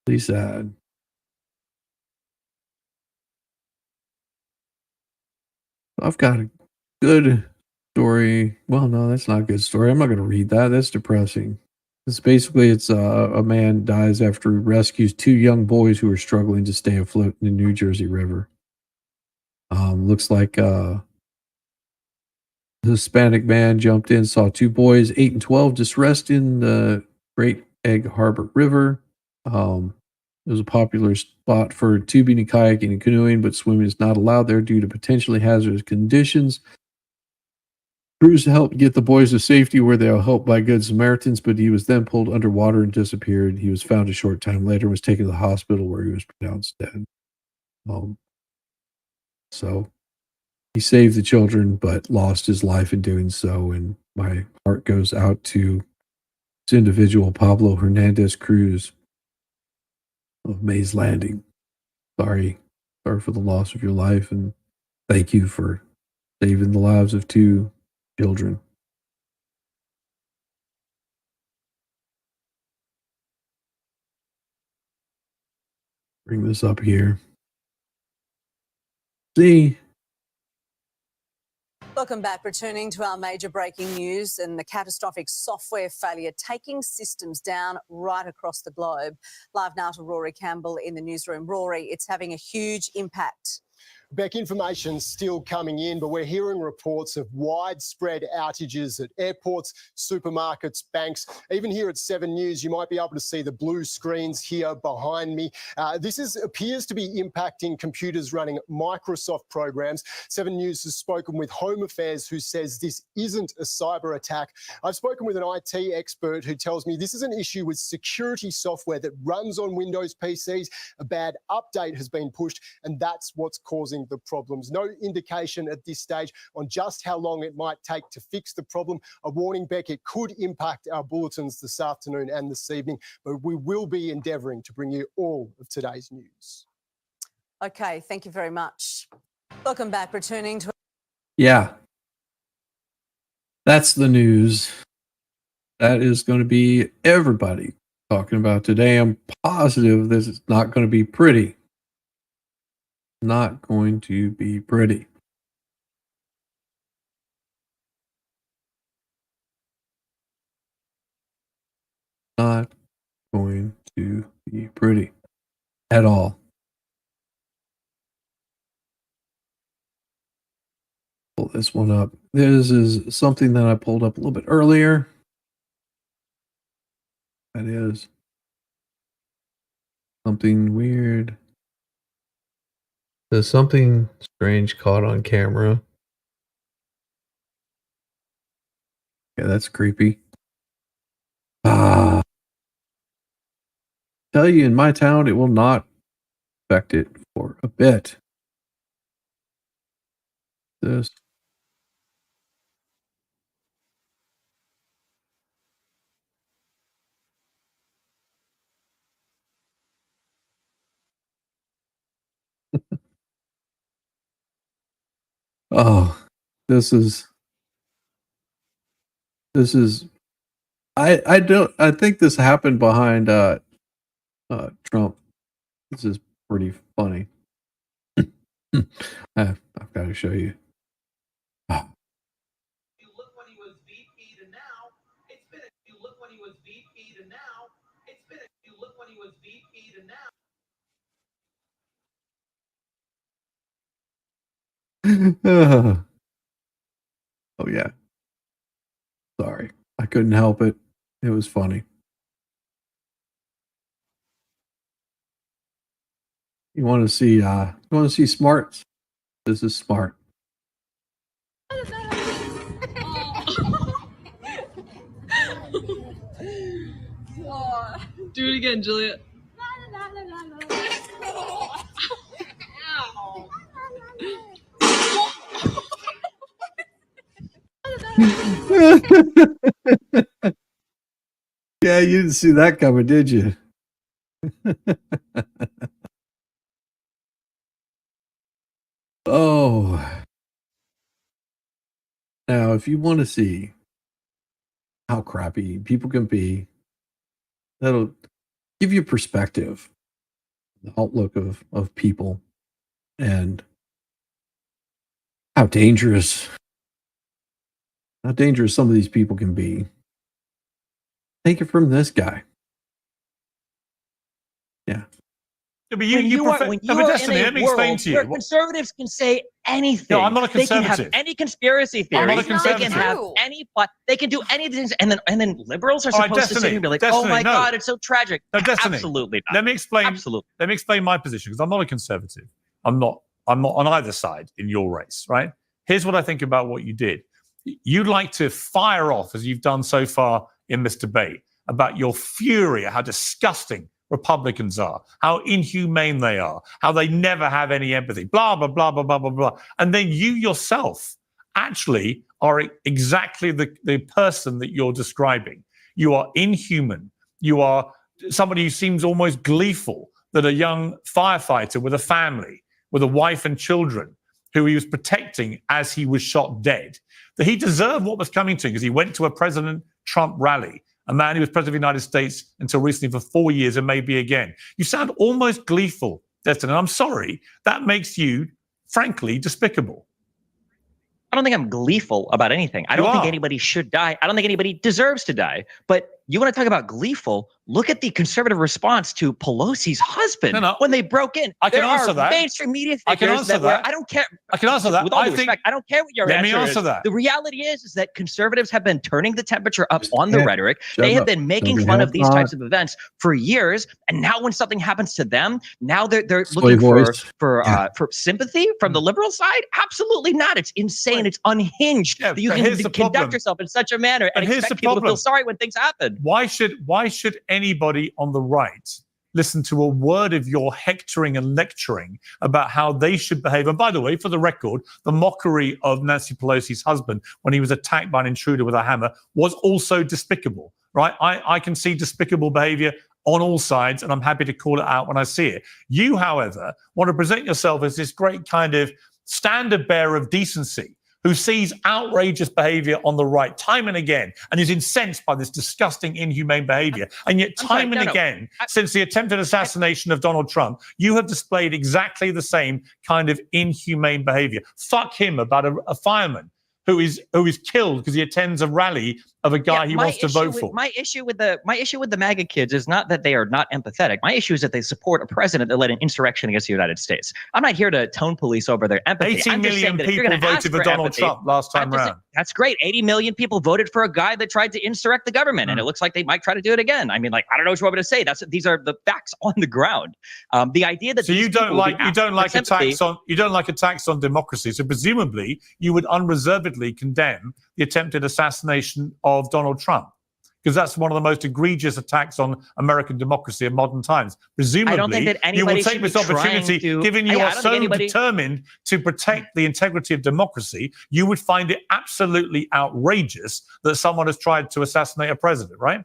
Really sad. I've got a good story. Well, no, that's not a good story. I'm not going to read that. That's depressing. It's a man dies after he rescues two young boys who are struggling to stay afloat in the New Jersey River. Looks like a Hispanic man jumped in, saw two boys, 8 and 12, distressed in the Great Egg Harbor River. It was a popular spot for tubing and kayaking and canoeing, but swimming is not allowed there due to potentially hazardous conditions. Crews helped get the boys to safety where they were helped by good Samaritans, but he was then pulled underwater and disappeared. He was found a short time later and was taken to the hospital where he was pronounced dead. So he saved the children, but lost his life in doing so. And my heart goes out to this individual, Pablo Hernandez Cruz of Mays Landing. Sorry for the loss of your life, and thank you for saving the lives of two children. Bring this up here. See, Welcome back. Returning to our major breaking news and the catastrophic software failure taking systems down right across the globe. Live now to Rory Campbell in the newsroom. Rory, it's having a huge impact. Beck, information's still coming in, but we're hearing reports of widespread outages at airports, supermarkets, banks. Even here at 7 News, you might be able to see the blue screens here behind me. Appears to be impacting computers running Microsoft programs. 7 News has spoken with Home Affairs, who says this isn't a cyber attack. I've spoken with an IT expert who tells me this is an issue with security software that runs on Windows PCs. A bad update has been pushed, and that's what's causing the problems. No indication at this stage on just how long it might take to fix the problem. A warning, Beck, it could impact our bulletins this afternoon and this evening, but we will be endeavouring to bring you all of today's news. Okay, thank you very much. Welcome back. Returning to... Yeah. That's the news. That is going to be everybody talking about today. I'm positive this is not going to be pretty. Not going to be pretty. Not going to be pretty at all. Pull this one up. This is something that I pulled up a little bit earlier. That is something weird. There's something strange caught on camera. Yeah, that's creepy. Tell you, in my town, it will not affect it for a bit. This. Oh, this is I think this happened behind Trump. This is pretty funny. I've got to show you. You look when he was VP to now, it's been a you look when he was VP to now, it's been a you look when he was VP to now. Oh yeah. Sorry. I couldn't help it. It was funny. You want to see smarts? This is smart. Do it again, Juliet. Yeah, you didn't see that coming, did you? Oh. Now, if you want to see how crappy people can be, that'll give you perspective, the outlook of people, and how dangerous some of these people can be. Take it from this guy. Yeah. Yeah, but when you are Destiny, in let a me explain world to you. where conservatives can say anything. No, I'm not a They can have conservative. any conspiracy theory. I'm not a They conservative. can have any plot. They can do anything, and then liberals are All right, supposed to sit Destiny, here and be like, Destiny, "Oh my no. God, it's so tragic." No, Destiny. Absolutely not. Let me explain. Absolutely. Let me explain my position because I'm not a conservative. I'm not on either side in your race, right? Here's what I think about what you did. You'd like to fire off, as you've done so far in this debate, about your fury at how disgusting Republicans are, how inhumane they are, how they never have any empathy, blah, blah, blah, blah, blah, blah, blah. And then you yourself actually are exactly the person that you're describing. You are inhuman. You are somebody who seems almost gleeful that a young firefighter with a family, with a wife and children, who he was protecting as he was shot dead, that he deserved what was coming to him because he went to a President Trump rally, a man who was president of the United States until recently for 4 years and maybe again. You sound almost gleeful, Destin, and I'm sorry. That makes you, frankly, despicable. I don't think I'm gleeful about anything. I don't think anybody should die. I don't think anybody deserves to die. But you want to talk about gleeful? Look at the conservative response to Pelosi's husband when they broke in. I can answer that. Mainstream media figures I can answer that. I don't care. I can answer that. With all due respect, I don't care what your Let answer me answer is. that. The reality is that conservatives have been turning the temperature up on the rhetoric. Shut They have up. been making Nobody fun has of these not. types of events for years. And now when something happens to them, now they're Soy looking voice. for sympathy from the liberal side. Absolutely not. It's insane. It's unhinged. Yeah, That you but can here's the conduct problem. yourself in such a manner and But here's expect the people to problem. feel sorry when things happen. Why should anybody on the right listen to a word of your hectoring and lecturing about how they should behave? And by the way, for the record, the mockery of Nancy Pelosi's husband when he was attacked by an intruder with a hammer was also despicable, right? I can see despicable behavior on all sides, and I'm happy to call it out when I see it. You, however, want to present yourself as this great kind of standard bearer of decency who sees outrageous behavior on the right time and again and is incensed by this disgusting, inhumane behavior. And yet time and again, since the attempted assassination of Donald Trump, you have displayed exactly the same kind of inhumane behavior. Fuck him about a fireman who is killed because he attends a rally of a guy he wants to vote for. My issue with the MAGA kids is not that they are not empathetic. My issue is that they support a president that led an insurrection against the United States. I'm not here to tone police over their empathy. 80 I'm just saying million that if you're people gonna ask voted for Donald empathy, Trump last time around. That's great. 80 million people voted for a guy that tried to insurrect the government, and it looks like they might try to do it again. I mean, like, I don't know what you want me to say. These are the facts on the ground. The idea that So you don't like sympathy, attacks on democracy. So presumably you would unreservedly condemn the attempted assassination of Donald Trump, because that's one of the most egregious attacks on American democracy in modern times. Presumably, I don't think that you will anybody take should be this opportunity, trying to- given you I are don't so think anybody- determined to protect the integrity of democracy, you would find it absolutely outrageous that someone has tried to assassinate a president, right?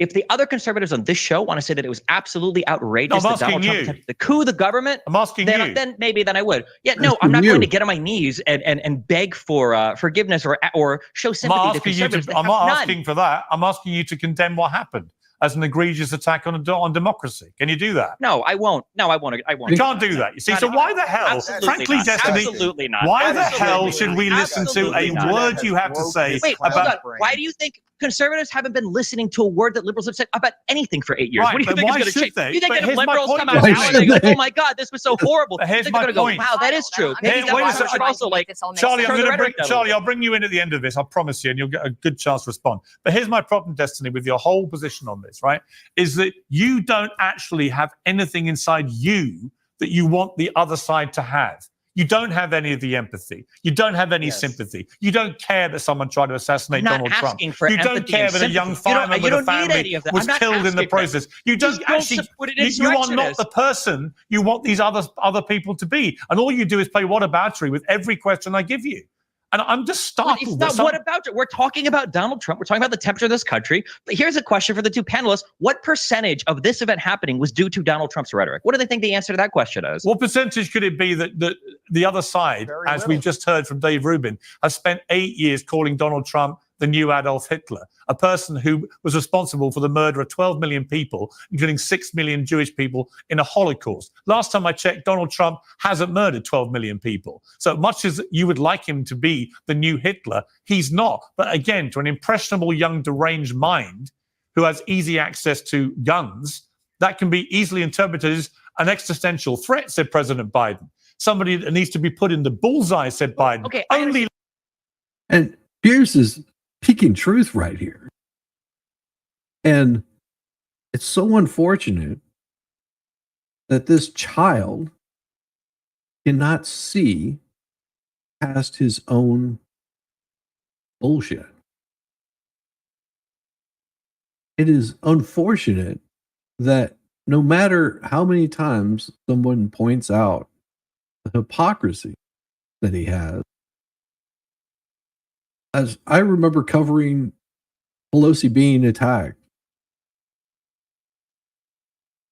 If the other conservatives on this show want to say that it was absolutely outrageous I'm that Donald asking Trump you. attempted to coup the government, I'm asking then, you. then maybe I would. Yeah, no, I'm Asking not you. going to get on my knees and beg for forgiveness or show I'm sympathy not to asking you conservatives. to. that I'm have not none. asking for that. I'm asking you to condemn what happened as an egregious attack on democracy. Can you do that? No, I won't. No, I won't. I won't. You can't do that. You see, so why the hell, Absolutely frankly, not. Destiny, Absolutely not. why the Absolutely hell not. should we listen to Absolutely a not. word you have to say Wait, hold on. about... Why do you think conservatives haven't been listening to a word that liberals have said about anything for 8 years? Right, What do you but think why is going to should change? they? You think But that if here's my liberals point. come out Why now and they go, should they? "Oh my God, this was so horrible," But here's they're my going to go, point. "Wow, that is true." Maybe Hey, that wait a liberals second. should also like Charlie, turn the rhetoric down a little. I'll bring you in at the end of this. I promise you, and you'll get a good chance to respond. But here's my problem, Destiny, with your whole position on this. this, right, is that you don't actually have anything inside you that you want the other side to have. You don't have any of the empathy. You don't have any sympathy. You don't care that someone tried to assassinate I'm not Donald Trump. asking for You don't empathy care and that a young sympathy. You don't- fireman you with a don't need any family of that. was I'm not killed in the asking for process. You These don't don't actually. support an You are not insurrectionist. the person you want these other people to be, and all you do is play whataboutery with every question I give you. And I'm just But startled. it's that not some- what about it. We're talking about Donald Trump. We're talking about the temperature of this country. But here's a question for the two panelists. What percentage of this event happening was due to Donald Trump's rhetoric? What do they think the answer to that question is? What percentage could it be that the other side, Very as little. we've just heard from Dave Rubin, has spent 8 years calling Donald Trump the new Adolf Hitler, a person who was responsible for the murder of 12 million people, including 6 million Jewish people in a Holocaust. Last time I checked, Donald Trump hasn't murdered 12 million people. So much as you would like him to be the new Hitler, he's not. But again, to an impressionable young deranged mind who has easy access to guns, that can be easily interpreted as an existential threat, said President Biden. Somebody that needs to be put in the bullseye, said Biden. Okay, I Only And Pierce is speaking truth right here. And it's so unfortunate that this child cannot see past his own bullshit. It is unfortunate that no matter how many times someone points out the hypocrisy that he has, as I remember covering Pelosi being attacked,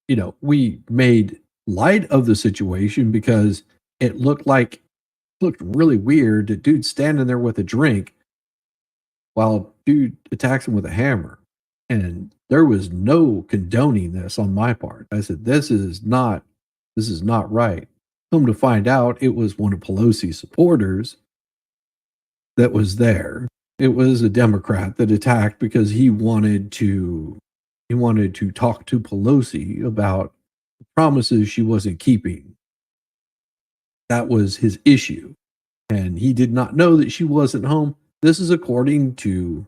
you know, we made light of the situation because it looked really weird. The dude standing there with a drink while dude attacks him with a hammer. And there was no condoning this on my part. I said, this is not right. Come to find out, it was one of Pelosi's supporters that was there. It was a Democrat that attacked because he wanted to talk to Pelosi about promises she wasn't keeping. That was his issue. And he did not know that she wasn't home. This is according to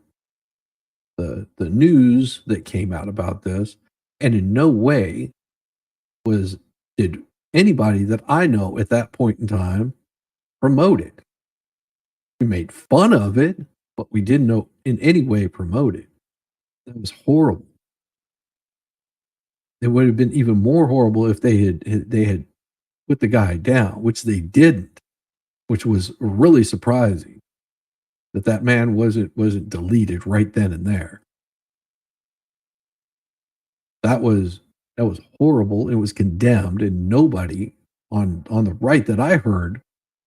the news that came out about this. And in no way did anybody that I know at that point in time promote it. We made fun of it, but we didn't know in any way promote it. That was horrible. It would have been even more horrible if they had put the guy down, which they didn't, which was really surprising that man wasn't deleted right then and there. That was horrible. It was condemned, and nobody on the right that I heard,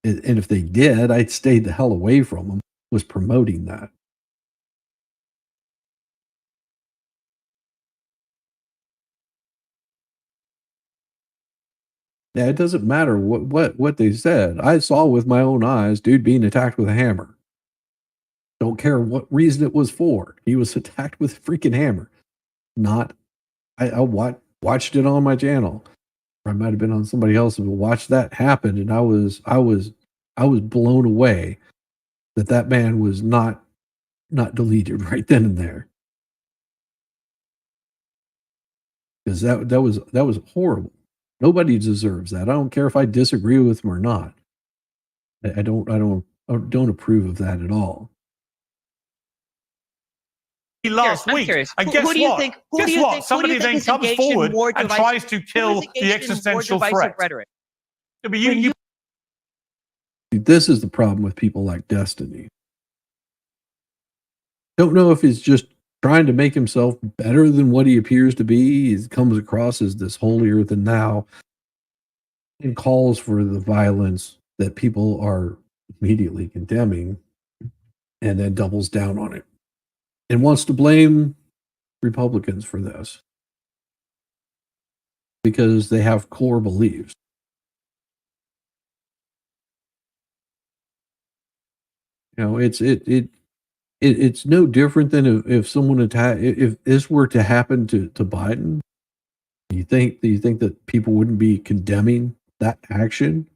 and if they did, I stayed the hell away from them, was promoting that. Yeah, it doesn't matter what they said. I saw with my own eyes, dude being attacked with a hammer. Don't care what reason it was for. He was attacked with a freaking hammer. I watched it on my channel. Or I might have been on somebody else's, but watched that happen, and I was blown away that man was not deleted right then and there. Because that was horrible. Nobody deserves that. I don't care if I disagree with him or not. I don't approve of that at all. last I'm week. curious. And Who guess do you what? think- who Guess do you what? think- who do Somebody you think then is comes engaged in forward more and divisive- tries to who kill is engaged the in more existential divisive threat. rhetoric? I mean, you This is the problem with people like Destiny. Don't know if he's just trying to make himself better than what he appears to be. He comes across as this holier than thou and calls for the violence that people are immediately condemning and then doubles down on it and wants to blame Republicans for this because they have core beliefs. You know, it's no different than if someone if this were to happen to Biden. Do you think that people wouldn't be condemning that action?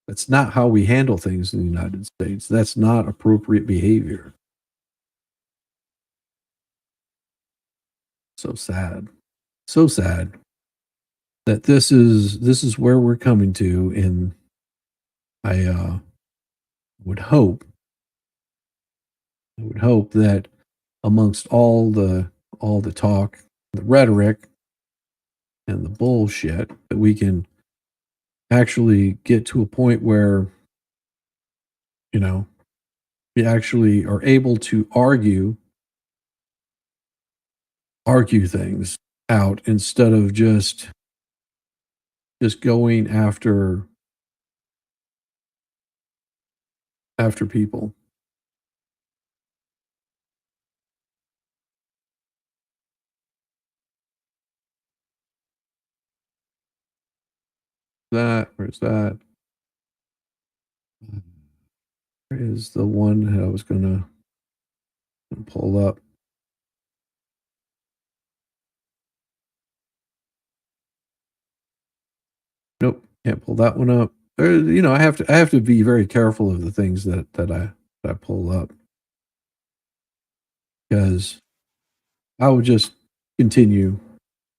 That's not how we handle things in the United States. That's not appropriate behavior. So sad. So sad that this is where we're coming to, and I would hope that amongst all the talk, the rhetoric, and the bullshit, that we can actually get to a point where, you know, we actually are able to argue things out instead of just going after people. Where's that? Where is the one that I was gonna pull up? Nope, can't pull that one up. You know, I have to be very careful of the things that I pull up, because I would just continue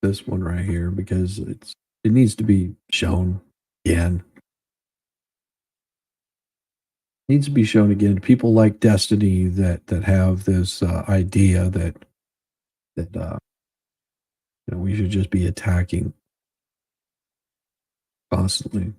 this one right here because it needs to be shown again. It needs to be shown again. People like Destiny that have this idea that you know, we should just be attacking constantly.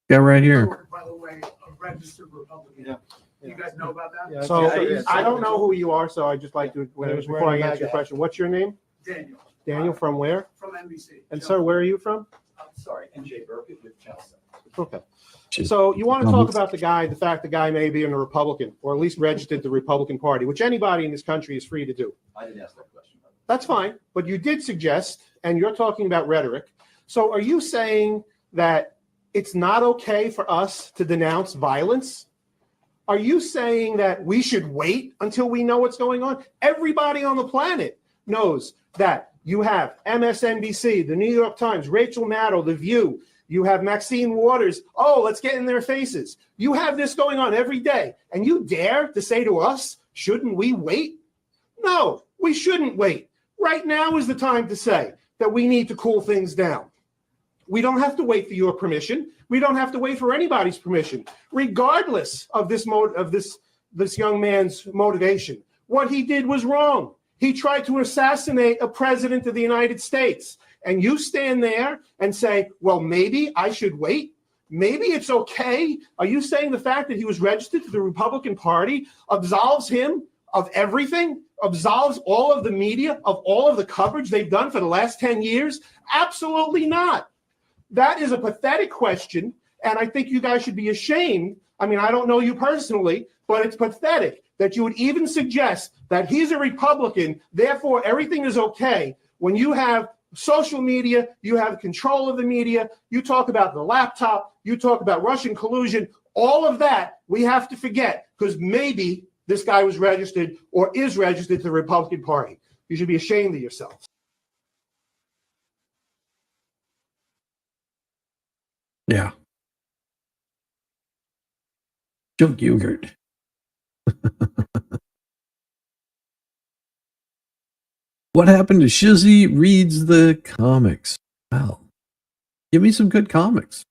Yeah, right here. By the way, a registered Republican. Yeah. You guys know about that? Yeah, so I don't know who you are, so I just like to, before I answer your question, what's your name? Daniel. Daniel, from where? From NBC. And sir, where are you from? I'm sorry, NJ Burke with Chelsea. Okay. So you want to talk about the fact the guy may be a Republican, or at least registered the Republican Party, which anybody in this country is free to do. I didn't ask that question. That's fine, but you did suggest, and you're talking about rhetoric. So are you saying that it's not okay for us to denounce violence? Are you saying that we should wait until we know what's going on? Everybody on the planet knows that you have MSNBC, the New York Times, Rachel Maddow, The View. You have Maxine Waters. Oh, let's get in their faces. You have this going on every day. And you dare to say to us, shouldn't we wait? No, we shouldn't wait. Right now is the time to say that we need to cool things down. We don't have to wait for your permission. We don't have to wait for anybody's permission, regardless of this young man's motivation. What he did was wrong. He tried to assassinate a president of the United States. And you stand there and say, well, maybe I should wait. Maybe it's okay. Are you saying the fact that he was registered to the Republican Party absolves him of everything? Absolves all of the media of all of the coverage they've done for the last 10 years? Absolutely not. That is a pathetic question, and I think you guys should be ashamed. I mean, I don't know you personally, but it's pathetic that you would even suggest that he's a Republican, therefore everything is okay, when you have social media, you have control of the media, you talk about the laptop, you talk about Russian collusion, all of that we have to forget, because maybe this guy was registered or is registered to the Republican Party. You should be ashamed of yourselves. Yeah. Junk yogurt. What happened to Shizzy reads the comics? Well, give me some good comics.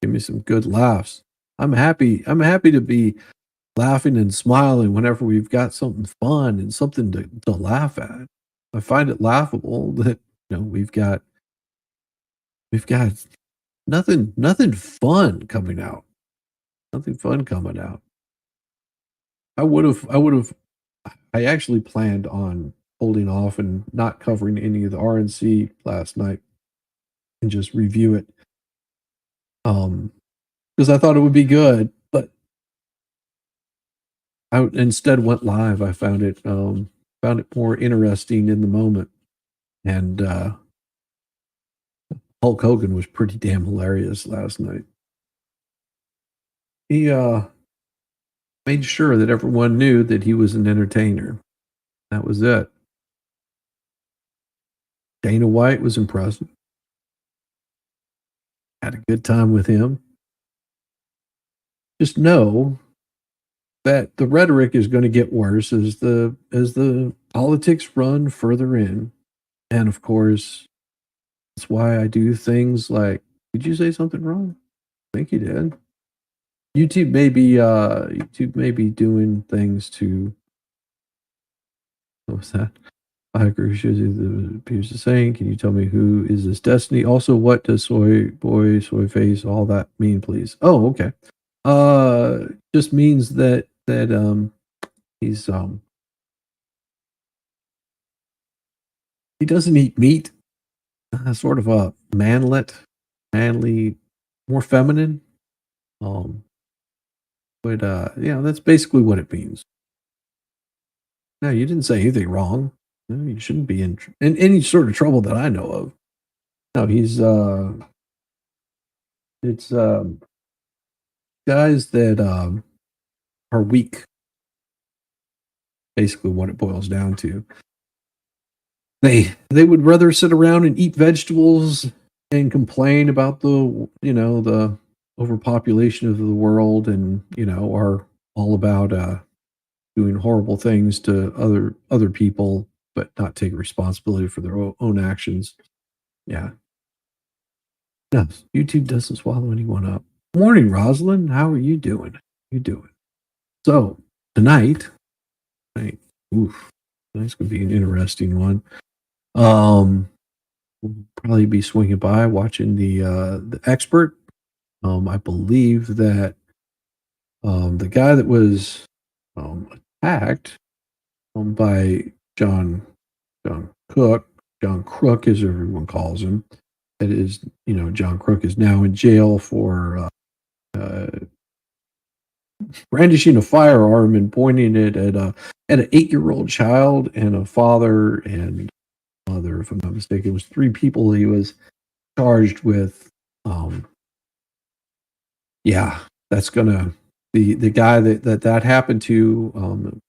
Give me some good laughs. I'm happy to be laughing and smiling whenever we've got something fun and something to laugh at. I find it laughable that, you know, we've got nothing fun coming out. Nothing fun coming out. I actually planned on holding off and not covering any of the RNC last night and just review it. Because I thought it would be good, but I instead went live. I found it more interesting in the moment. And Hulk Hogan was pretty damn hilarious last night. He made sure that everyone knew that he was an entertainer. That was it. Dana White was impressive. Had a good time with him. Just know that the rhetoric is going to get worse as the politics run further in. And of course, that's why I do things like, did you say something wrong? I think you did. YouTube may be doing things to, what was that? I agree with the appears the saying. Can you tell me who is this Destiny? Also, what does soy boy, soy face, all that mean, please? Oh, okay. Just means that he's he doesn't eat meat. Sort of a manly, more feminine. But yeah, that's basically what it means. No, you didn't say anything wrong. No, you shouldn't be in any sort of trouble that I know of. No, he's it's guys that are weak. Basically, what it boils down to. They would rather sit around and eat vegetables and complain about the overpopulation of the world, and are all about doing horrible things to other people, but not take responsibility for their own actions. Yeah. No, YouTube doesn't swallow anyone up. Morning, Rosalind. How are you doing? So tonight, tonight's gonna be an interesting one. We'll probably be swinging by watching the expert. I believe that the guy that was attacked by John Crook, as everyone calls him. That is, John Crook is now in jail for brandishing a firearm and pointing it at an 8-year-old child and a father and mother, if I'm not mistaken. It was 3 people he was charged with. Yeah, that's gonna the guy that happened to.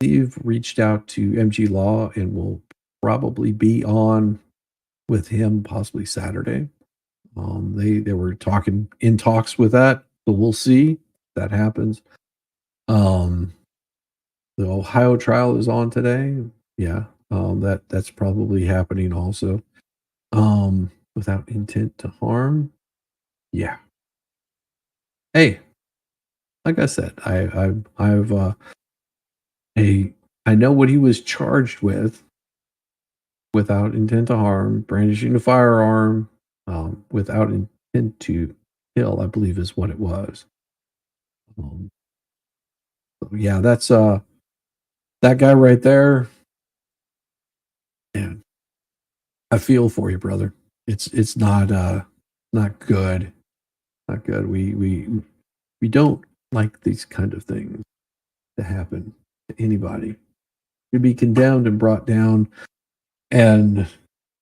They've reached out to MG Law and will probably be on with him possibly Saturday. They were in talks with that, so we'll see if that happens. The Ohio trial is on today. Yeah, that's probably happening also. Without intent to harm. Yeah. Hey, like I said, I know what he was charged with. Without intent to harm, brandishing a firearm, without intent to kill, I believe is what it was. So yeah, that's that guy right there. Man, I feel for you, brother. It's not good. Not good. We don't like these kind of things to happen to anybody. To be condemned and brought down. And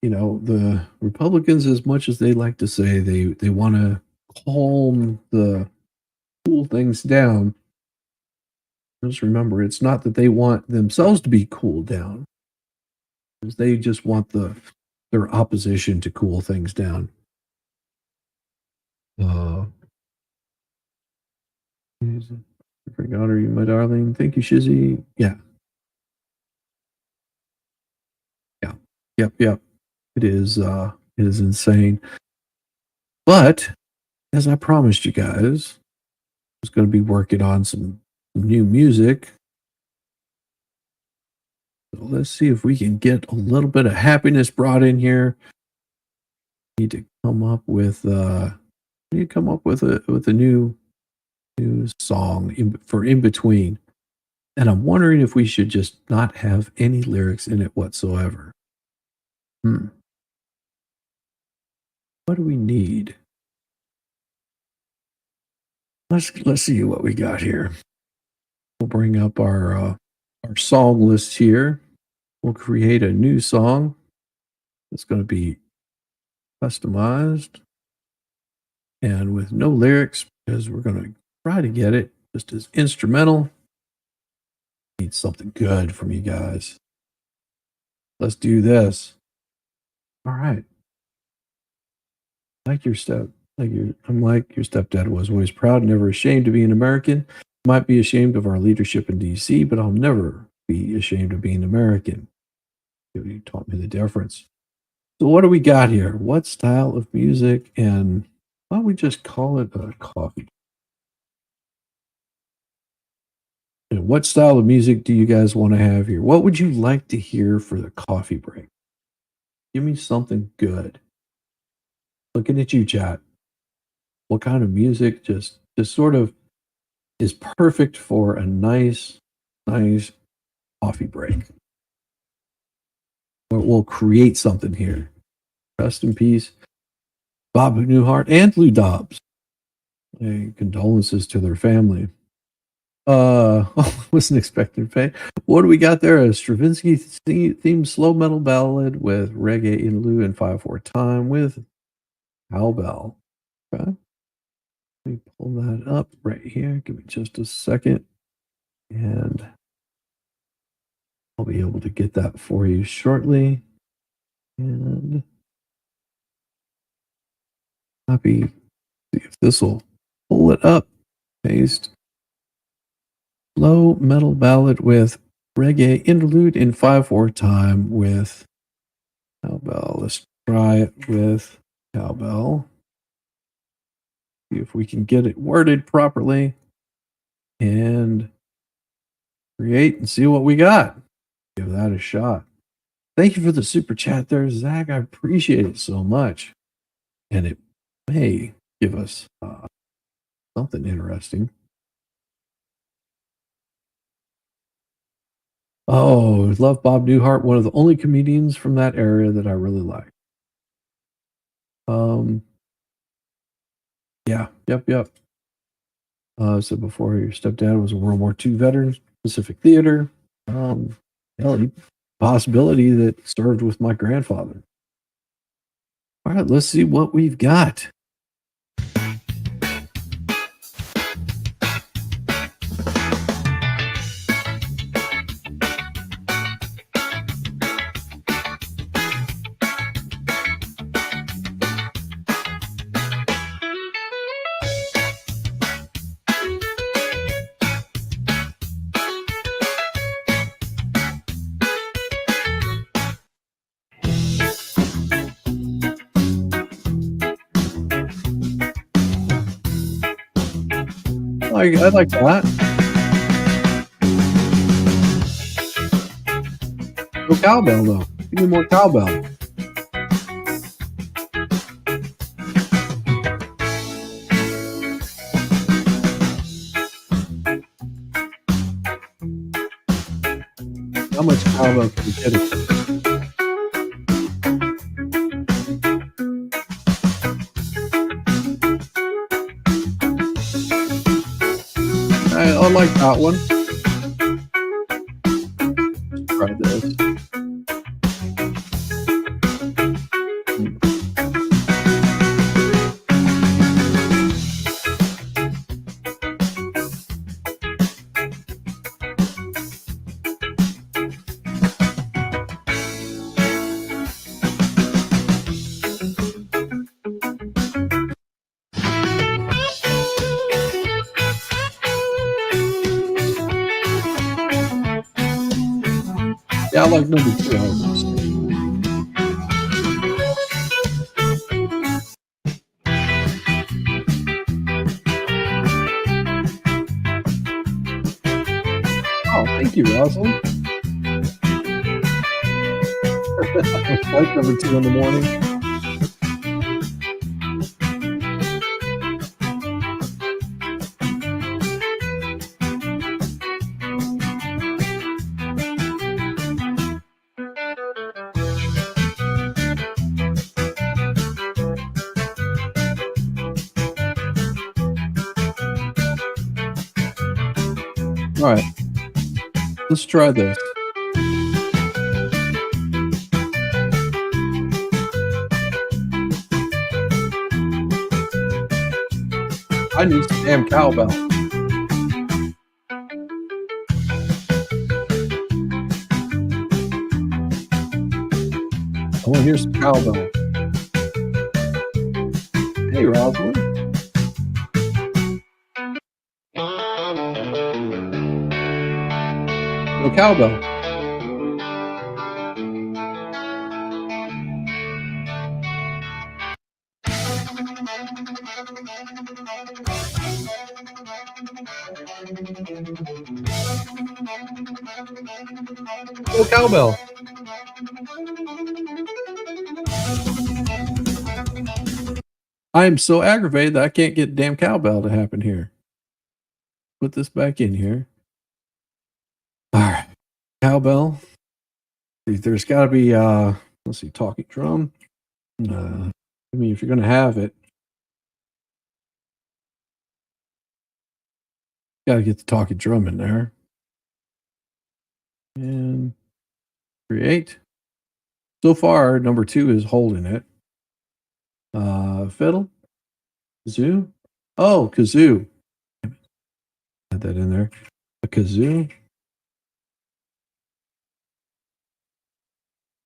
the Republicans, as much as they like to say they want to calm the cool things down, just remember it's not that they want themselves to be cooled down. They just want their opposition to cool things down. I forgot, are you my darling? Thank you, Shizzy. Yeah. Yep. It is insane. But as I promised you guys, I was going to be working on some new music. So let's see if we can get a little bit of happiness brought in here. Need to come up with a new song for in between. And I'm wondering if we should just not have any lyrics in it whatsoever. What do we need? Let's see what we got here. We'll bring up our song list here. We'll create a new song that's going to be customized and with no lyrics, because we're going to try to get it just as instrumental. Need something good from you guys. Let's do this. All right. I'm like your stepdad was always proud, never ashamed to be an American. Might be ashamed of our leadership in DC, but I'll never be ashamed of being American. You taught me the difference. So what do we got here? What style of music, and why don't we just call it a coffee? And what style of music do you guys want to have here? What would you like to hear for the coffee break? Give me something good. Looking at you, chat. What kind of music just sort of is perfect for a nice coffee break? We'll create something here. Rest in peace, Bob Newhart and Lou Dobbs. Hey, condolences to their family. Wasn't expecting pay. What do we got there? A Stravinsky themed slow metal ballad with reggae interlude in 5/4 time with cowbell. Okay. Let me pull that up right here. Give me just a second. And I'll be able to get that for you shortly. And copy. See if this will pull it up. Paste. Slow metal ballad with reggae interlude in 5/4 time with cowbell. Let's try it with cowbell. See if we can get it worded properly and create and see what we got. Give that a shot. Thank you for the super chat there, Zach. I appreciate it so much. And it may give us something interesting. Oh, love Bob Newhart, one of the only comedians from that era that I really like. Yeah, yep. So before your stepdad was a World War II veteran, Pacific Theater. Possibility that served with my grandfather. All right, let's see what we've got. I like that. No cowbell, though. Give me more cowbell. How much cowbell can we get it? I like that one. Try this. Yeah, I like number 2. Oh, thank you, Rosalind. I like number 2 in the morning. All right, let's try this. I need some damn cowbell. I want to hear some cowbell. Hey, Rosalind. No cowbell. No cowbell. I am so aggravated that I can't get damn cowbell to happen here. Put this back in here. All right. Cowbell. There's got to be, let's see, talking drum. I mean, if you're going to have it, got to get the talking drum in there. And create. So far, number 2 is holding it. Fiddle. Kazoo. Oh, kazoo. Add that in there. A kazoo.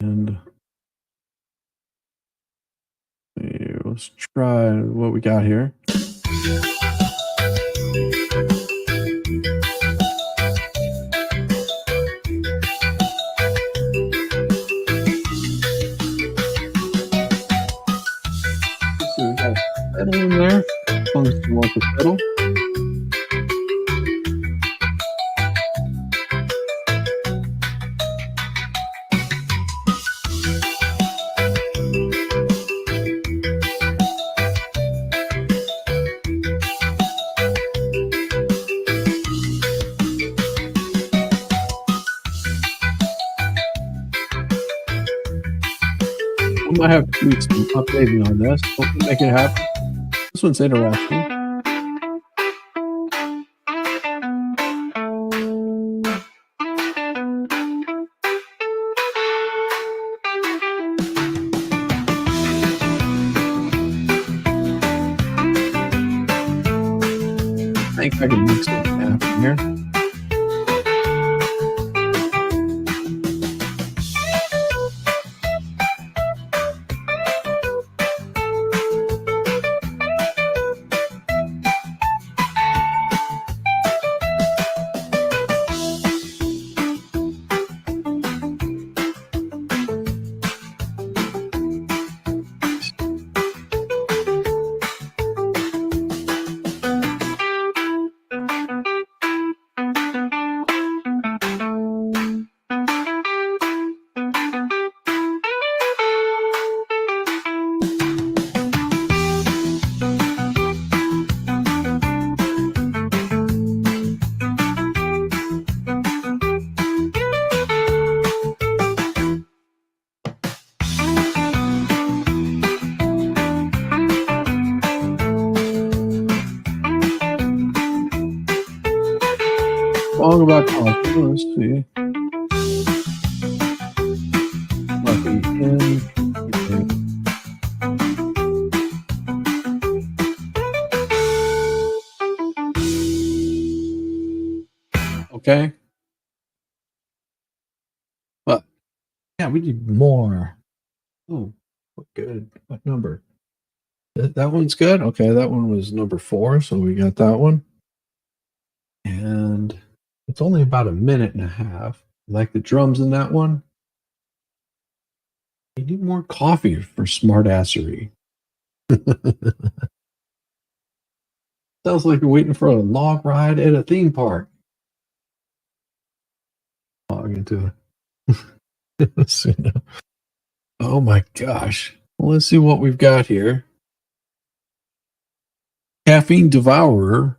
And let's try what we got here. So we got a fiddle in there. Function like a fiddle. I might have to do some updating on this. Hopefully make it happen. This one's interesting. I think I can mix it happen here. Song about coffee. Let's see. Coffee in. Okay. But yeah, we need more. Oh, what good. What number? That one's good. Okay, that one was number 4, so we got that one. And it's only about a minute and a half. Like the drums in that one. You need more coffee for smartassery. Sounds like you're waiting for a log ride at a theme park. Log into it. Oh my gosh. Well, let's see what we've got here. Caffeine Devourer.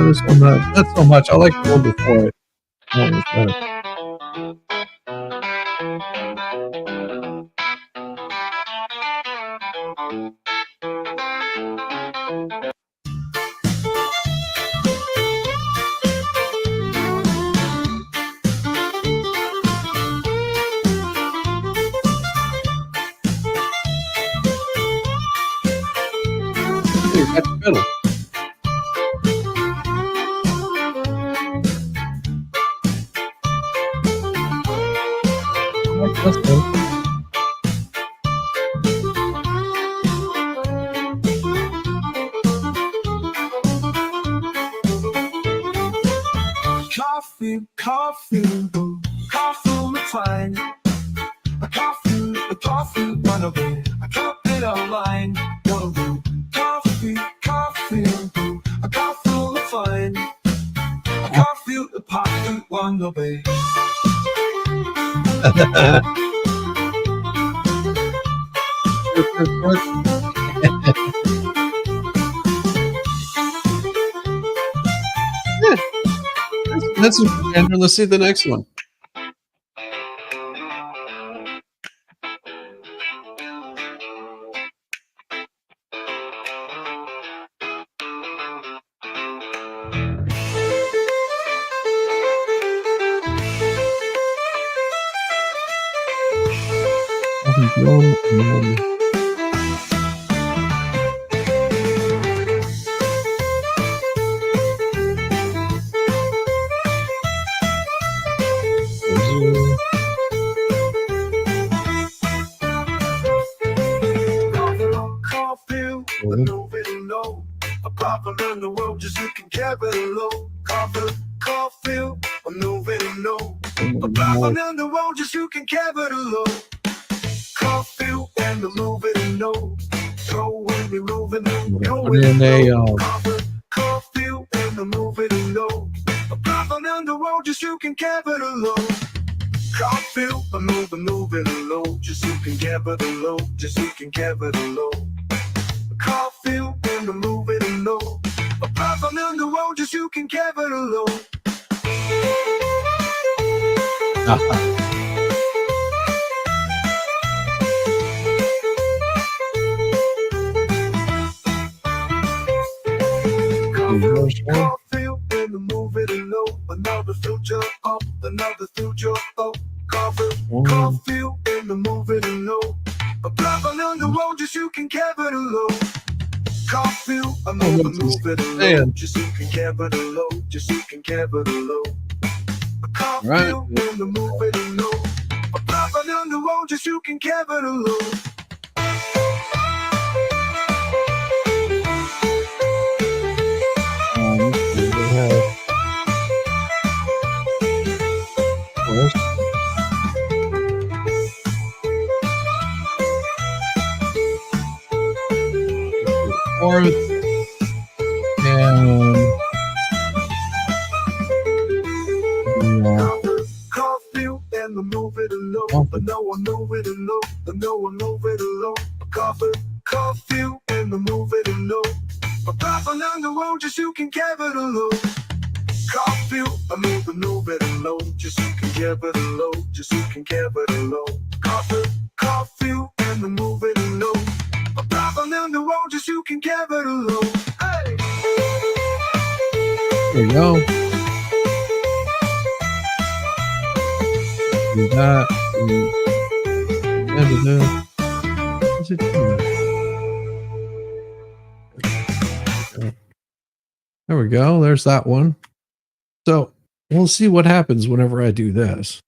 This one, not so much. I like the one before it. That was better. Ooh, that's the middle. I like this one. Coffee, coffee, coffee recline. A coffee run away. A coffee online. Go do coffee, coffee, a coffee refine. A coffee the pocket run away. That's a contender. Let's see the next one. Coffee, a little bit low. A proper in the world, just you can carry it low. Coffee, a little bit low. A proper in the world, just you can carry it low. Coffee and a little bit low. Go when we moving, go Put in a coffee and a little bit low. A proper in the world, just you can carry it low. Coffee, a little bit low. Just you can carry it low. Just you can carry it low. Coffee and a little bit low. A problem in the world, just you can carry it low. Coffee and a little bit low. Another future up, another future up. Coffee and a little bit low. A problem in the world, just you can carry it low. Coffee, a little bit low. Just you can carry it low. Just you can carry it low. Coffee and a little bit low. A problem in the world, just you can carry it low. Fourth Coffee and the move it low, but no one move it low, but no one move it low. Coffee and the move it low, but popping on the road, just you can carry it low. Coffee, I move it low, just you can carry it low, just you can carry it low. Coffee and the move it low, but popping on the road, just you can carry it low. Hey. There you go. Do that. What's it doing? There we go. There's that one. So we'll see what happens whenever I do this.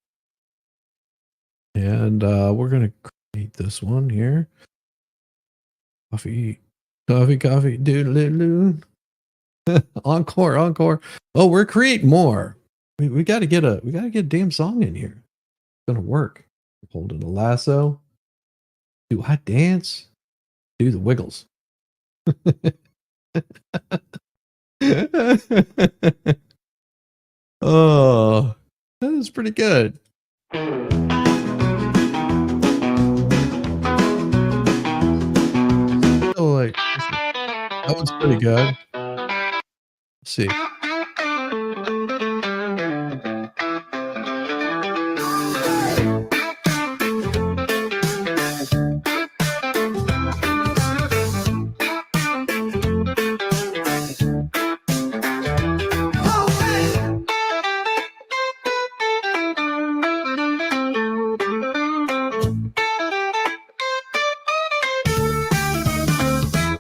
And we're going to create this one here. Coffee, doodle-doo. Encore. Oh, we're creating more. We got to get a damn song in here. It's gonna work. Holding a lasso. Do I dance? Do the wiggles. Oh, that is pretty good. Still like That was pretty good. Let's see.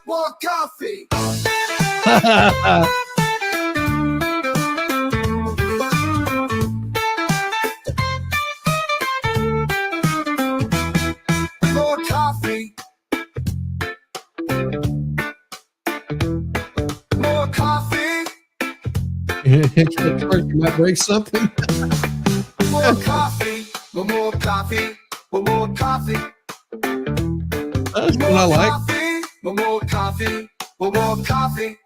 More coffee. More coffee. More coffee. You might break something. More coffee. More coffee. More coffee. That's what I like. Coffee. More coffee. More coffee.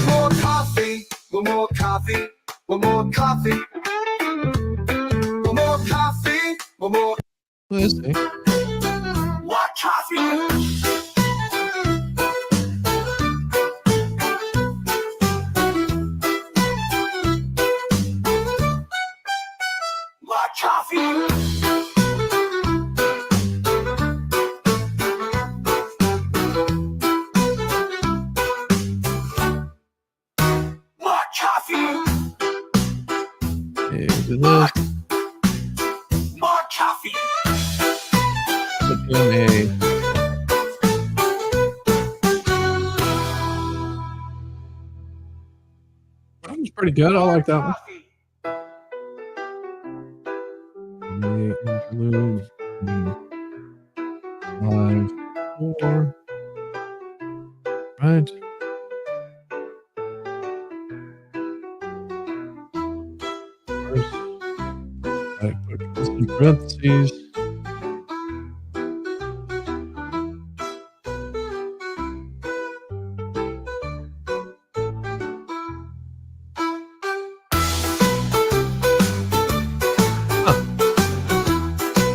More coffee. More coffee. More coffee. More coffee. More Let's see. coffee. More coffee. More coffee. Okay, do this. More coffee. Put in a. That was pretty good. I like that one. May interlude. 5, 4. Right. First, I put this in parentheses.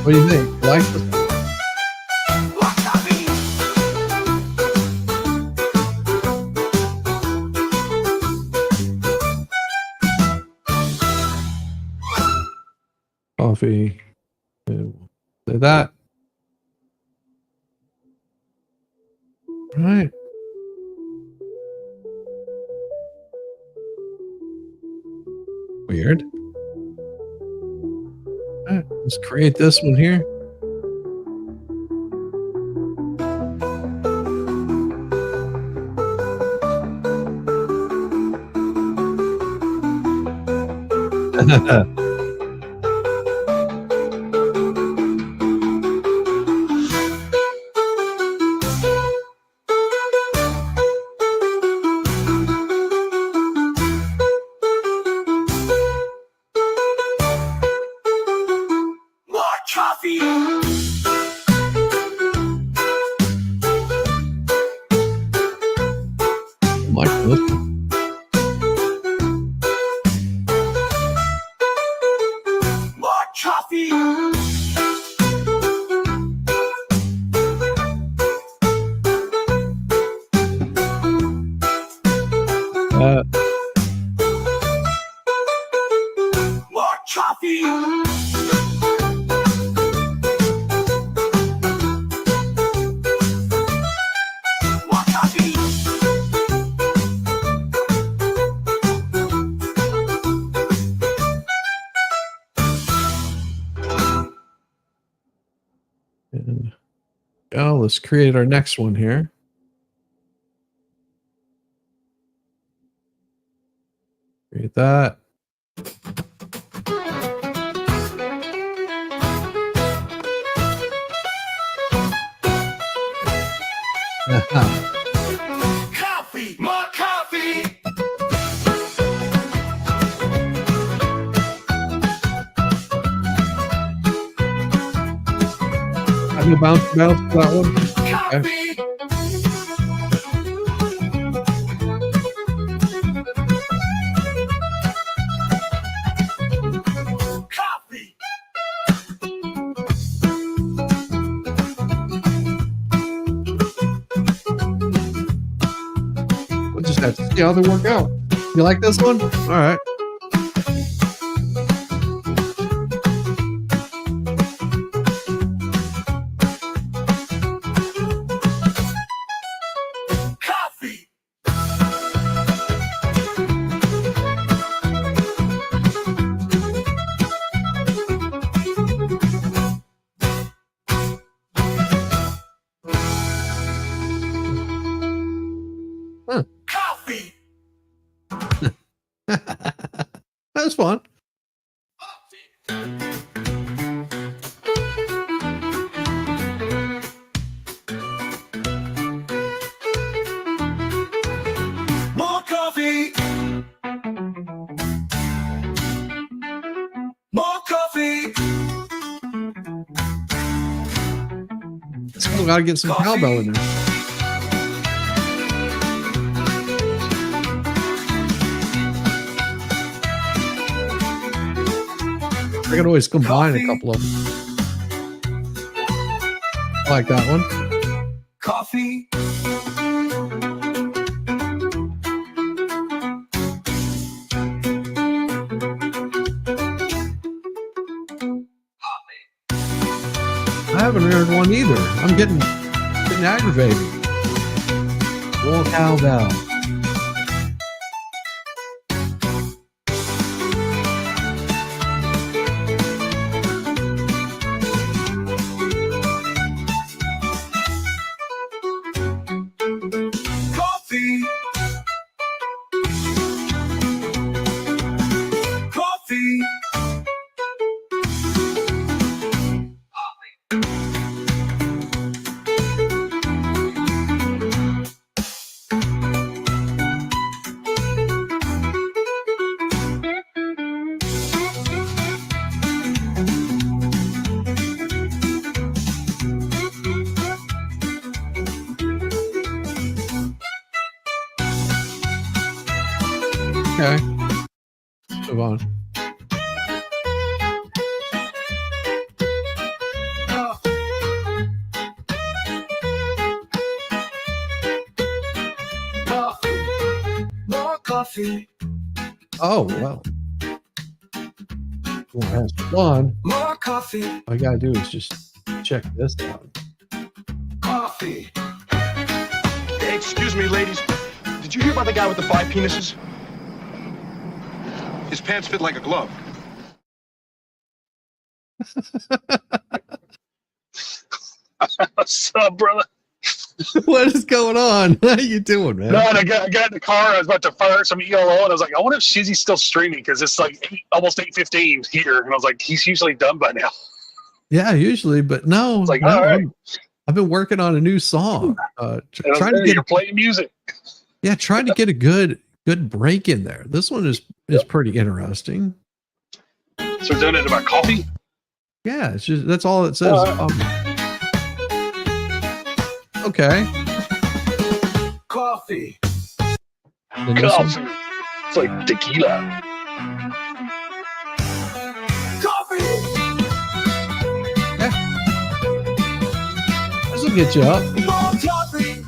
What do you think? You like this? More coffee. Coffee. And we'll say that. Right. Weird. Alright, let's create this one here. More coffee. Like this one. More coffee. More coffee. More coffee. And let's create our next one here. Create that. Coffee. More coffee. I'm gonna bounce for that one. Coffee. Coffee. Let's see how they work out. You like this one? All right. Coffee. Huh. Coffee. That's fun. More coffee. More coffee. Still got to get some cowbell in there. I can always combine a couple of them. I like that one. Coffee. I haven't heard one either. I'm getting aggravated. More cowbell. Coffee. Coffee. Okay. Move on. More coffee. Oh, well. Well, that's fun. More coffee. All you gotta do is just check this out. Coffee. Hey, excuse me, ladies. Did you hear about the guy with the 5 penises? His pants fit like a glove. What's up, brother? What is going on? How you doing, man? No, and I got in the car. I was about to fire some ELO, and I was like, I wonder if Shizzy's still streaming because it's like almost 8:15 here, and I was like, he's usually done by now. Yeah, usually, but no. It's like, no, all right. I've been working on a new song. Trying to get you're playing music. Yeah, trying to get a good break in there. This one is pretty interesting. So we're doing it about coffee. Yeah, it's just that's all it says. Okay. Coffee. Then this one- Coffee. It's like tequila. Coffee. This will get you up. More coffee.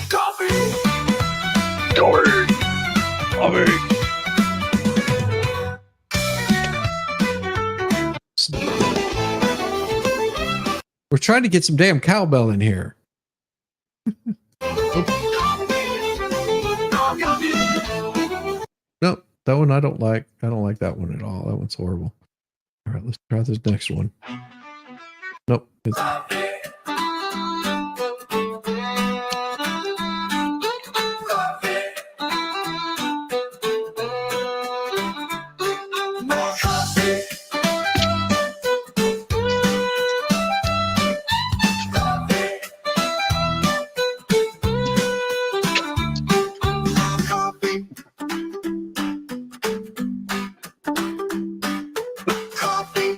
Coffee. Coffee. We're trying to get some damn cowbell in here. Nope, that one I don't like. I don't like that one at all. That one's horrible. All right, let's try this next one. Nope. It's, More coffee. Coffee.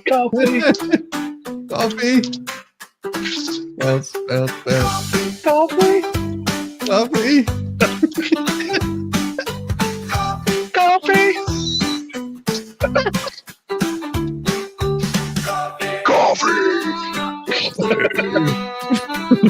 Coffee. Coffee. coffee. Bounce. Coffee. Coffee. Coffee.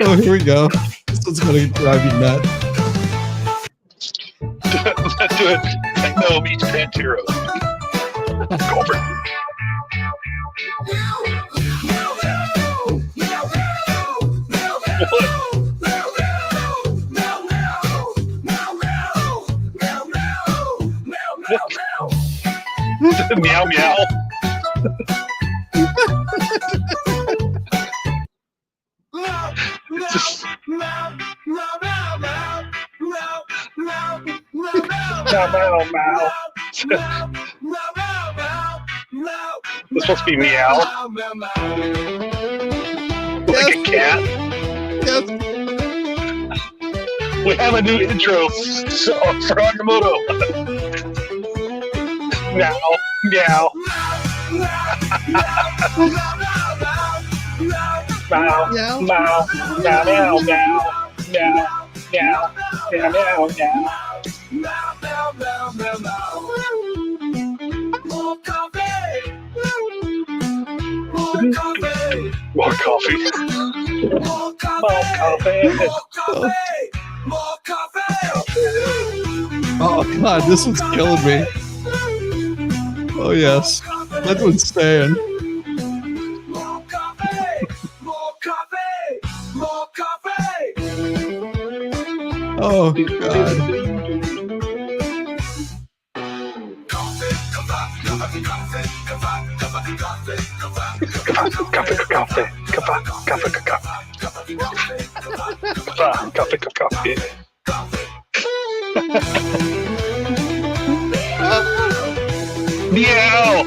Oh, here we go. This one's gonna drive you nuts. Do it. No, meets Pantera. Go for it. Meow meow. Just... Meow meow meow. It's supposed to be meow. Like a cat. Yes. We have a new intro for Agamotto. Meow meow. Meow meow meow meow meow meow meow meow meow meow. More coffee. More coffee. More coffee. More coffee. Oh God, this one's killing me. Oh yes, that one's staying. More coffee. More coffee. More coffee. Oh God. Coffee. Meow.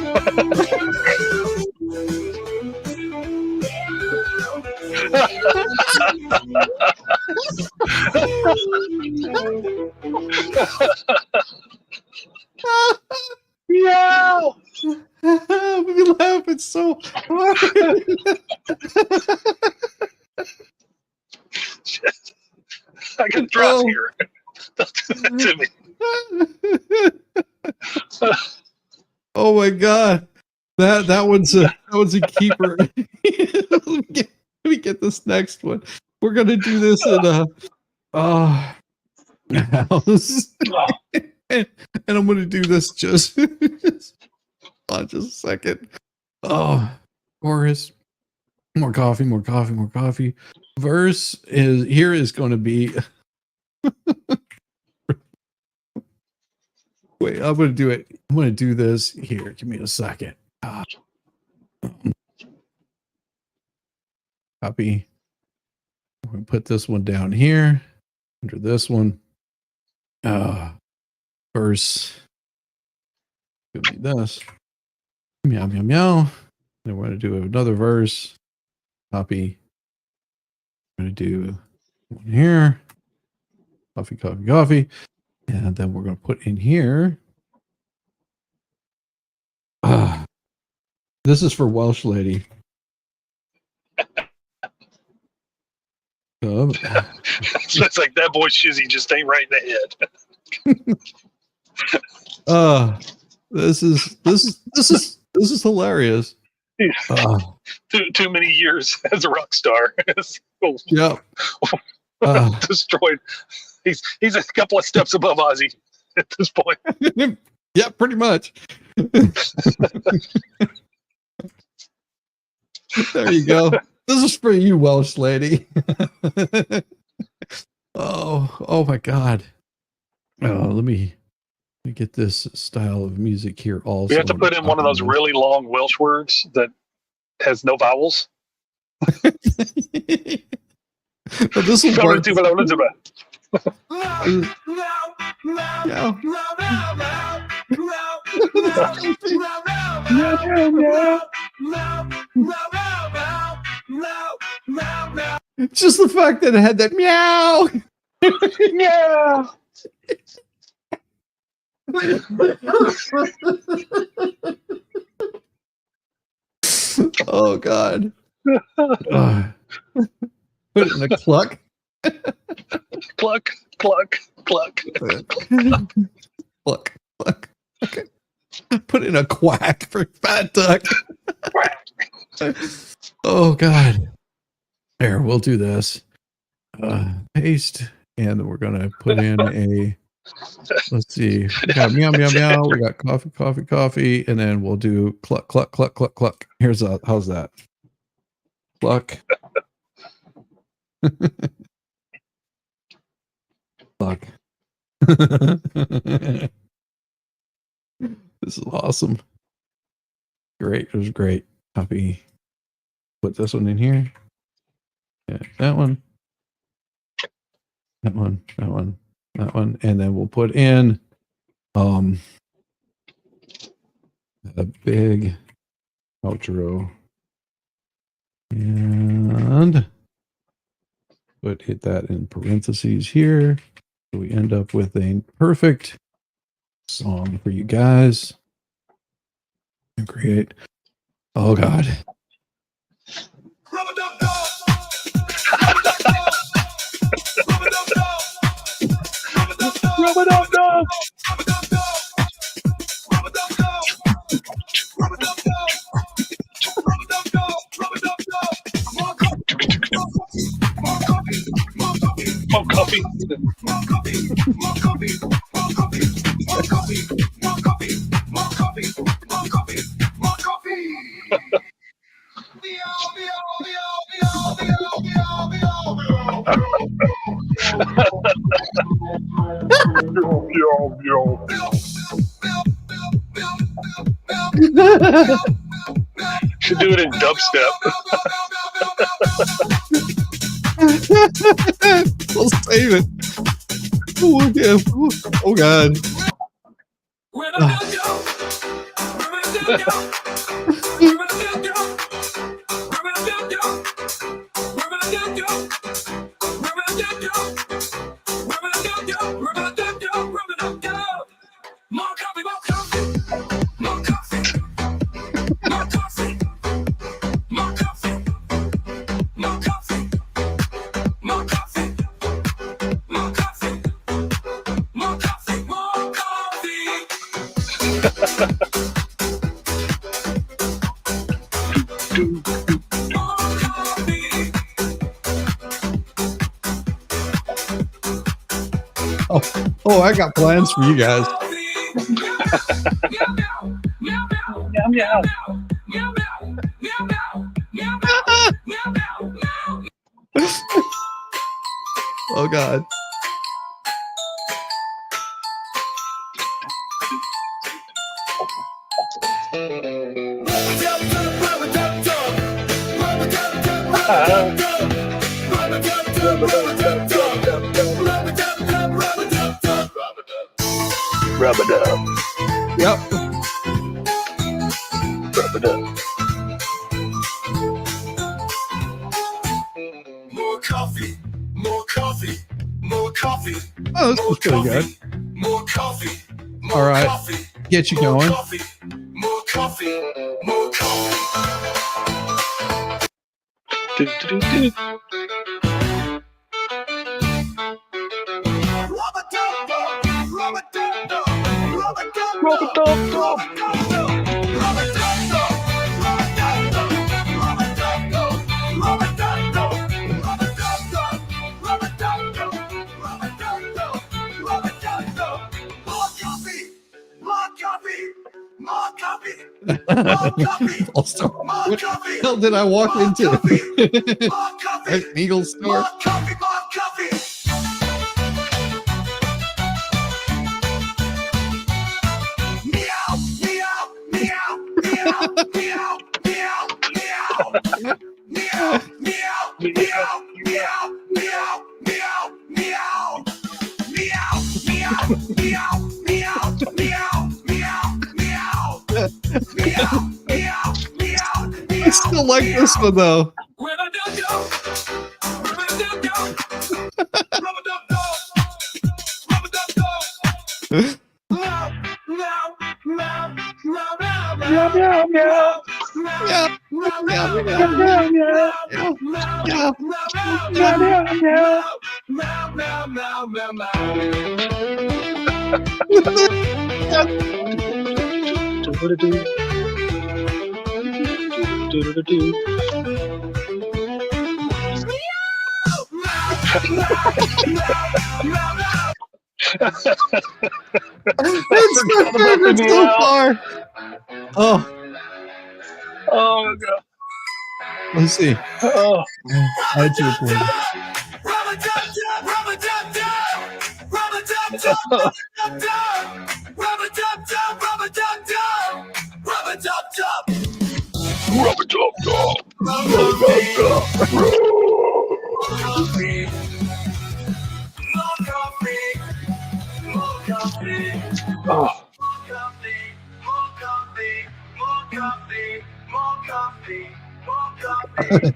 Meow. We laughing so hard. I can drop here. Don't do that to me. Oh my God, that one's a keeper. let me get this next one. We're gonna do this in a house, and I'm gonna do this just on just a second. Oh, chorus. More coffee, more coffee, more coffee. Verse is going to be. Wait, I'm going to do it. I'm going to do this here. Give me a second. Copy. I'm going to put this one down here under this one. Verse. Give me this. Meow, meow, meow. Then we're going to do another verse. Copy. I'm going to do one here. Coffee, coffee, coffee. And then we're going to put in here. This is for Welsh lady. So it's like that boy Shizzy just ain't right in the head. This is hilarious. Too many years as a rock star. Yep. Destroyed. He's a couple of steps above Ozzy at this point. Yeah, pretty much. There you go. This is for you, Welsh lady. Oh my God. Let me get this style of music here also. We have to put in one of those really long Welsh words that has no vowels. But this will work. Just the fact that it had that meow. Meow. Oh God. Put it in a cluck. Cluck, cluck, cluck. Cluck, cluck. Okay. Put in a quack for fat duck. Oh God. There, we'll do this. Paste, and we're gonna put in a. Let's see. We got meow meow meow. We got coffee coffee coffee, and then we'll do cluck cluck cluck cluck cluck. Here's a. How's that? Cluck. Cluck. This is awesome. Great. It was great. Copy. Put this one in here. Yeah, that one. That one. That one. That one. And then we'll put in a big outro. And hit that in parentheses here. So we end up with a perfect song for you guys. And create. Oh God. More coffee. Should do it in dubstep. We'll save it. Oh, yeah. Oh God. Oh, I got plans for you guys. Oh God. Rub it up. Yep. Rub it up. More coffee, more coffee, more coffee. Oh, this was pretty good. More coffee. All right. Get you going. More coffee, more coffee. Do, do, do, do. What the hell did I walk into? An Eagle store? I still like this one though. That's my favorite so far. Oh, Oh god. let's see. Oh. Add to report.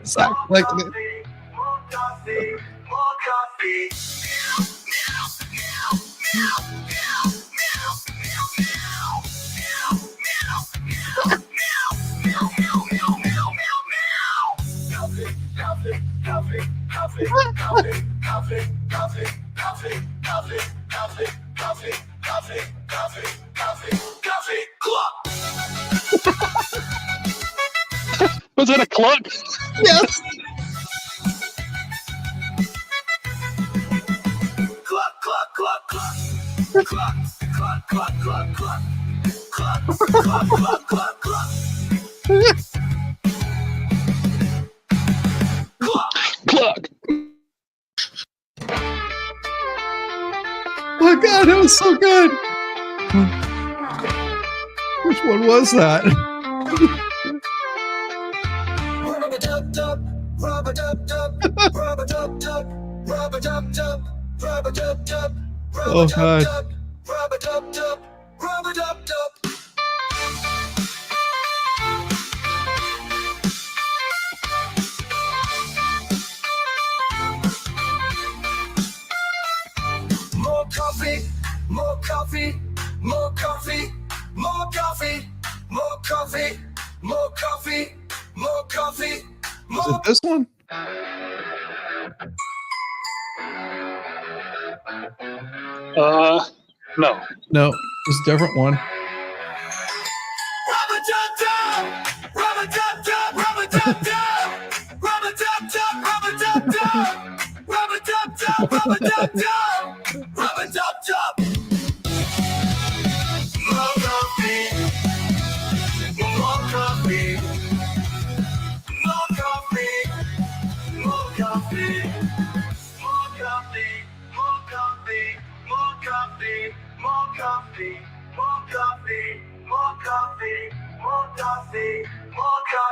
Stop clicking it. Was that a cluck? Yes. Cluck. Oh god, that was so good. Which one was that? Oh god. More coffee, more coffee, more coffee, more coffee, more coffee, more coffee, more coffee, Is it this one? No. No, it's a different one.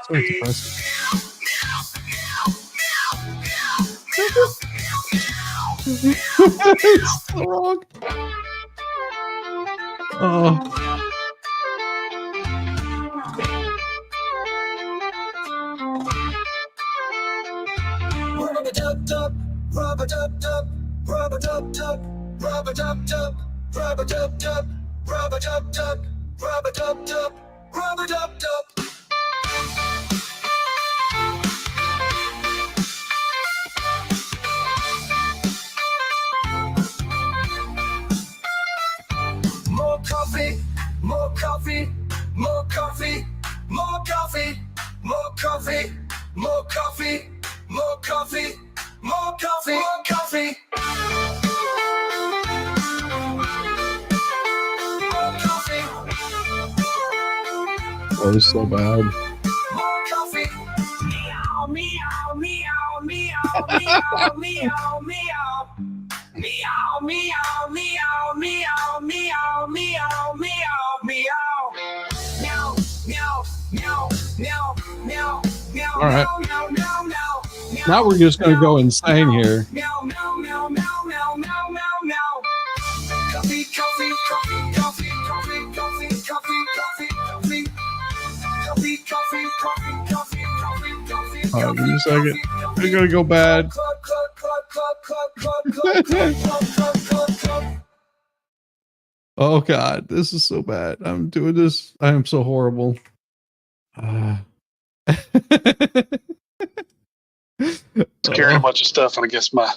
So depressing. It's so wrong. Oh. More coffee, more coffee, more coffee, more coffee, more coffee, more coffee, more coffee, more coffee, more coffee. That was so bad. More coffee. Meow, meow, meow, meow, meow, meow, meow. Meow, meow, meow, meow, meow, meow, meow, meow. Meow, meow, meow, meow, meow, meow. All right. Meow, meow, meow, meow. Now we're just going to go insane here. Meow, meow, meow, meow, meow, meow, meow, meow. Coffee, coffee, coffee, coffee, coffee, coffee, coffee, coffee, coffee. Coffee, coffee, coffee, coffee, coffee, coffee. All right, give me a second. We're going to go bad. Oh god, this is so bad. I'm doing this. I am so horrible. Scaring a bunch of stuff, and I guess my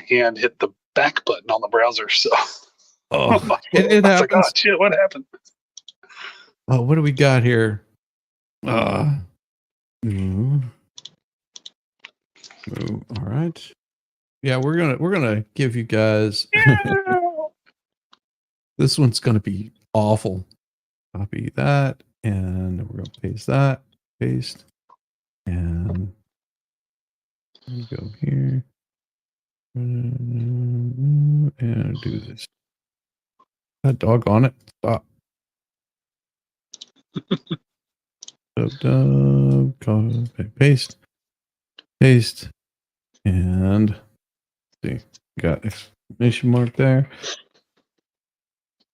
hand hit the back button on the browser. So it I was like, happens. oh shit, what happened? Oh, what do we got here? All right. Yeah, we're gonna give you guys. This one's gonna be awful. Copy that, and we're gonna paste that. Paste, and go here, and do this. That doggone it! Stop. Copy, paste, paste, and see, got exclamation mark there,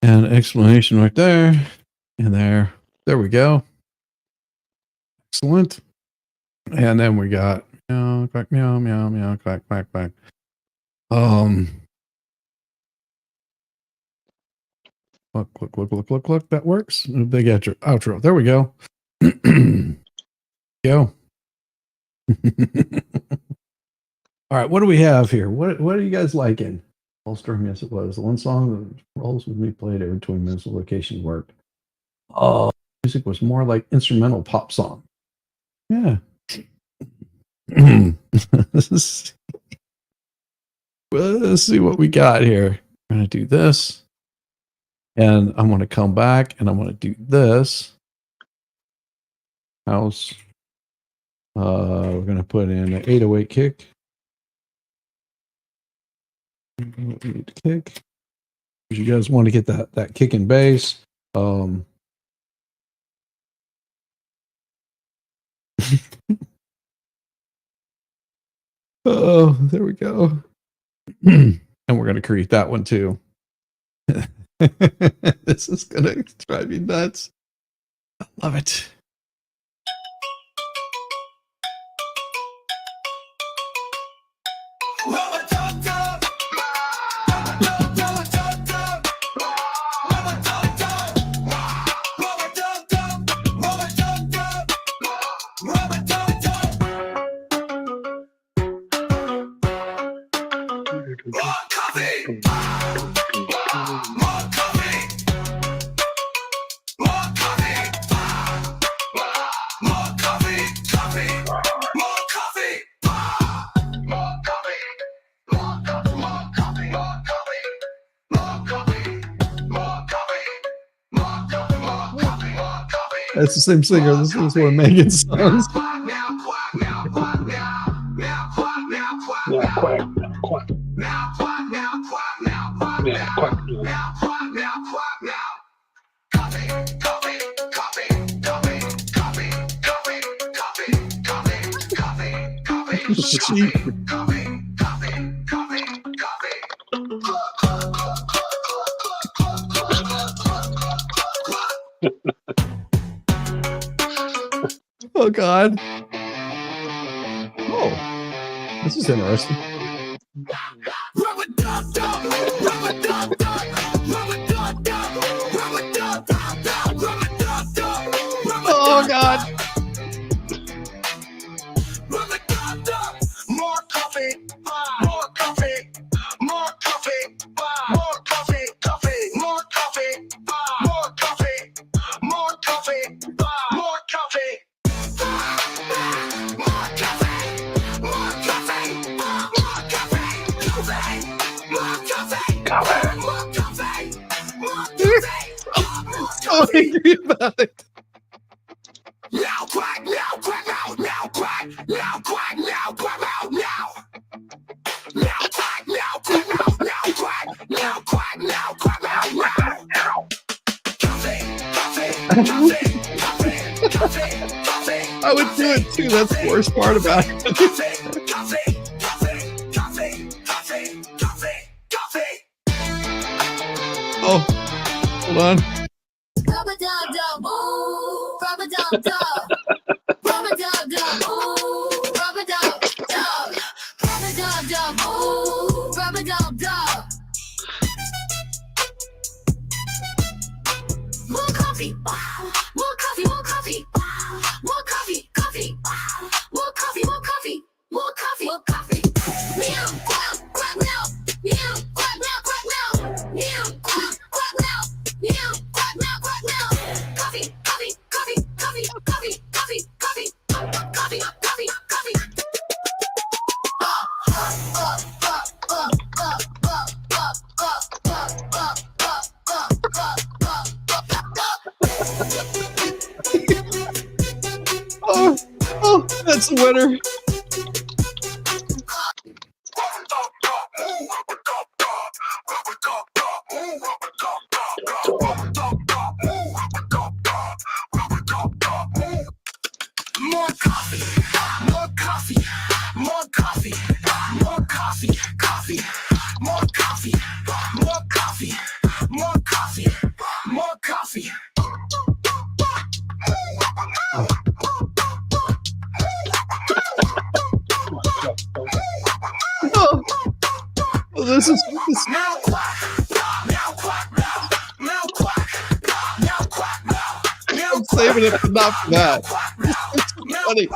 and exclamation right there, and there. There we go. Excellent. And then we got meow, quack, meow, meow, meow, quack, quack, quack. Look. That works. Big outro. There we go. Go. All right. What do we have here? What are you guys liking? Holstrom, yes, it was. The one song that rolls with me played every 20 minutes of location worked. Music was more like instrumental pop song. Yeah. Let's see what we got here. I'm going to do this. And I'm going to come back and I'm going to do this. House. We're going to put in an 808 kick. 808 kick. You guys want to get that kick and bass. Oh, there we go. And we're going to create that one too. This is going to drive me nuts. I love it. That's the same singer. This is one of Megan's songs. Oh God. Oh, this is interesting. Oh God. More coffee, more coffee, more coffee, more coffee, coffee, more coffee, more coffee, more coffee, more coffee. So angry about it. Now quack, now quack, now quack, now quack, now quack, now quack, now quack, now quack, now quack, now quack, now. I would do it too. That's the worst part about it. Oh, hold on. Rubber dub dub, ooh, rubber dub dub, rubber dub dub, ooh, rubber dub dub, rubber dub dub, ooh, rubber dub dub. More coffee, wow, more coffee, more coffee, wow, more coffee, coffee, wow, more coffee, more coffee, more coffee, more coffee. Meow, quack, quack, meow, meow, quack, meow, quack, meow, meow, quack, quack, meow, meow, quack, meow, quack, meow. Coffee, Oh, that's the winner. More coffee, more coffee, more coffee, more coffee, coffee, more coffee, more coffee, more coffee, more coffee. Oh, this is Now quack, now quack, now quack, now quack, now I'm saving it for not for that. Funny.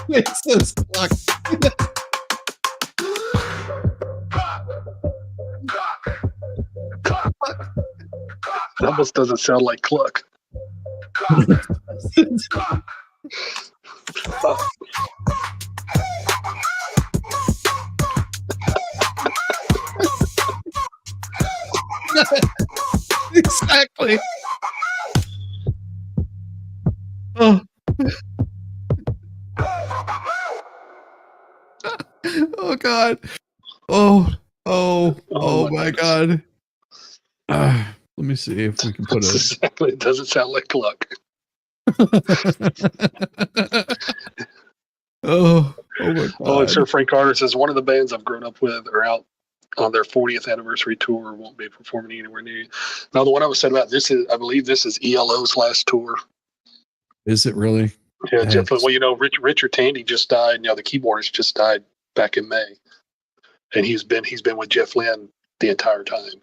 Makes sense. It almost doesn't sound like cluck. Exactly. Oh. Oh God. Oh my God. Let me see if we can put That's it. exactly. It doesn't sound like cluck. Oh my God. Oh, and Sir Frank Carter says one of the bands I've grown up with are out on their 40th anniversary tour. Won't be performing anywhere near you. Now, the one I was saying about this is, I believe this is ELO's last tour. Is it really? Yeah, Jeff. Well, you know, Richard Tandy just died. You know, the keyboardist just died back in May, and he's been with Jeff Lynne the entire time.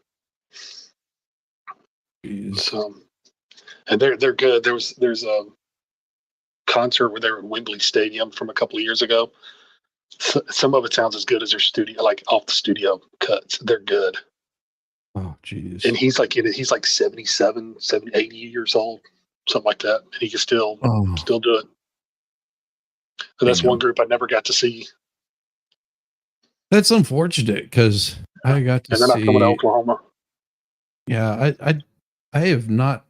Jeez. So, and they're good. There's a concert where they were at Wembley Stadium from a couple of years ago. Some of it sounds as good as their studio, like off the studio cuts. They're good. Oh, jeez. And he's like 77, 70, 80 years old, something like that. And he can still do it. And that's one group I never got to see. That's unfortunate because I got to see. And they're not coming to Oklahoma. Yeah, I have not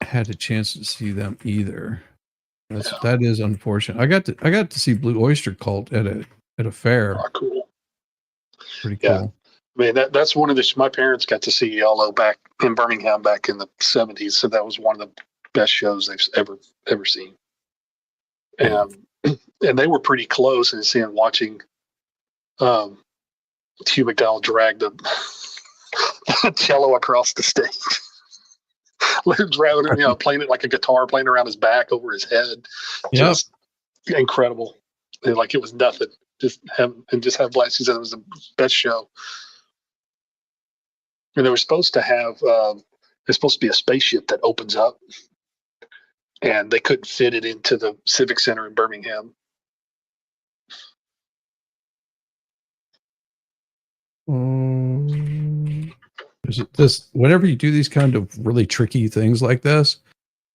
had a chance to see them either. That is unfortunate. I got to see Blue Oyster Cult at a fair. Oh, cool. Pretty cool. Yeah. I mean, that's one of my parents got to see ELO back in Birmingham back in the 70s. So that was one of the best shows they've ever seen. And they were pretty close in watching Hugh McDowell drag the cello across the stage. Playing it like a guitar, playing around his back over his head. Just incredible. Like it was nothing. Just have blast. He said it was the best show. And they were supposed to have there's supposed to be a spaceship that opens up, and they couldn't fit it into the Civic Center in Birmingham. This whenever you do these kind of really tricky things like this,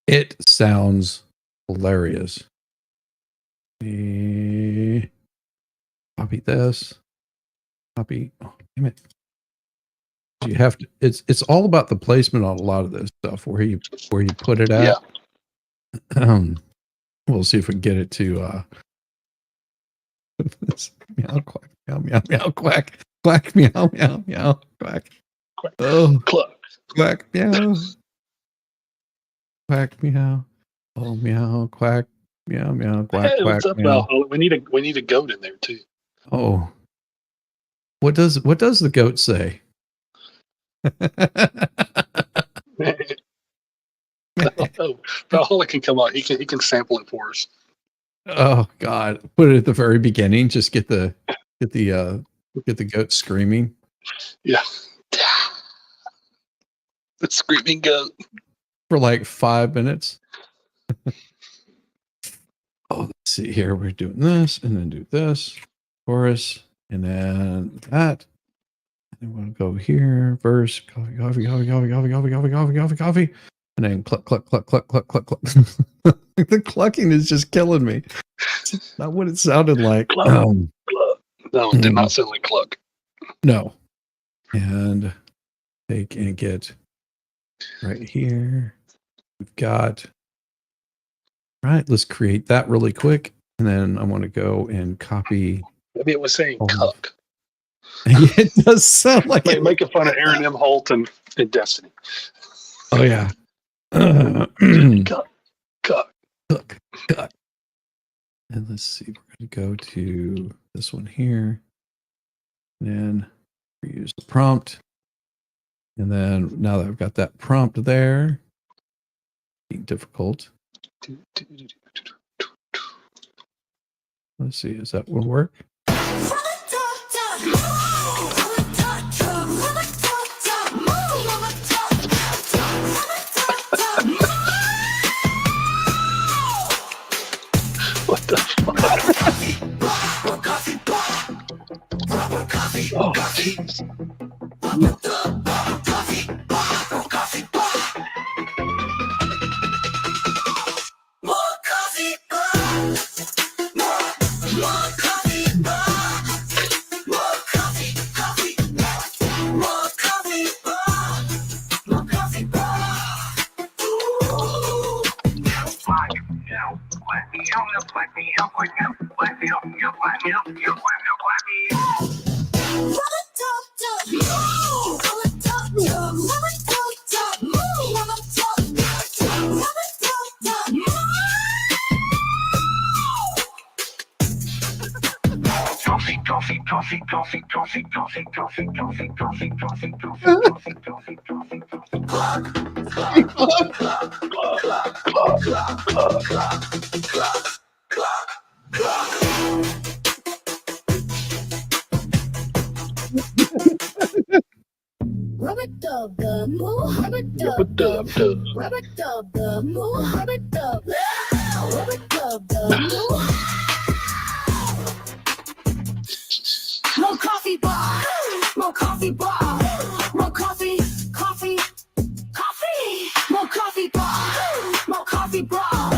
it sounds hilarious. Copy this. Copy. Oh, damn it. You have to. It's all about the placement on a lot of this stuff. Where you put it at. Yeah. We'll see if we can get it to. Meow quack meow meow meow quack quack meow meow meow quack. Oh, quack meow. Quack meow. Oh meow quack meow meow quack Hey, quack what's up, meow. we need a goat in there too. Oh. What does the goat say? Oh, Valhalla can come on. He can sample it for us. Oh God! Put it at the very beginning. Just get the goat screaming. Yeah. The screaming goat. For like 5 minutes. Oh, let's see here. We're doing this and then do this chorus and then that. And we'll go here. Verse. Coffee. And then cluck, cluck, cluck, cluck, cluck, cluck, cluck. The clucking is just killing me. It's not what it sounded like. Cluck, cluck. No, it did not sound like cluck. No. And take and get right here. We've got. Right. Let's create that really quick. And then I want to go and copy. Maybe it was saying cuck. It does sound like it. Making fun of Aaron M. Holt and Destiny. Oh, yeah. Cuck. And let's see. We're going to go to this one here. And then we use the prompt. And then now that I've got that prompt there, being difficult. Let's see. Is that will work? What the fuck? Oh, jeez. More coffee bar, more coffee bar, more coffee, coffee, coffee, more coffee bar, more coffee bar.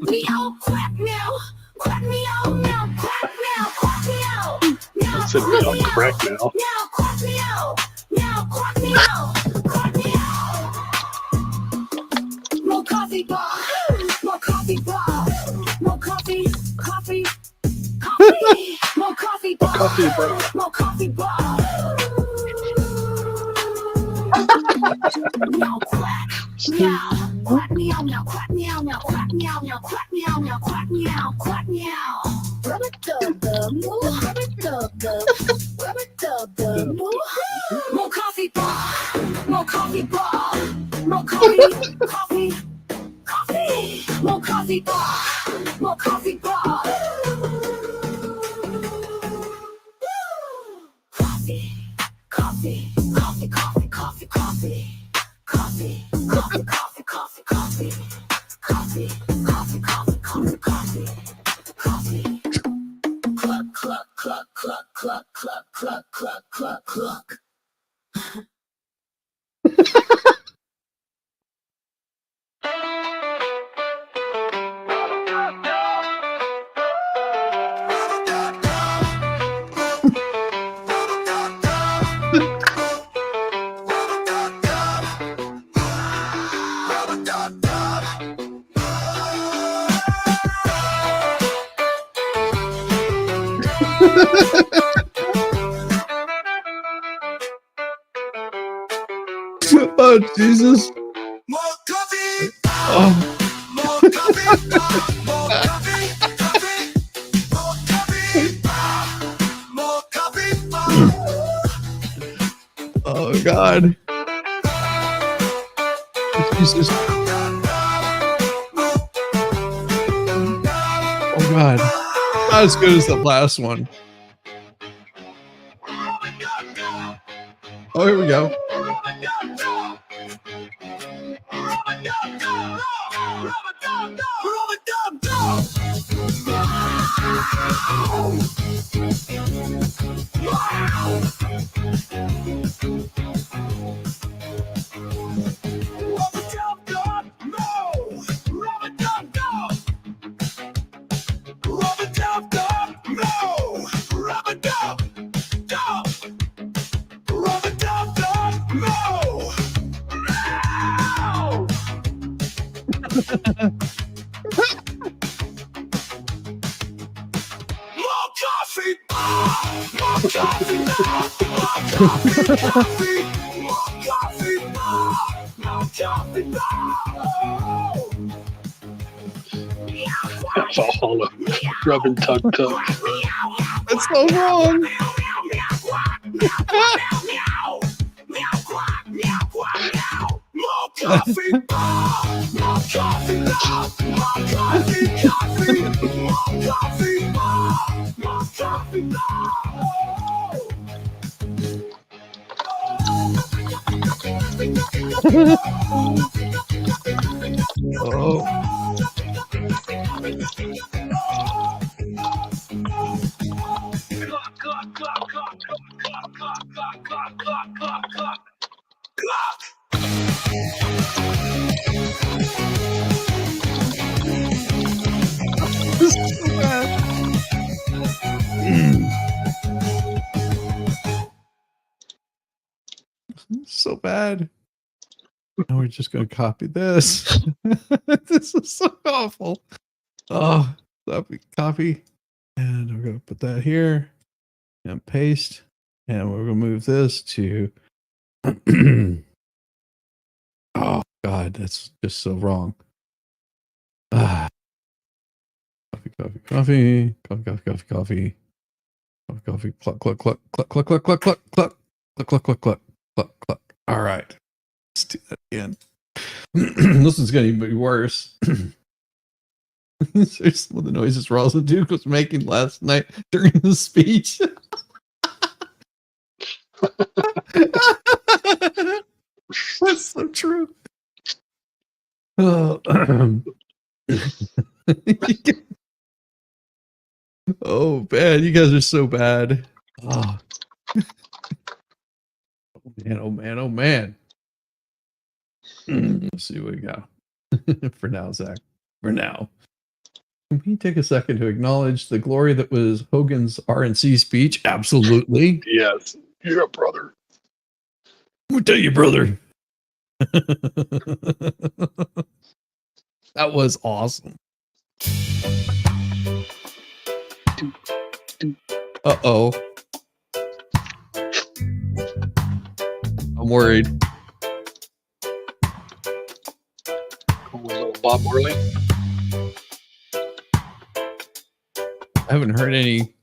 Meow, quack, meow, quack, meow, meow, quack, meow, quack, meow, meow, I said meow, crack now. meow, quack, meow, meow, quack, meow, quack, meow. More coffee bar, more coffee bar, more coffee, coffee, coffee, more coffee bar, more coffee bar. Meow, quack, meow, quack, meow, meow, quack, meow, meow, quack, meow, meow, quack, meow, meow, quack, meow, quack, meow. More coffee bar, more coffee bar, more coffee, coffee, coffee, more coffee bar, more coffee bar. Coffee, coffee, coffee, coffee, coffee, coffee, coffee, coffee, coffee, coffee, coffee, coffee, coffee, coffee, coffee, coffee, coffee. Cluck, cluck, cluck, cluck, cluck, cluck, cluck, cluck, cluck, cluck. Oh, Jesus. More coffee. Oh. More coffee. More coffee. Coffee. More coffee. More coffee. Oh, God. Jesus. God. Not as good as the last one. Oh, here we go. That's all rub and tug tug. That's so wrong. This is so bad. So bad. Now we're just going to copy this. This is so awful. Oh, copy. And we're going to put that here and paste. And we're going to move this to. Oh, God, that's just so wrong. Coffee, coffee, coffee, coffee, coffee, coffee, coffee, coffee, coffee, cluck, cluck, cluck, cluck, cluck, cluck, cluck, cluck, cluck, cluck, cluck, cluck, cluck, cluck, cluck. All right, let's do that again. This is going to be worse. There's some of the noises Rosa Duke was making last night during the speech. That's so true. Oh, man, you guys are so bad. Oh. Oh man, oh man, oh man. Let's see what we got. For now, Zach. For now. Can we take a second to acknowledge the glory that was Hogan's RNC speech? Absolutely. Yes, you're a brother. I'll tell you, brother. That was awesome. Uh-oh. I'm worried. Little Bob Marley. I haven't heard any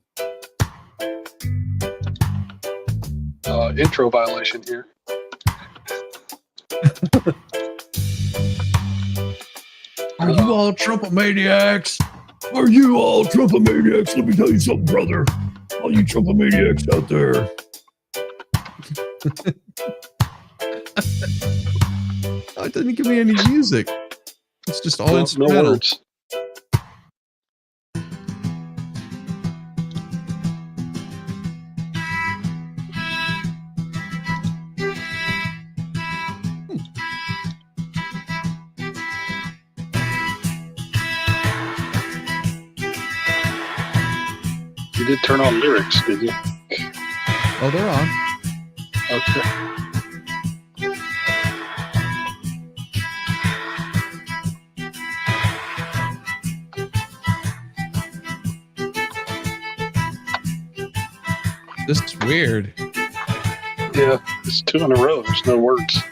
intro violation here. Are you all Trump-o-maniacs? Are you all Trump-o-maniacs? Let me tell you something, brother. All you Trump-o-maniacs out there. Oh, it doesn't give me any music. It's just all instrumental. No words. You did turn on lyrics, did you? Oh, they're on. Okay. This is weird. Yeah, it's 2 in a row. There's no words.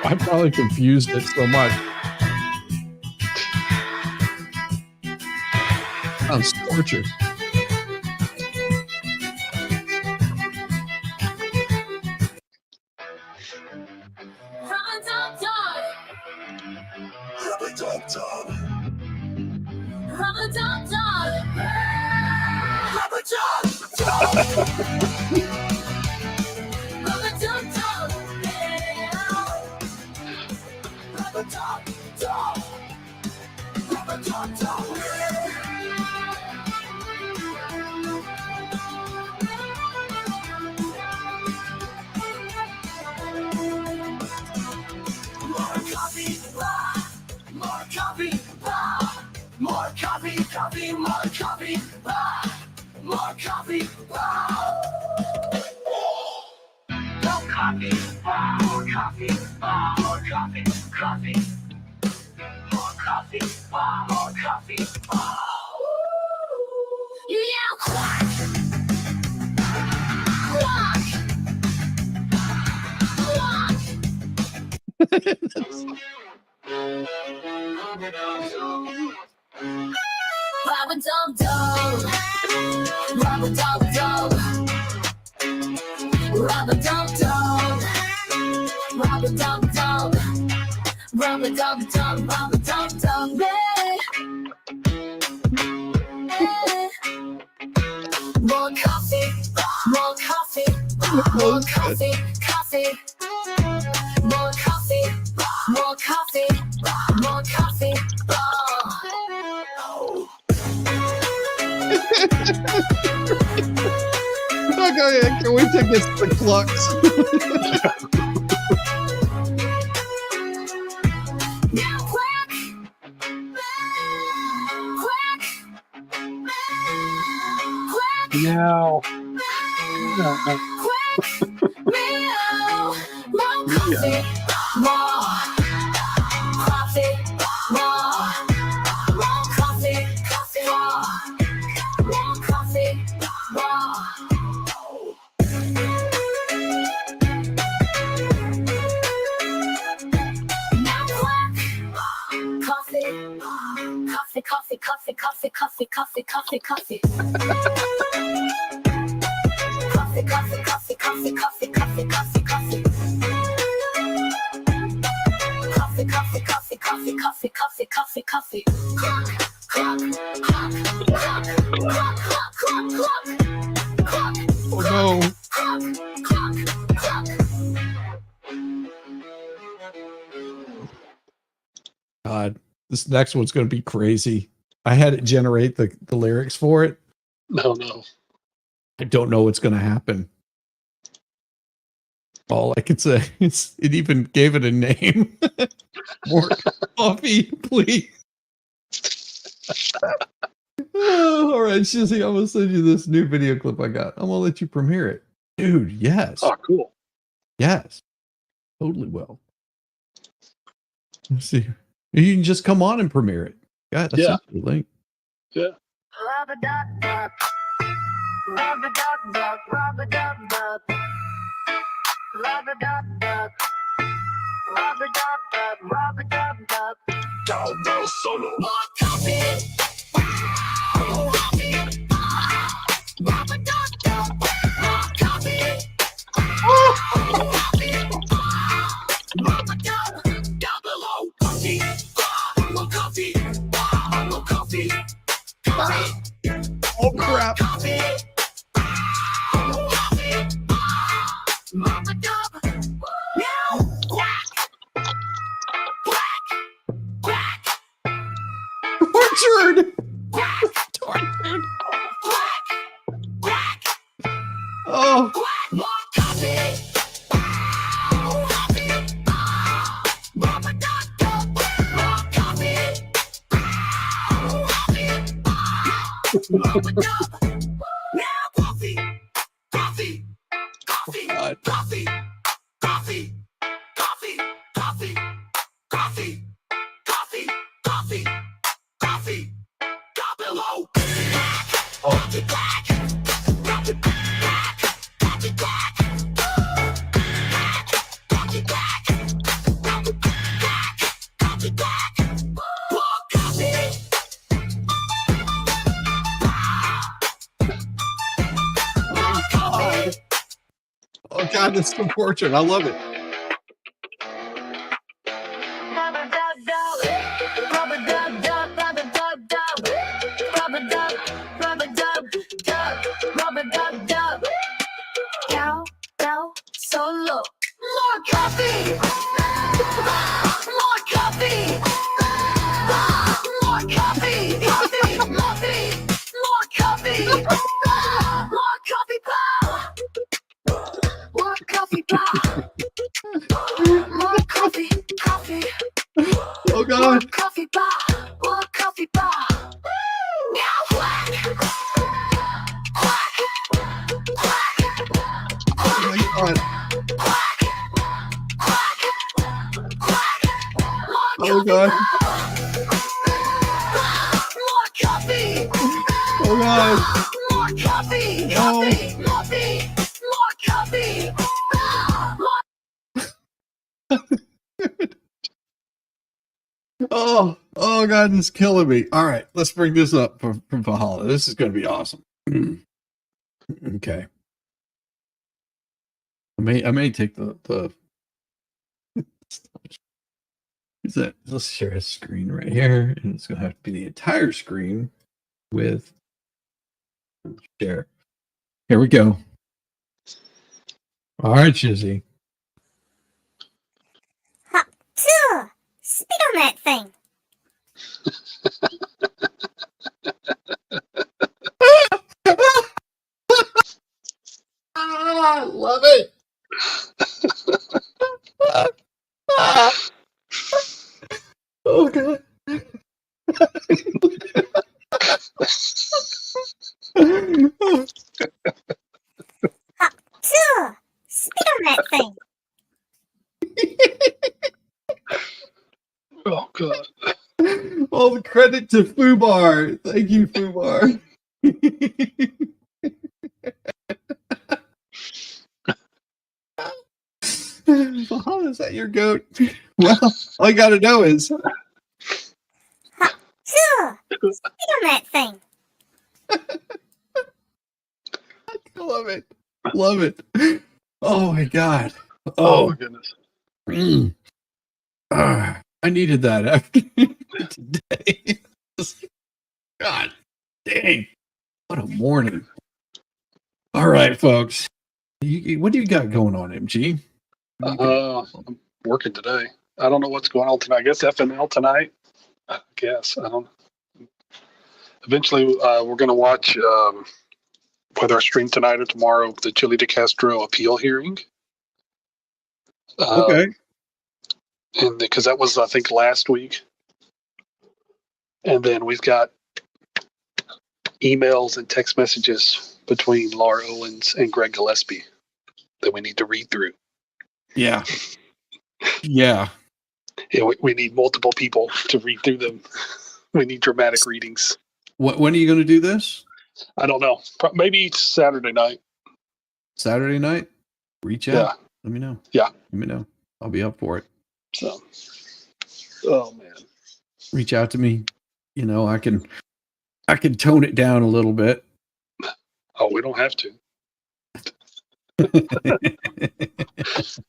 I probably confused it so much. sounds torture. Can we take this to the clucks? Meow. Oh no. God, this next one's going to be crazy. I had it generate the lyrics for it. No. I don't know what's going to happen. All I can say is it even gave it a name. More coffee, please. Oh, all right, Shizzy, I'm going to send you this new video clip I got. I'm going to let you premiere it. Dude, yes. Oh, cool. Yes. Totally will. Let's see. You can just come on and premiere it. God, that's Yeah. the link. Yeah. Oh crap. Tortured. Tortured. Oh. God, this is unfortunate. I love it. Solo. More coffee. More coffee. More coffee. Coffee. Coffee. More coffee. More coffee bar. More coffee bar. More coffee. Coffee. Oh God. Coffee bar. More coffee bar. Now whack. Oh my God. Oh God. More coffee. Oh God. More coffee. No. Coffee. More coffee. Oh God, this is killing me. All right, let's bring this up from Valhalla. This is going to be awesome. Okay. I may take the is that, let's share a screen right here, and it's going to have to be the entire screen with share. Here we go. All right, Shizzy. Spit on that thing. I love it. Oh God. Spit on that thing. Oh God. All the credit to Fubar. Thank you, Fubar. Valhalla, is that your goat? Well, all I gotta know is Spit on that thing. I love it. Love it. Oh my God. Oh my goodness. I needed that after today. God dang. What a morning. All right, folks. What do you got going on, MG? I'm working today. I don't know what's going on tonight. I guess FNL tonight. I guess. I don't know. Eventually, we're going to watch, whether I stream tonight or tomorrow, the Chile de Castro appeal hearing. Okay. And because that was, I think, last week. And then we've got emails and text messages between Laura Owens and Greg Gillespie that we need to read through. Yeah. Yeah. Yeah, we need multiple people to read through them. We need dramatic readings. When are you going to do this? I don't know. Maybe Saturday night. Saturday night? Reach out. Yeah. Let me know. Yeah. Let me know. I'll be up for it. So, oh man. Reach out to me. You know, I can tone it down a little bit. Oh, we don't have to.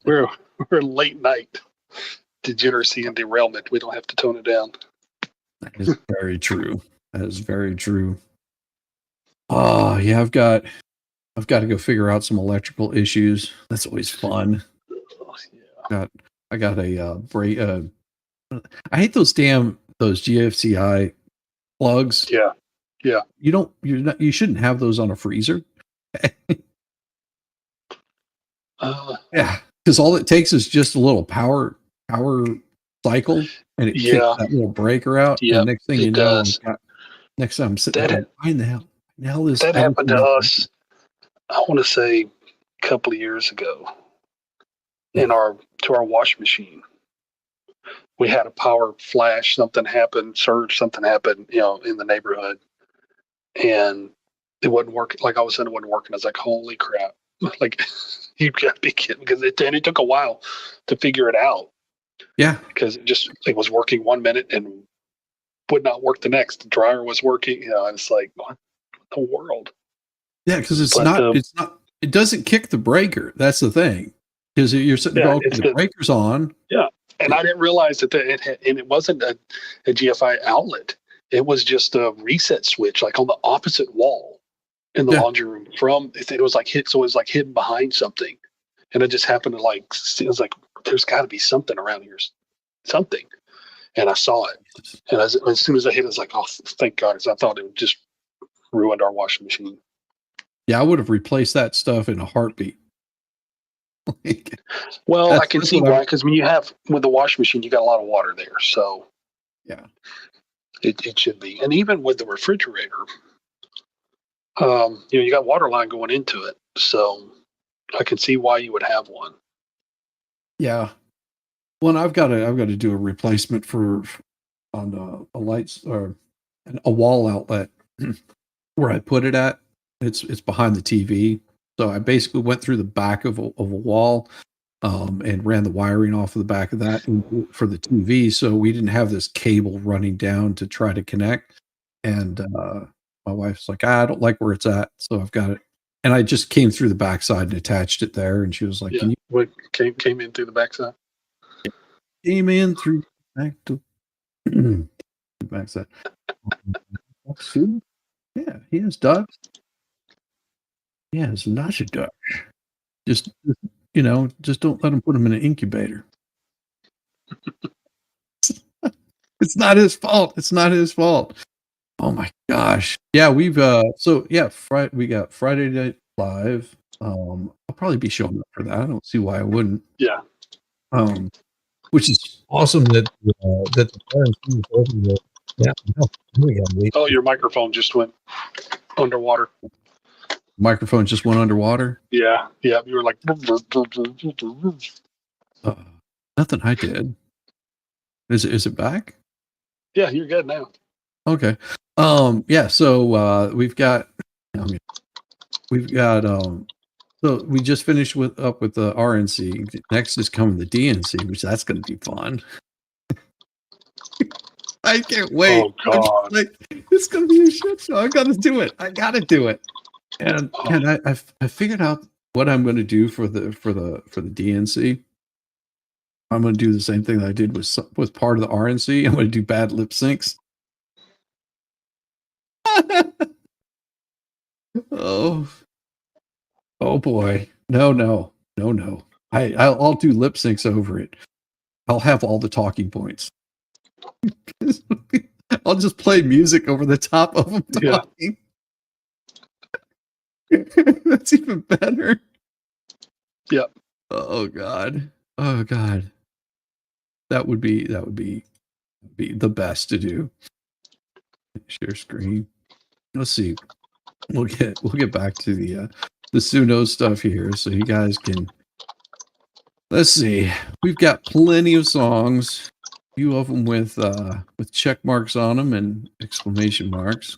we're late night degeneracy and derailment. We don't have to tone it down. That is very true. That is very true. Oh yeah, I've got to go figure out some electrical issues. That's always fun. Oh, yeah. I got a break. I hate those GFCI plugs. Yeah. Yeah. You shouldn't have those on a freezer. Yeah, because all it takes is just a little power cycle, and it kicks that little breaker out. Yeah, and next thing you know, next time I'm sitting there, why in the hell is that happened to us? I want to say a couple of years ago. To our wash machine, we had a power flash. Something happened, surge. Something happened, in the neighborhood, and it wasn't working. Like all of a sudden, it wasn't working. I was like, "Holy crap!" Like, you gotta be kidding, because it took a while to figure it out. Yeah, because it was working 1 minute and would not work the next. The dryer was working. I was like, what the world? Yeah, because it's it doesn't kick the breaker. That's the thing. Because you're sitting there, okay, the breaker's on. Yeah. And I didn't realize that it wasn't a GFI outlet. It was just a reset switch, like on the opposite wall in the laundry room. It was like hidden behind something, and it just happened to it was like there's got to be something around here, something. And I saw it, and as soon as I hit it, I was like, oh, thank God, because I thought it would just ruined our washing machine. Yeah, I would have replaced that stuff in a heartbeat. Well, I can see why, because when you have with the washing machine, you got a lot of water there, so yeah, it should be. And even with the refrigerator, you got water line going into it, so I can see why you would have one. Yeah, well, I've got to do a replacement on a lights or a wall outlet where I put it at. It's behind the TV. So I basically went through the back of a wall and ran the wiring off of the back of that for the TV. So we didn't have this cable running down to try to connect. And my wife's like, I don't like where it's at. So I've got it. And I just came through the backside and attached it there. And she was like, Can you came in through the backside? Came in through the backside. Yeah, he has ducks. Yeah, it's lots of ducks. Just don't let him put them in an incubator. It's not his fault. It's not his fault. Oh my gosh. Yeah, we've we got Friday Night Live. I'll probably be showing up for that. I don't see why I wouldn't. Yeah. Which is awesome that the parents is over there. Yeah. Oh, your microphone just went underwater. Microphone just went underwater. Yeah. You were like nothing I did. Is it back? Yeah, you're good now. Okay. Yeah, so we've got so we just finished up with the RNC. Next is coming the DNC, which that's going to be fun. I can't wait. Oh God. It's going to be a shit show. I got to do it. And I figured out what I'm going to do for the DNC. I'm going to do the same thing that I did with part of the RNC. I'm going to do bad lip syncs. Oh boy. No. I'll do lip syncs over it. I'll have all the talking points. I'll just play music over the top of them talking. Yeah. That's even better. Yep. Oh God. That would be the best to do. Share screen. Let's see. We'll get back to the Suno stuff here, so you guys can. Let's see. We've got plenty of songs. A few of them with check marks on them and exclamation marks.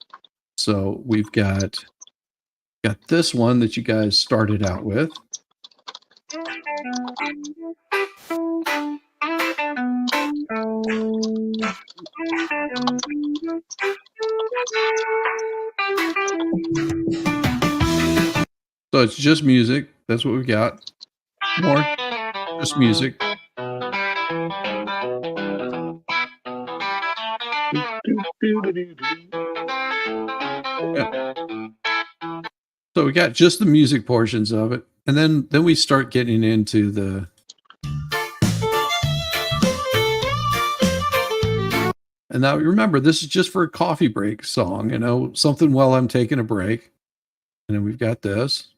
So we've got this one that you guys started out with. So it's just music. That's what we've got. More. Just music. Yeah. So we got just the music portions of it. And then we start getting into the. And now remember, this is just for a coffee break song, something while I'm taking a break. And then we've got this.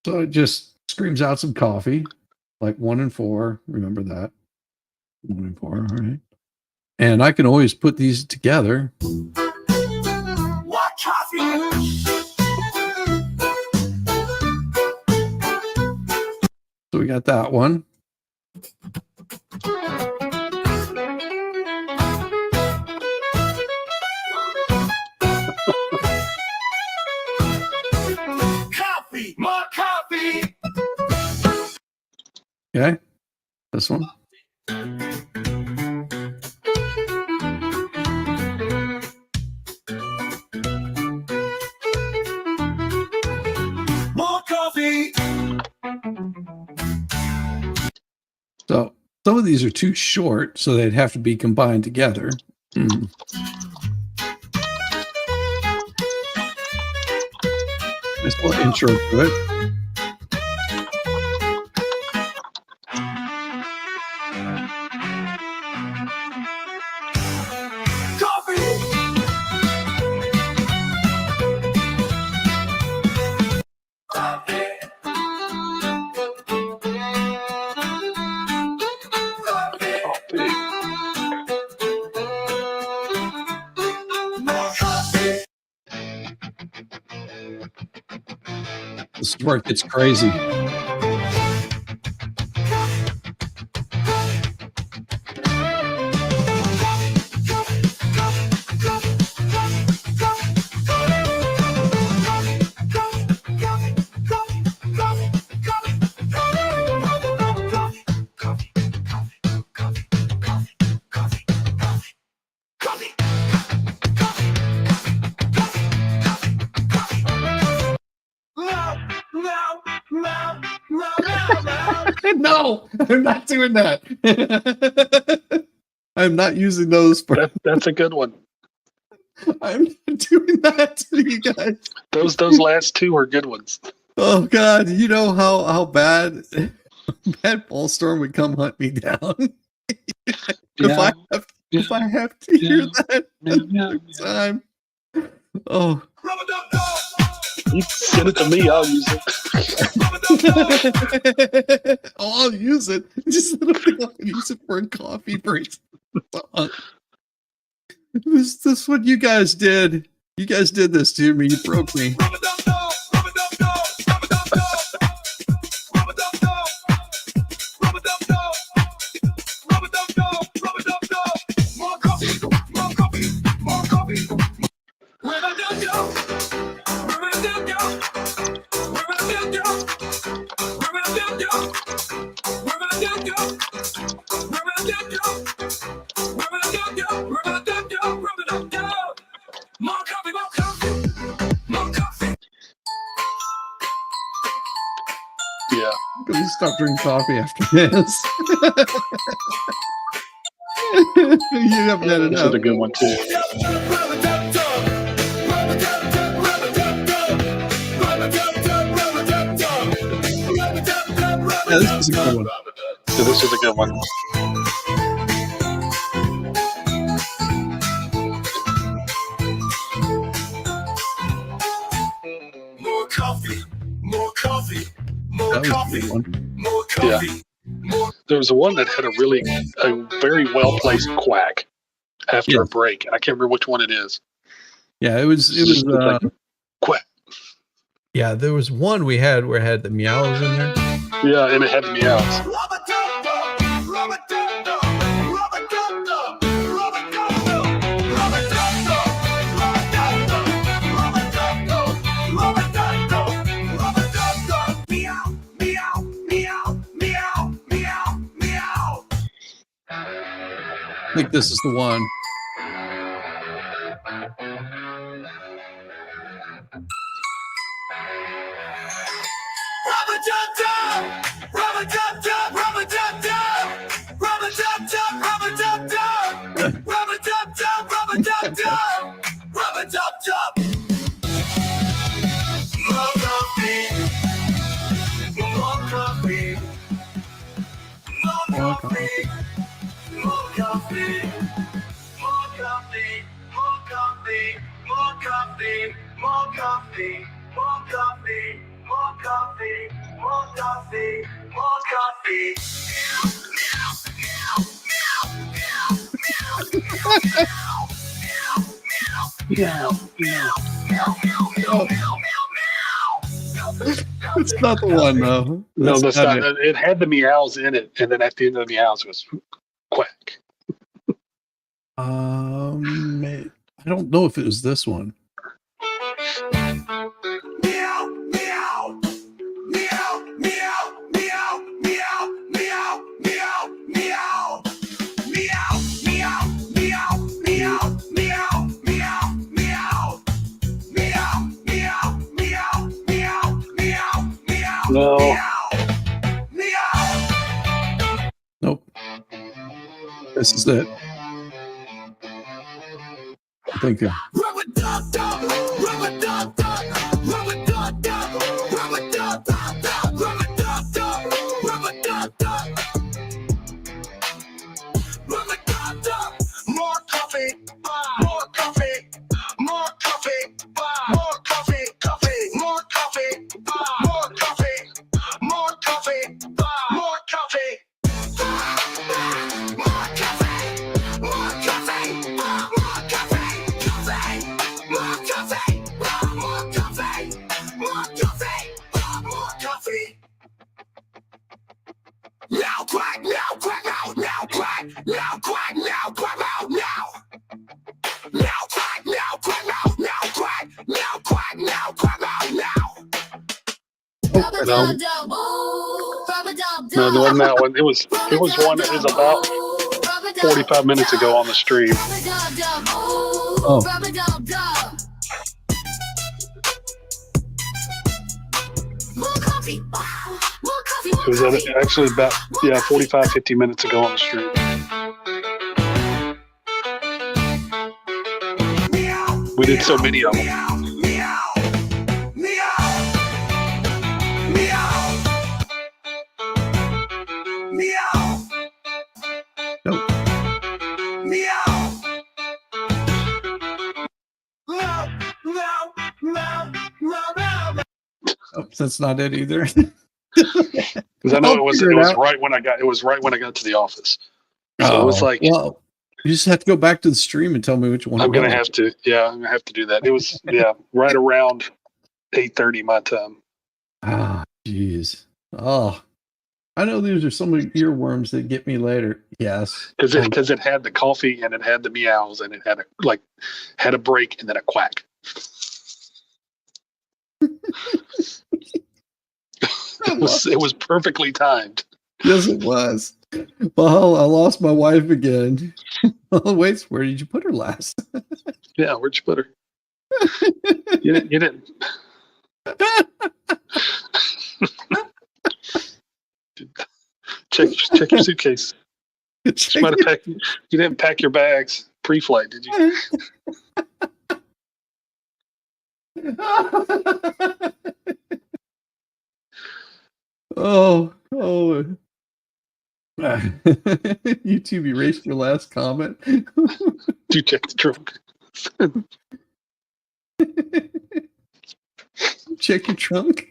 So it just screams out some coffee, like 1 and 4. Remember that. 1 and 4, all right. And I can always put these together. What coffee? So we got that one. Coffee, more coffee. Okay. This one. More coffee. So some of these are too short, so they'd have to be combined together. Mm. Nice little intro to it. This is where it gets crazy. No, I'm not doing that. I'm not using those for. That's a good one. I'm not doing that to you guys. Those last two are good ones. Oh God, you know how bad Paul Storm would come hunt me down. If I have to hear that next time. Oh. You send it to me, I'll use it. Oh, I'll use it. Just I don't think I can use it for a coffee break. This is what you guys did. You guys did this to me. You broke me. Yeah. I'm gonna stop drinking coffee after this. You haven't had enough. This is a good one too. Yeah, this is a good one. So this is a good one. More coffee. More coffee. More That was a coffee. good one. More coffee. There was one that had a very well placed quack after a break. I can't remember which one it is. Yeah, it was quack. Yeah, there was one we had where it had the meows in there. Yeah, and it had the meows. I think this is the one. It's not the one though. No, that's not. it. It had the meows in it, and then at the end of the meows was quack. I don't know if it was this one. No. Nope. This is it. I think More coffee, more coffee, more coffee, more coffee, coffee, more coffee, more coffee, more coffee, more coffee. More coffee, more coffee, more coffee, coffee, more coffee, more coffee, more coffee, more coffee. Now quack, now quack, now quack, now quack, now quack, now. Now quack, now quack, now quack, now quack, now quack, now. No, it wasn't that one. It was one that was about 45 minutes ago on the stream. Oh. It was actually about 45, 50 minutes ago on the stream. We did so many of them. Nope. Oh, that's not it either. Because I know it was right when I got to the office. So it was like, well, you just have to go back to the stream and tell me which one. I'm gonna have to do that. It was right around 8:30 my time. Ah, jeez. Oh, I know these are some of the earworms that get me later. Yes, because it had the coffee and it had the meows and it had a break and then a quack. It was perfectly timed. Yes, it was. Well, I lost my wife again. Oh, wait, where did you put her last? Yeah, where'd you put her? You didn't. Check your suitcase. You didn't pack your bags pre-flight, did you? Oh. YouTube erased your last comment. Did you check the trunk? Check your trunk.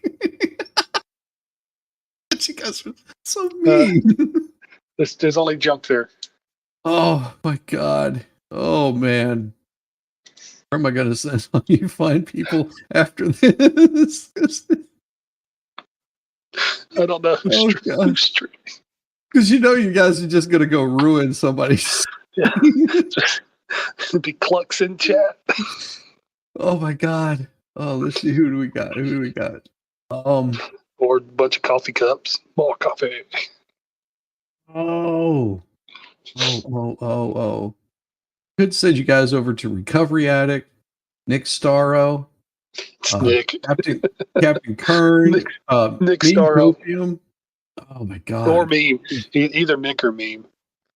You guys are so mean. There's only junk there. Oh my god. Oh man. Where am I going to send all you fine people after this? I don't know. Because you guys are just going to go ruin somebody's. Yeah. It'll be clucks in chat. Oh my god. Oh, let's see. Who do we got? Or a bunch of coffee cups. More coffee. Oh. Could send you guys over to Recovery Addict, Nick Starro, Nick. Captain Kern, Nick Starro. Opium. Oh my god. Or meme. Either Nick or meme.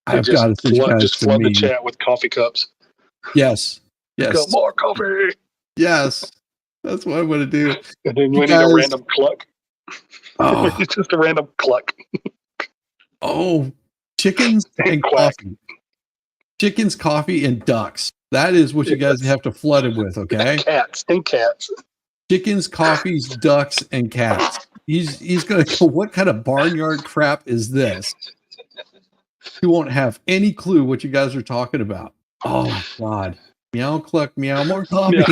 I've got to send you guys just flood the chat with coffee cups. Yes. Go more coffee. Yes. That's what I'm going to do. And then we need a random cluck. Oh. It's just a random cluck. Oh, chickens and coffee. Chickens, coffee, and ducks. That is what you guys have to flood it with, okay? Cats. Chickens, coffees, ducks, and cats. He's going to go, what kind of barnyard crap is this? He won't have any clue what you guys are talking about. Oh, my God. Meow, cluck, meow, more coffee.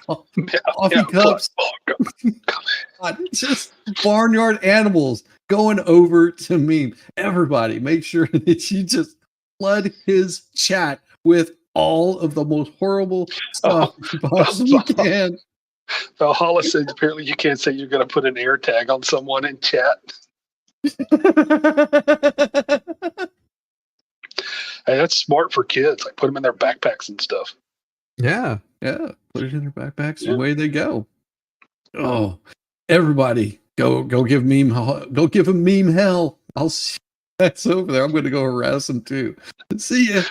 Coffee cups. God, just barnyard animals going over to meme. Everybody, make sure that you just flood his chat with all of the most horrible stuff you possibly can. Valhalla says apparently you can't say you're going to put an air tag on someone in chat. Hey, that's smart for kids. Like put them in their backpacks and stuff. Yeah. Put it in their backpacks and away they go. Oh, everybody, Go give him meme hell. I'll see that's over there. I'm going to go harass him too. See ya.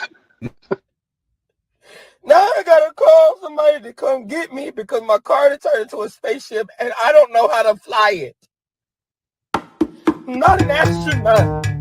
Now I gotta call somebody to come get me because my car turned into a spaceship and I don't know how to fly it. I'm not an astronaut.